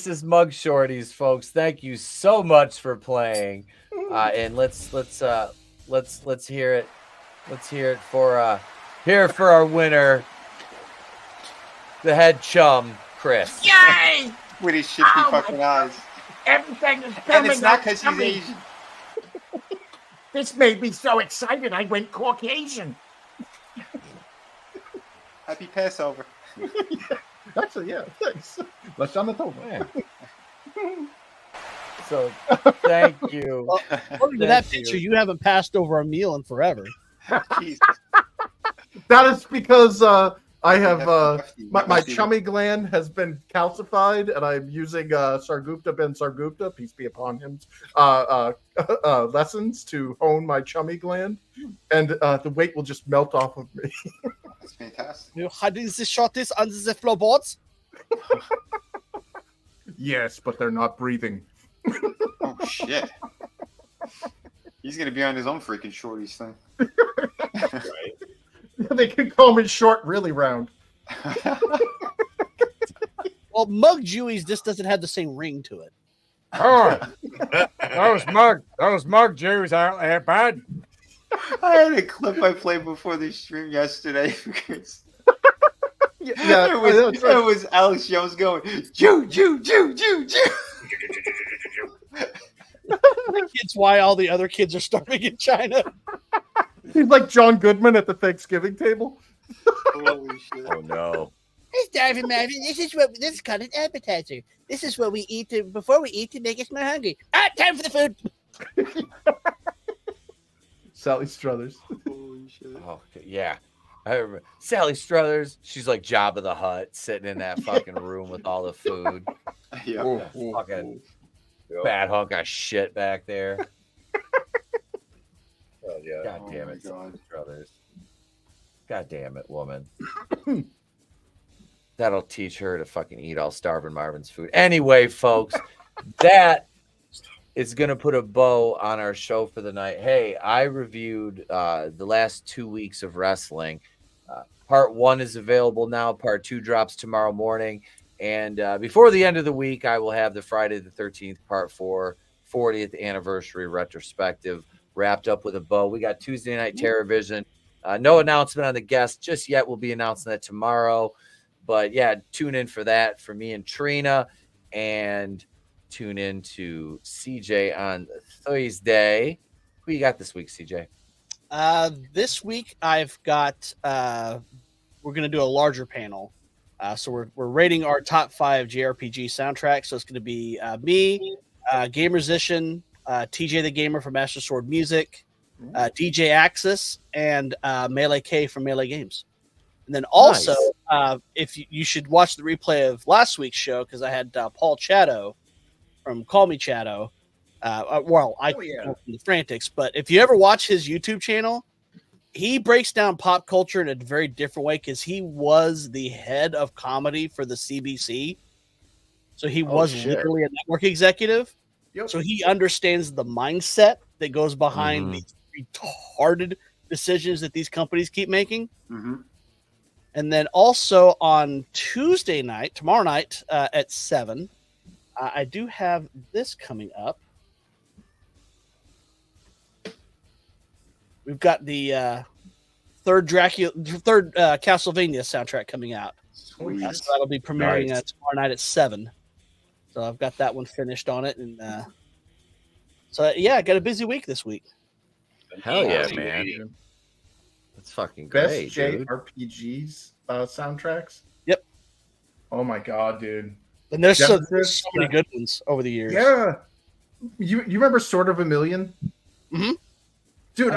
is MUGSHAWTYS, folks. Thank you so much for playing. And let's hear it. Let's hear it for our winner, the head chum, Chris. Yay! With his shifty fucking eyes. Everything is And coming it's not out because to he's me. Asian. This made me so excited I went Caucasian. Happy Passover. Actually, yeah, thanks. Let's on the table. Yeah. So, thank you. Well, according to that picture, you haven't passed over a meal in forever. That is because I have my chummy gland has been calcified, and I'm using Sargupta Ben Sargupta, peace be upon him, lessons to hone my chummy gland, and the weight will just melt off of me. That's fantastic. You hiding the Shawtys under the floorboards? Yes, but they're not breathing. Oh shit! He's gonna be on his own freaking shorties thing. Right. They can call me short, really round. Well, Mug Jewies, this doesn't have the same ring to it. Oh, those mug Jews aren't that bad. I had a clip I played before the stream yesterday because it was Alex Jones going Jew. It's why all the other kids are starving in China. He's like John Goodman at the Thanksgiving table. Holy shit! Oh no! It's Darvin Marvin. This is called an appetizer. This is what we eat before we eat to make us more hungry. Time for the food. Sally Struthers. Holy shit! Oh yeah, I remember Sally Struthers. She's like Jabba the Hutt, sitting in that fucking room with all the food. Yeah. Fucking bad hunk of shit back there. Yeah. God damn it, brothers. God damn it, woman. That'll teach her to fucking eat all Starving Marvin's food. Anyway, folks, that is going to put a bow on our show for the night. Hey, I reviewed the last 2 weeks of wrestling. Part 1 is available now. Part 2 drops tomorrow morning. And before the end of the week, I will have the Friday the 13th, Part 4, 40th anniversary retrospective wrapped up with a bow. We got Tuesday Night TerrorVision. No announcement on the guest just yet. We'll be announcing that tomorrow. But yeah, tune in for that for me and Trina, and tune in to CJ on Thursday. Who you got this week, CJ? This week I've got we're going to do a larger panel. So we're rating our top 5 JRPG soundtracks. So it's going to be me, Gamersician, TJ the Gamer from Master Sword Music, DJ Axis, and Melee K from Melee Games. And then also, if you should watch the replay of last week's show, because I had Paul Chatto from Call Me Chatto. I from the Frantics, but if you ever watch his YouTube channel, he breaks down pop culture in a very different way because he was the head of comedy for the CBC. So he was literally a network executive. Yep. So he understands the mindset that goes behind these retarded decisions that these companies keep making. And then also on Tuesday night, tomorrow night at 7, I do have this coming up. We've got the third Castlevania soundtrack coming out. So that'll be premiering tomorrow night at 7. So I've got that one finished on it, and so yeah, I got a busy week this week. Hell yeah, man! That's fucking great, Best dude. JRPGs soundtracks. Yep. Oh my god, dude! And there's so many good ones over the years. Yeah. You remember Sword of a Million? Mm-hmm. Dude,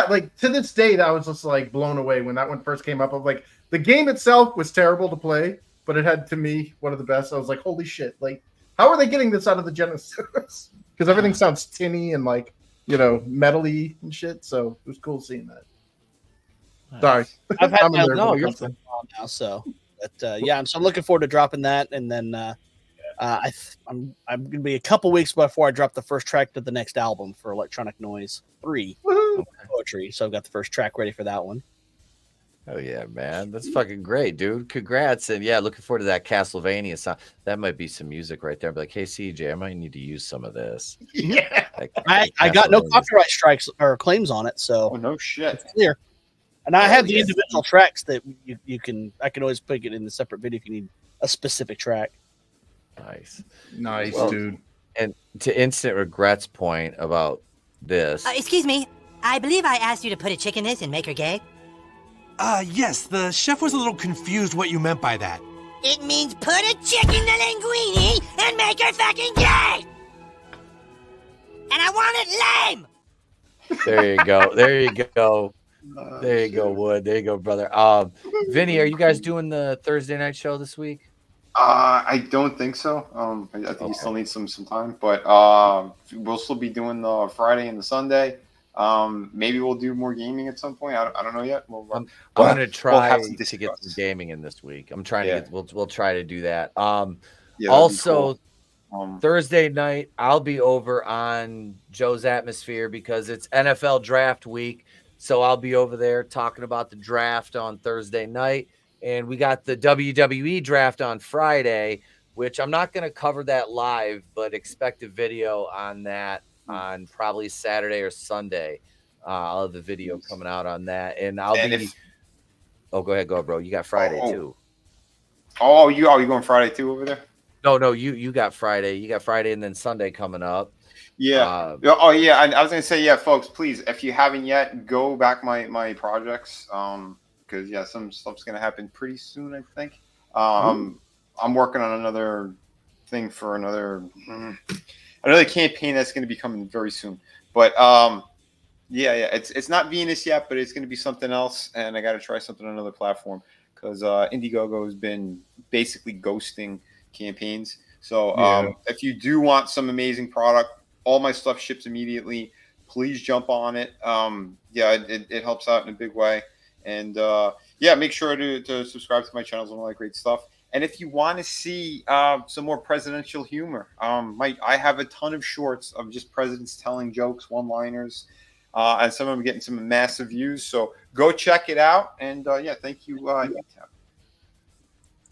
like to this date, I was just like blown away when that one first came up. I'm like, the game itself was terrible to play, but it had, to me, one of the best. I was like, holy shit! Like, how are they getting this out of the Genesis? Because everything sounds tinny and like, you know, metally and shit. So it was cool seeing that. Sorry, I've had my you're fine now. So, but yeah, so I'm looking forward to dropping that, and then I'm gonna be a couple weeks before I drop the first track to the next album for Electronic Noise 3 Poetry. So I've got the first track ready for that one. Oh yeah, man, that's fucking great, dude. Congrats, and yeah, looking forward to that Castlevania song. That might be some music right there. Be like, hey CJ, I might need to use some of this. Yeah, like, I got no copyright strikes or claims on it, so no shit. It's clear. And I have the individual tracks that you can. I can always put it in the separate video if you need a specific track. Nice, well, dude. And to Instant Regret's point about this, excuse me, I believe I asked you to put a chick in this and make her gay. Yes, the chef was a little confused what you meant by that. It means put a chick in the linguine and make her fucking gay. And I want it lame. There you go. There you go. There you go, Wood. There you go, brother. Vinny, are you guys doing the Thursday night show this week? I don't think so. I think you still need some time, but we'll still be doing the Friday and the Sunday. Maybe we'll do more gaming at some point. I don't know yet. I'm going to try to get some gaming in this week. I'm trying to get. We'll try to do that. Also, cool. Thursday night I'll be over on Joe's Atmosphere because it's NFL Draft Week. So I'll be over there talking about the draft on Thursday night. And we got the WWE draft on Friday, which I'm not going to cover that live, but expect a video on that on probably Saturday or Sunday. I'll have the video coming out on that. And I'll be... Oh, go ahead, bro. You got Friday, too. Oh, you going Friday, too, over there? No, you got Friday. You got Friday and then Sunday coming up. Yeah. I was gonna say, folks, please, if you haven't yet, go back my projects. Because some stuff's gonna happen pretty soon, I think. I'm working on another thing for another campaign that's gonna be coming very soon. But it's not Venus yet, but it's gonna be something else, and I gotta try something on another platform because Indiegogo has been basically ghosting campaigns. So if you do want some amazing product, all my stuff ships immediately. please jump on it. Yeah, it helps out in a big way. And yeah, make sure to subscribe to my channels and all that great stuff. And if you want to see some more presidential humor, I have a ton of shorts of just presidents telling jokes, one-liners, and some of them getting some massive views. So go check it out. And yeah, thank you, Etep.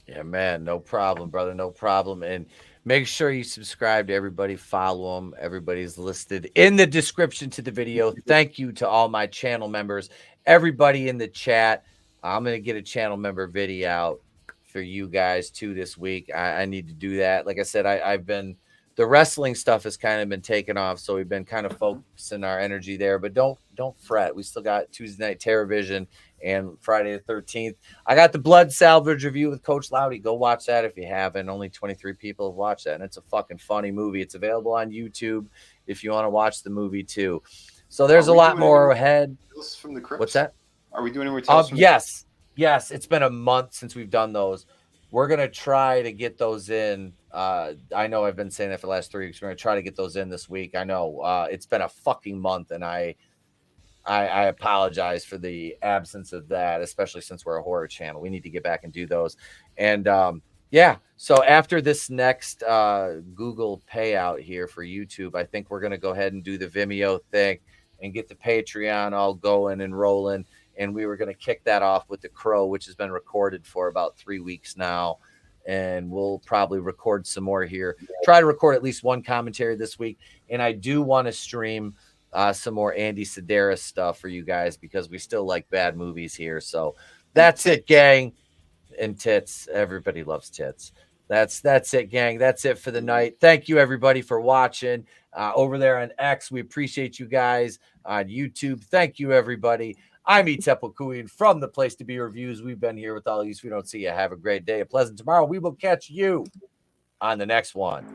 Yeah, man, no problem, brother, no problem. And make sure you subscribe to everybody, follow them. Everybody's listed in the description to the video. Thank you to all my channel members, everybody in the chat. I'm going to get a channel member video out for you guys too this week. I need to do that. Like I said, I've been, the wrestling stuff has kind of been taken off, so we've been kind of focusing our energy there. But don't fret. We still got Tuesday Night Terror Vision and Friday the 13th. I got the Blood Salvage review with Coach Loudy. Go watch that if you haven't. Only 23 people have watched that, and it's a fucking funny movie. It's available on YouTube if you want to watch the movie too. So there's a lot more ahead. From the Crips? What's that? Are we doing any more tales? Yes. It's been a month since we've done those. We're going to try to get those in. I know I've been saying that for the last 3 weeks. We're going to try to get those in this week. I know it's been a fucking month, and I apologize for the absence of that, especially since we're a horror channel. We need to get back and do those. And yeah, so after this next Google payout here for YouTube, I think we're going to go ahead and do the Vimeo thing and get the Patreon all going and rolling. And we were going to kick that off with The Crow, which has been recorded for about 3 weeks now. And we'll probably record some more here. Try to record at least one commentary this week. And I do want to stream some more Andy Sedaris stuff for you guys because we still like bad movies here. So that's it, gang. And tits. Everybody loves tits. That's it, gang. That's it for the night. Thank you, everybody, for watching. Over there on X, we appreciate you guys. On YouTube, thank you, everybody. I'm Etep from the Place to Be Reviews. We've been here with all of you. So we don't see you. Have a great day. A pleasant tomorrow. We will catch you on the next one.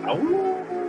Ow.